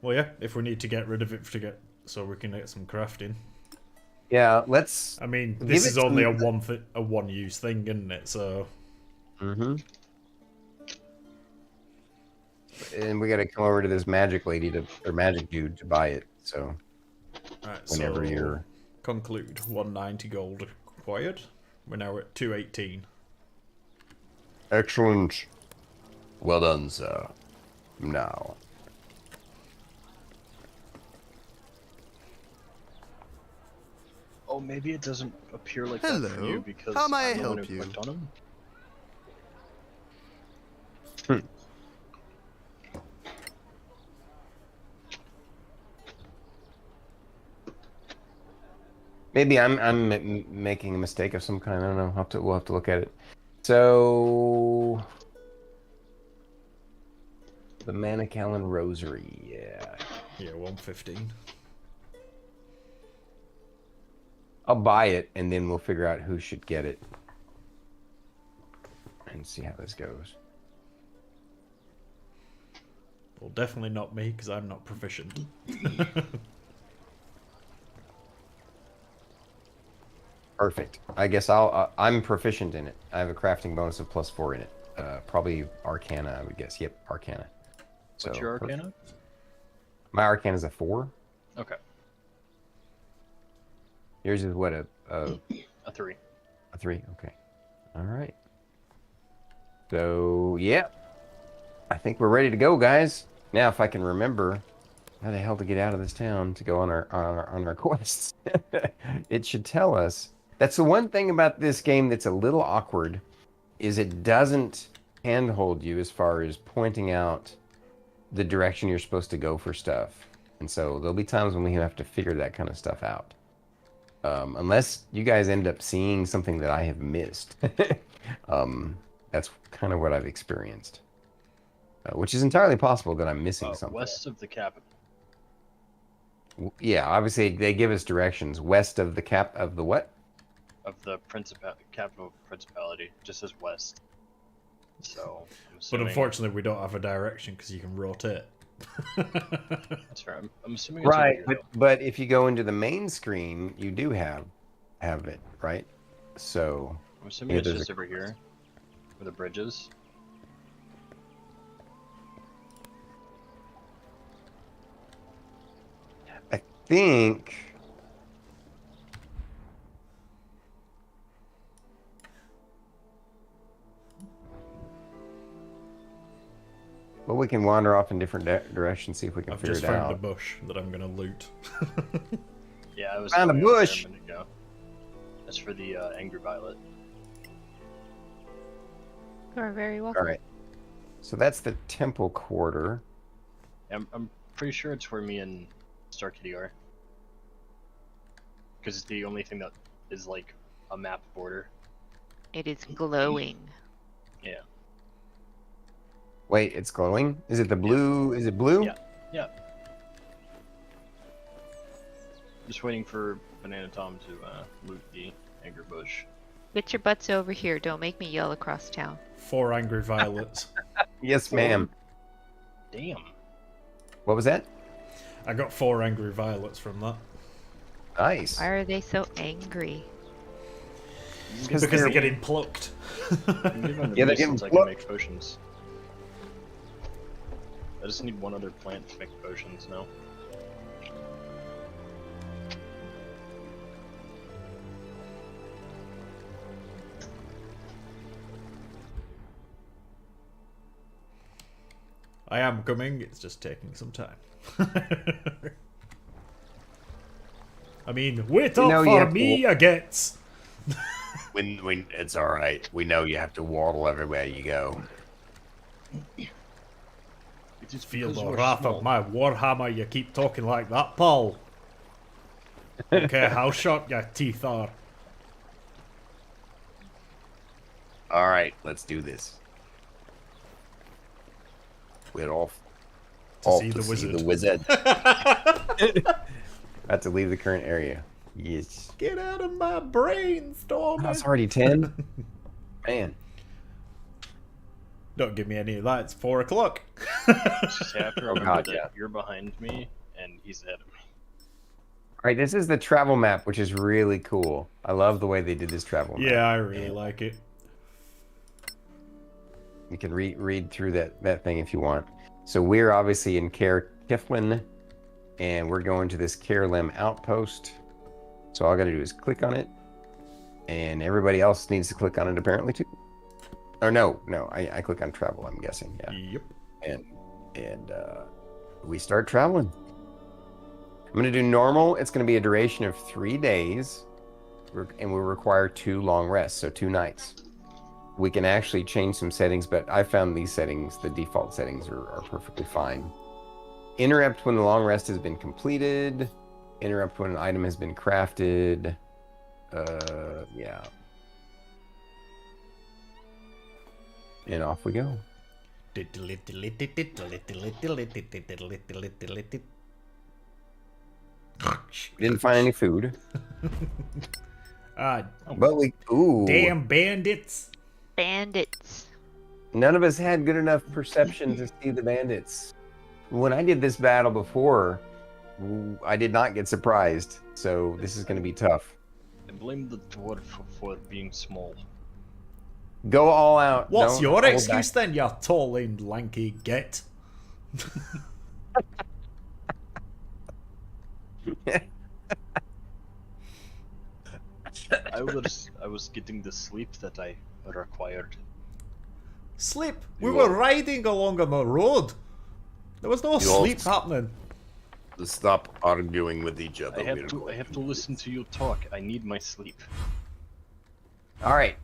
Well, yeah, if we need to get rid of it so we can get some crafting. Yeah, let's. I mean, this is only a one-use thing, isn't it? So. And we got to come over to this magic lady or magic dude to buy it. So. Alright, whenever so you're. Conclude 190 gold acquired. We're now at 218. Excellent. Well done, sir. Now. Oh, maybe it doesn't appear like that for you because How may I I'm the one help who you? clicked on him. Maybe I'm making a mistake of some kind. I don't know. We'll have to look at it. So the Manacalon Rosary, yeah. Yeah, 115. I'll buy it and then we'll figure out who should get it and see how this goes. Well, definitely not me, because I'm not proficient. Perfect. I guess I'm proficient in it. I have a crafting bonus of +4 in it. Probably Arcana, I would guess. Yep, Arcana. What's your Arcana? Perfect. My Arcana is a 4. Okay. Yours is what, a 3. A 3, okay. All right. So, yeah. I think we're ready to go, guys. Now, if I can remember how the hell to get out of this town to go on our quests. It should tell us. That's the one thing about this game that's a little awkward, is it doesn't handhold you as far as pointing out the direction you're supposed to go for stuff. And so there'll be times when we have to figure that kind of stuff out. Unless you guys end up seeing something that I have missed. That's kind of what I've experienced. Which is entirely possible that I'm missing something. West of the capital. Yeah, obviously they give us directions. West of the what? Of the capital principality. It just says west. So, but unfortunately, we don't have a direction because you can rotate. That's right. I'm assuming. Right, but if you go into the main screen, you do have it, right? So. I'm assuming it's just over here, where the bridge is. I think. Well, we can wander off in different directions, see if we can figure it out. I've just found a bush that I'm going to loot. Yeah, I was found a bush. That's for the Angry Violet. You are very welcome. All right. So that's the temple quarter. I'm pretty sure it's where me and Starkitty are. Because it's the only thing that is like a map border. It is glowing. Yeah. Wait, it's glowing? Is it the blue? Yeah. Is it blue? Yeah. Yeah. Just waiting for Banana Tom to loot the Angry Bush. Get your butts over here. Don't make me yell across town. 4 angry violets. Yes, ma'am. Damn. What was that? I got 4 angry violets from that. Nice. Why are they so angry? Because they're getting plucked. Yeah, they're getting plucked. I can make potions. I just need one other plant to make potions now. I am coming, it's just taking some time. I mean, wait up for me, I gets. When it's all right. We know you have to waddle everywhere you go. Feel the wrath of my warhammer. You keep talking like that, Paul. Okay, how sharp your teeth are. All right, let's do this. We're off. To see the wizard. About to leave the current area. Yes. Get out of my brain, Stormy. That's already 10. Man. Don't give me any of that. It's 4 o'clock. Just have to remember that you're behind me and he's ahead of me. All right, this is the travel map, which is really cool. I love the way they did this travel map. Yeah, I really like it. You can read through that thing if you want. So we're obviously in Caer Tiflin, and we're going to this Caer Lem outpost. So all I got to do is click on it, and everybody else needs to click on it apparently too. Or no, I click on travel. I'm guessing. Yeah. Yep. And we start traveling. I'm going to do normal. It's going to be a duration of 3 days, and we'll require 2 long rests, so 2 nights. We can actually change some settings, but I found these settings, the default settings, are perfectly fine. Interrupt when the long rest has been completed. Interrupt when an item has been crafted. Yeah. And off we go. Didn't find any food. But we... Ooh. Damn bandits. Bandits. None of us had good enough perception to see the bandits. when I did this battle before, I did not get surprised. So this is going to be tough. I blame the dwarf for being small. Go all out. What's Don't your hold excuse back. then, you tall and lanky git? I was getting the sleep that I required. Sleep? We were riding along on the road. There was no sleep happening. Stop arguing with each other. I have to listen to you talk. I need my sleep. All right.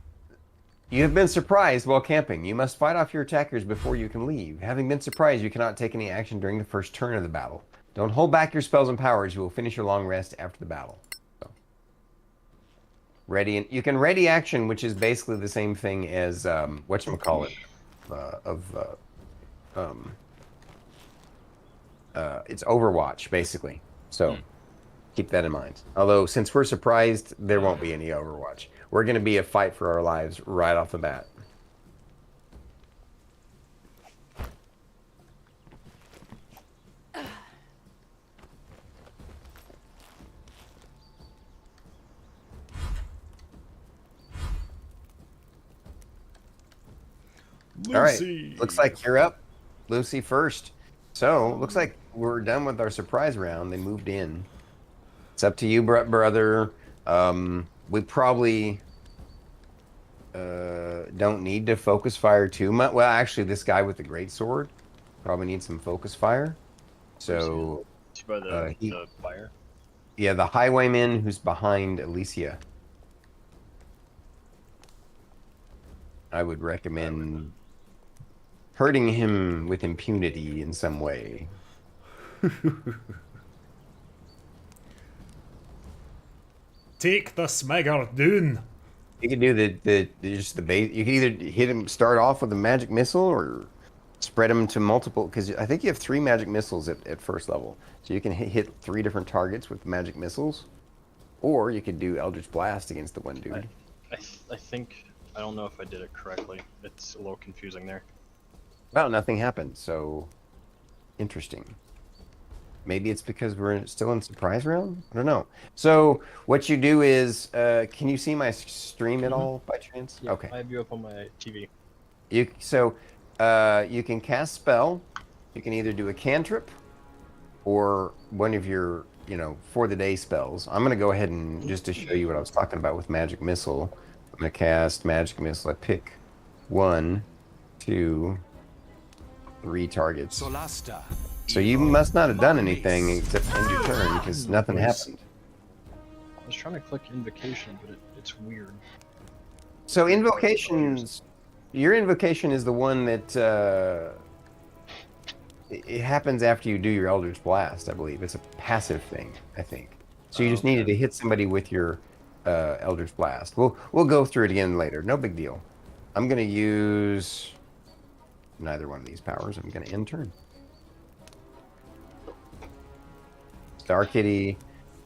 You have been surprised while camping. You must fight off your attackers before you can leave. Having been surprised, you cannot take any action during the first turn of the battle. Don't hold back your spells and powers. You will finish your long rest after the battle. So. Ready, and you can ready action, which is basically the same thing as whatchamacallit, it's Overwatch, basically. So keep that in mind. Although, since we're surprised, there won't be any Overwatch. We're going to be a fight for our lives right off the bat. Lucy. All right, looks like you're up. Lucy first. So, looks like we're done with our surprise round. They moved in. It's up to you, brother. We probably don't need to focus fire too much. Well, actually, this guy with the great sword probably needs some focus fire. So, By the fire. yeah, the highwayman who's behind Aleesia. I would recommend hurting him with impunity in some way. Take the smegger down. You can do the base. You can either hit him, start off with a magic missile, or spread him to multiple. Because I think you have 3 magic missiles at first level, so you can hit 3 different targets with magic missiles, or you could do Eldritch Blast against the one dude. I think I don't know if I did it correctly. It's a little confusing there. Well, nothing happened, so interesting. Maybe it's because we're still in surprise round? I don't know. So what you do is, can you see my stream at all by chance? Yeah, okay. I have you up on my TV. You can cast spell. You can either do a cantrip or one of your, for the day spells. I'm going to go ahead and just to show you what I was talking about with magic missile. I'm going to cast magic missile. I pick 1, 2, 3 targets. Solasta. So you must not have done anything except end your turn because nothing happened. I was trying to click invocation, but it's weird. So invocations, your invocation is the one that it happens after you do your Eldritch Blast, I believe. It's a passive thing, I think. So you just needed to hit somebody with your Eldritch Blast. We'll go through it again later. No big deal. I'm going to use neither one of these powers. I'm going to end turn. Starkitty.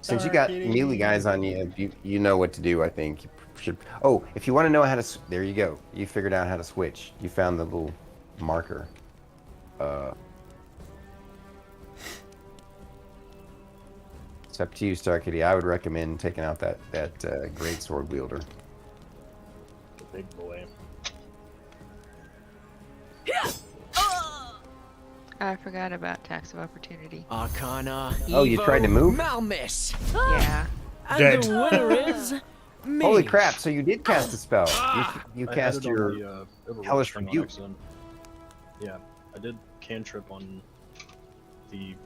Since you got melee guys on you, you know what to do, I think. You should. Oh, if you want to know how to... There you go. You figured out how to switch. You found the little marker. It's up to you, Starkitty. I would recommend taking out that great sword wielder. The big boy. I forgot about tax of opportunity. Arcana. Oh, you tried to move? Malmiss. Yeah. And Dead. the winner is me. Holy crap! So you did cast a spell. You I cast had it on your the, Overwatch hellish thing on rebuke. accident. Yeah, I did cantrip on the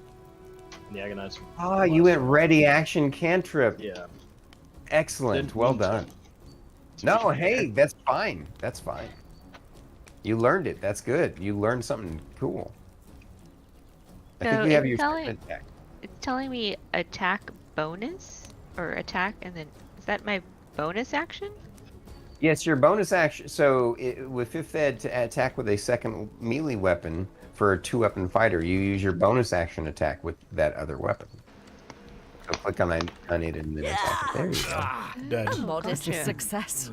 agonizing. Ah, you went ready action cantrip. Yeah. Excellent. Didn't Well mean to. done. No, hey, that's fine. That's fine. You learned it. That's good. You learned something cool. I think you have your second attack. It's telling me attack bonus or attack, and then is that my bonus action? Yes, your bonus action. So with 5th Ed to attack with a second melee weapon for a 2-weapon fighter, you use your bonus action attack with that other weapon. So click on it and then attack it. There you go. Dead. A modest success.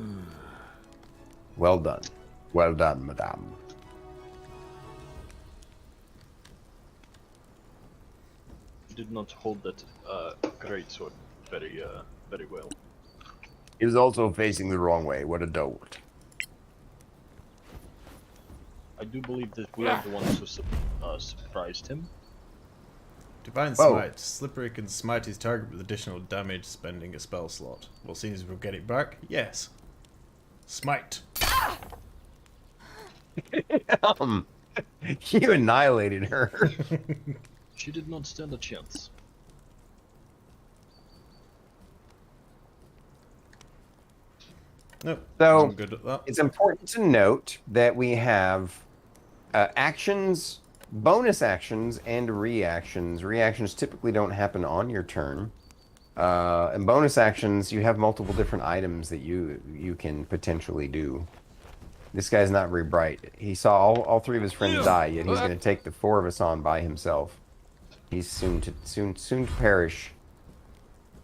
Well done. Well done, madame. Did not hold that great sword very well. He was also facing the wrong way. What a dolt. I do believe that we are the ones who surprised him. Divine Smite. Slippery can smite his target with additional damage, spending a spell slot. Well, seeing as we'll get it back, yes. Smite. You annihilated her. She did not stand a chance. Nope. So I'm good at that. it's important to note that we have actions, bonus actions, and reactions. Reactions typically don't happen on your turn. And bonus actions, you have multiple different items that you can potentially do. This guy's not very bright. He saw all three of his friends die, yet he's going to take the four of us on by himself. He's soon to perish.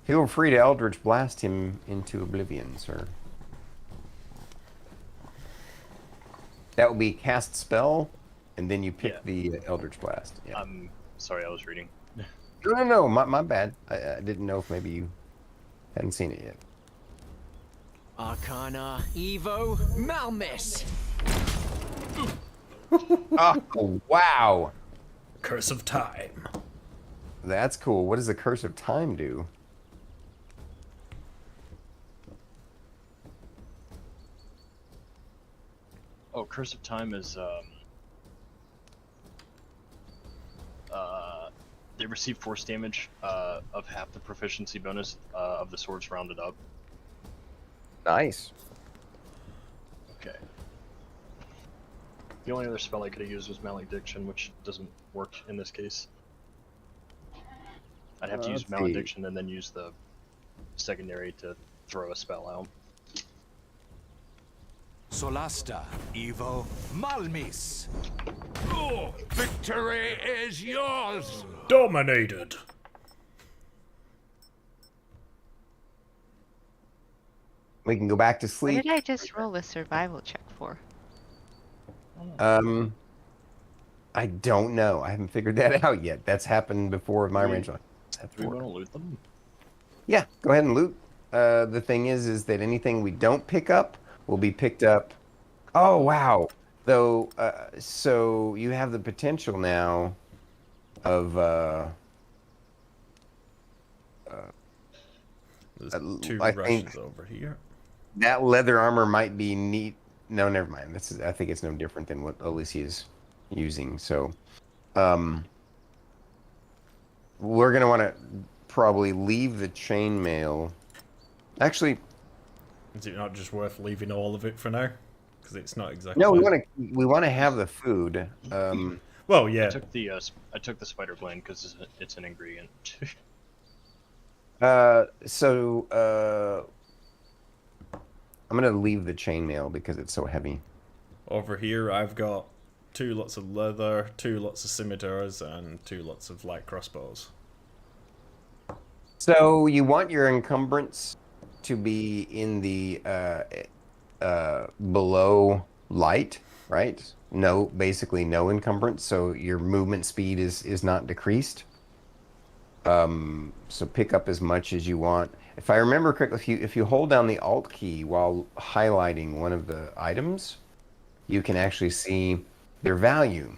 Feel free to Eldritch Blast him into oblivion, sir. That will be cast spell, and then you pick the Eldritch Blast. Yeah. I'm sorry, I was reading. No, my bad. I didn't know if maybe you hadn't seen it yet. Arcana, Evo, Malmis! Oh, wow! Curse of Time. That's cool. What does the Curse of Time do? Oh, Curse of Time is they receive force damage of half the proficiency bonus of the swords rounded up. Nice. Okay. The only other spell I could have used was Malediction, which doesn't work in this case. I'd have to use Malediction and then use the secondary to throw a spell out. Solasta, Evo, Malmis. Oh, victory is yours! Dominated. We can go back to What sleep. did I just roll a survival check for? I don't know. I haven't figured that out yet. That's happened before with my range. Do we want to loot them? Yeah, go ahead and loot. The thing is that anything we don't pick up will be picked up. Oh, wow. Though, so you have the potential now of, There's two I rushes think over here. that leather armor might be neat. No, never mind. I think it's no different than what Aleesia is using. So, we're going to want to probably leave the chainmail. Actually, is it not just worth leaving all of it for now? Because it's not exactly. No, we want to have the food. Well, yeah. I took the spider gland because it's an ingredient. I'm gonna leave the chainmail because it's so heavy. Over here, I've got 2 lots of leather, 2 lots of scimitars, and 2 lots of light crossbows. So you want your encumbrance to be in the below light, right? No, basically no encumbrance. So your movement speed is not decreased. So pick up as much as you want. If I remember correctly, if you hold down the Alt key while highlighting one of the items, you can actually see their value.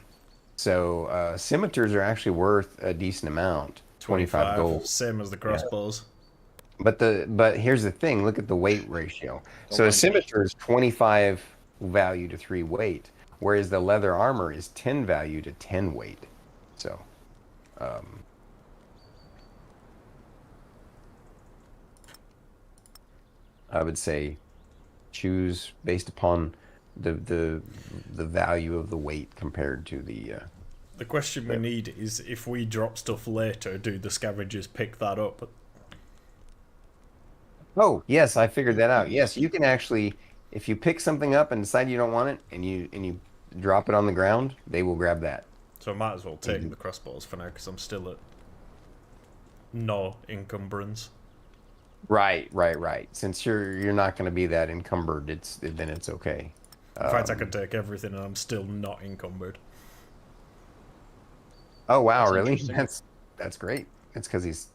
So scimitars are actually worth a decent amount, 25 gold. Same as the crossbows. Yeah. But here's the thing, look at the weight ratio. So a scimitar is 25 value to 3 weight, whereas the leather armor is 10 value to 10 weight. So, I would say choose based upon the value of the weight compared to the. The question we need is if we drop stuff later, do the scavengers pick that up? Oh yes, I figured that out. Yes, you can actually, if you pick something up and decide you don't want it, and you drop it on the ground, they will grab that. So I might as well take the crossbows for now because I'm still at no encumbrance. Right. Since you're not going to be that encumbered, then it's okay. In fact, I could take everything and I'm still not encumbered. Oh wow, really? That's great. It's because he's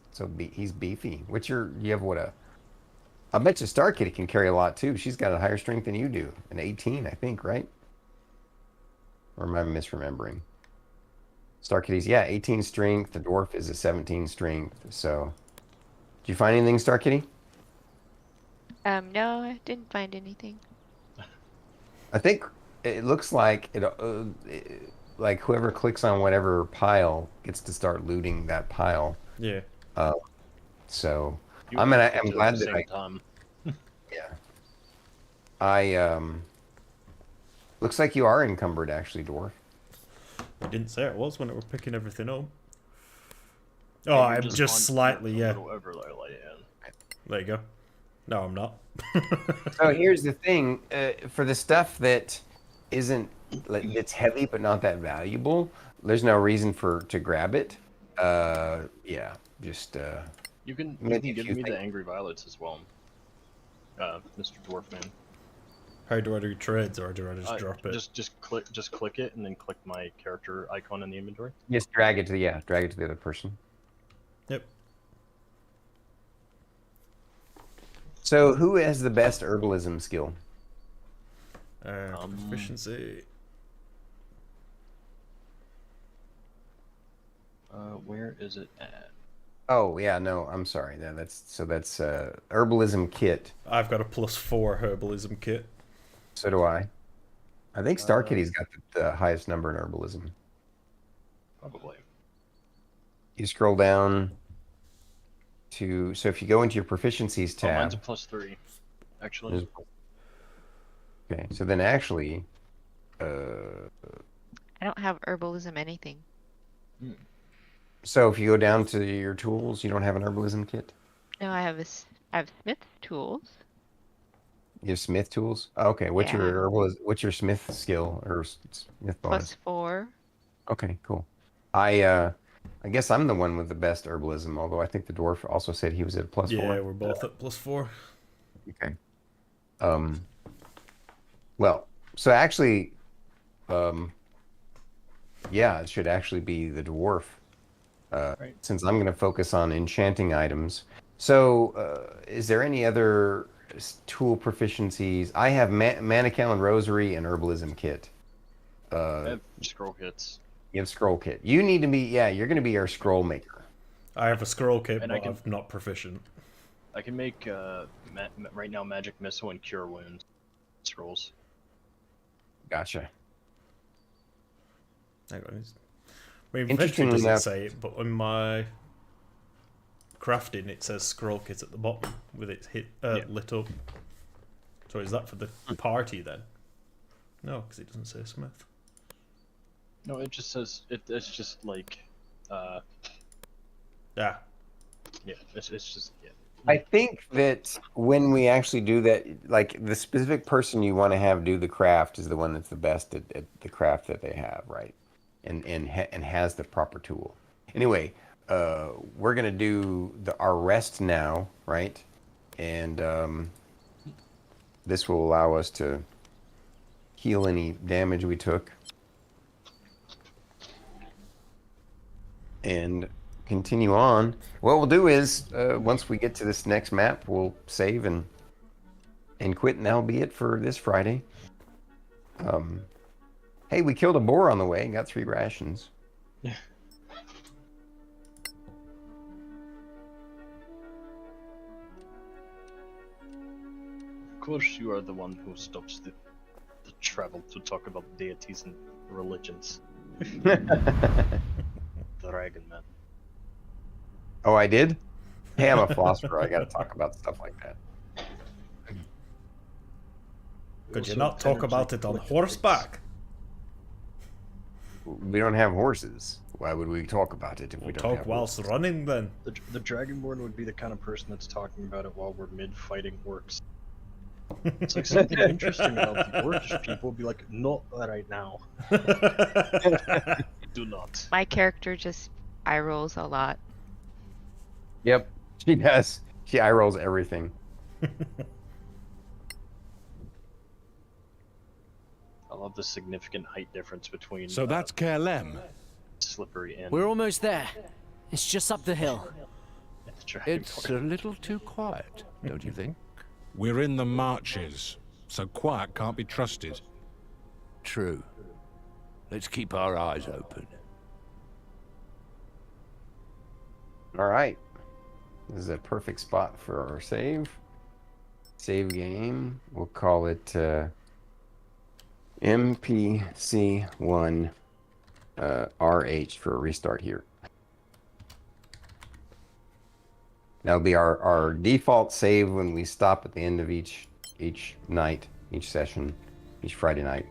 he's beefy. You have what I bet you Starkitty can carry a lot too. She's got a higher strength than you do. An 18, I think, right? Or am I misremembering? Starkitty's, yeah, 18 strength. The dwarf is a 17 strength. So, did you find anything, Starkitty? No, I didn't find anything. I think it looks like like whoever clicks on whatever pile gets to start looting that pile. Yeah. So You I'm have to do it glad at the that same time. I looks like you are encumbered actually, Dwarf. I didn't say it was when it were picking everything up. Oh, I'm just slightly, yeah. There you go. No, I'm not. So here's the thing: for the stuff that isn't that's heavy but not that valuable, there's no reason to grab it. Yeah, just You can maybe give me the angry violets as well, Mr. Dwarfman. How do I do trades, or do I just drop it? Just click it, and then click my character icon in the inventory. Just drag it to the other person. Yep. So who has the best herbalism skill? Proficiency. Where is it at? Oh yeah, no, I'm sorry. That's herbalism kit. I've got a +4 herbalism kit. So do I. I think Starkitty's got the highest number in herbalism. Probably. You scroll down to if you go into your proficiencies tab. Oh, mine's a +3, actually. Okay, so then actually, I don't have herbalism anything. So if you go down to your tools, you don't have an herbalism kit? No, I have smith tools. You have smith tools? Oh, okay. What's your smith skill or smith bonus? +4. Okay, cool. I guess I'm the one with the best herbalism, although I think the dwarf also said he was at +4. Yeah, we're both at +4. Okay. Well, so actually, yeah, it should actually be the dwarf. Since I'm going to focus on enchanting items. So, is there any other tool proficiencies? I have Manacale and Rosary and Herbalism Kit. I have scroll kits. You have Scroll Kit. You need to be, you're going to be our scroll maker. I have a scroll kit, And but I'm not proficient. I can make, right now, Magic Missile and Cure Wounds scrolls. Gotcha. Hang on. I mean, Inventory doesn't enough. say it, but in my crafting it says scroll kit at the bottom with it lit up. So is that for the party then? No, because it doesn't say Smith. No, it just says it's just like yeah, it's just I think that when we actually do that, like the specific person you want to have do the craft is the one that's the best at the craft that they have, right? And has the proper tool. Anyway, we're gonna do our rest now, right? And this will allow us to heal any damage we took and continue on. What we'll do is once we get to this next map, we'll save and quit, and that'll be it for this Friday. Hey, we killed a boar on the way and got 3 rations. Yeah. Of course, you are the one who stops the travel to talk about deities and religions. Dragon man. Oh, I did? Hey, I'm a philosopher. I gotta talk about stuff like that. Could you not talk about it on horseback? We don't have horses. Why would we talk about it if we don't talk have whilst horses? running then. The Dragonborn would be the kind of person that's talking about it while we're mid-fighting orcs. It's like something interesting about the orcish people would be like, not right now. Do not. My character just eye rolls a lot. Yep, she does. She eye rolls everything. I love the significant height difference between. So that's Kerlem. Slippery and. We're almost there. It's just up the hill. It's a little too quiet, don't you think? We're in the marches, so quiet can't be trusted. True. Let's keep our eyes open. All right. This is a perfect spot for our save. Save game. We'll call it MPC1 RH for a restart here. That'll be our default save when we stop at the end of each night, each session, each Friday night.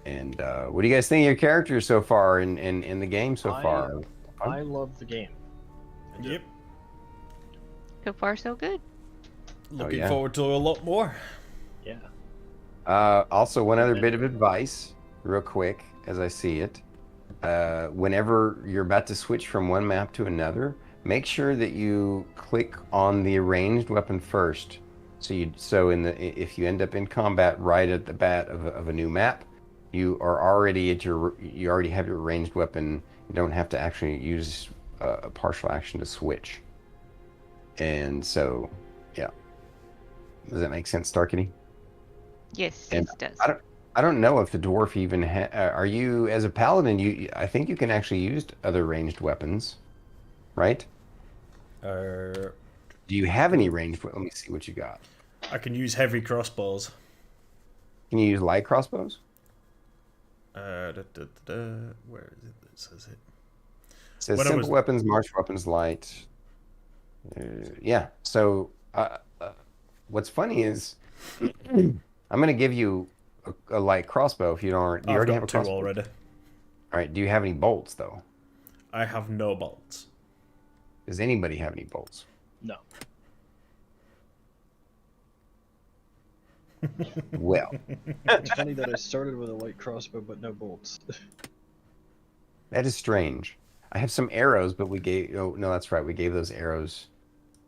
And what do you guys think of your characters so far in the game so far? I love the game. Yep. So far, so good. Looking forward to a lot more. Yeah. Also, one other bit of advice, real quick, as I see it. Whenever you're about to switch from one map to another, make sure that you click on the ranged weapon first. If you end up in combat right at the bat of a new map, you already have your ranged weapon. You don't have to actually use a partial action to switch. And so, yeah. Does that make sense, Starkitty? Yes, And it does. I don't know if the dwarf even are you as a paladin? I think you can actually use other ranged weapons, right? Do you have any ranged? Let me see what you got. I can use heavy crossbows. Can you use light crossbows? Where is it? It says it. It says simple weapons, martial weapons, light. Yeah. So what's funny is I'm going to give you a light crossbow if you don't. You already have a crossbow already. All right. Do you have any bolts though? I have no bolts. Does anybody have any bolts? No. Well, it's funny that I started with a light crossbow but no bolts. that is strange. I have some arrows, but we gave. Oh no, that's right. We gave those arrows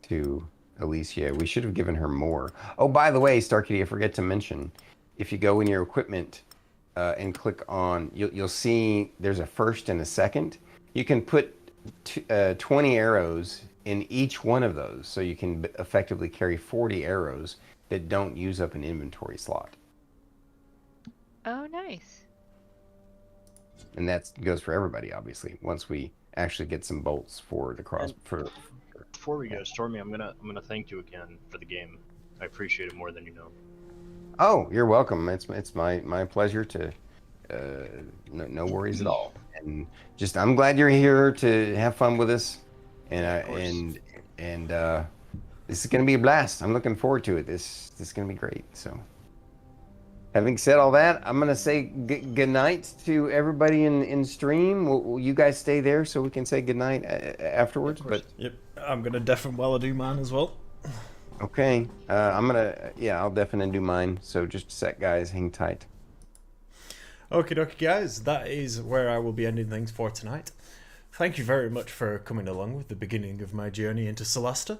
to Aleesia. We should have given her more. Oh, by the way, Starkitty, I forget to mention, if you go in your equipment and click on, you'll see there's a first and a second. You can put 20 arrows in each one of those, so you can effectively carry 40 arrows that don't use up an inventory slot. Oh, nice. And that goes for everybody, obviously. Once we actually get some bolts for the cross. Before we go, Stormy, I'm gonna thank you again for the game. I appreciate it more than you know. Oh, you're welcome. It's my pleasure to. No worries at all. And just I'm glad you're here to have fun with us. And this is gonna be a blast. I'm looking forward to it. This is gonna be great. So. Having said all that, I'm going to say good night to everybody in stream. Will you guys stay there so we can say good night afterwards? But yep, I'm going to deaf and well do mine as well. Okay, I'll definitely do mine. So just a sec, guys, hang tight. Okie dokie, guys, that is where I will be ending things for tonight. Thank you very much for coming along with the beginning of my journey into Solasta.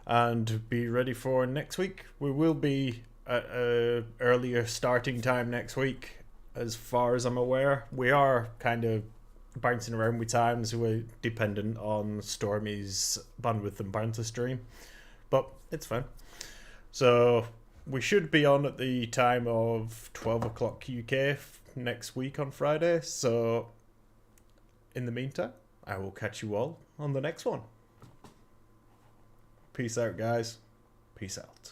And be ready for next week. We will be at an earlier starting time next week, as far as I'm aware. We are kind of bouncing around with times. We're dependent on Stormy's bandwidth and banter stream, but it's fine. So we should be on at the time of 12 o'clock UK next week on Friday. So in the meantime, I will catch you all on the next one. Peace out, guys. Peace out.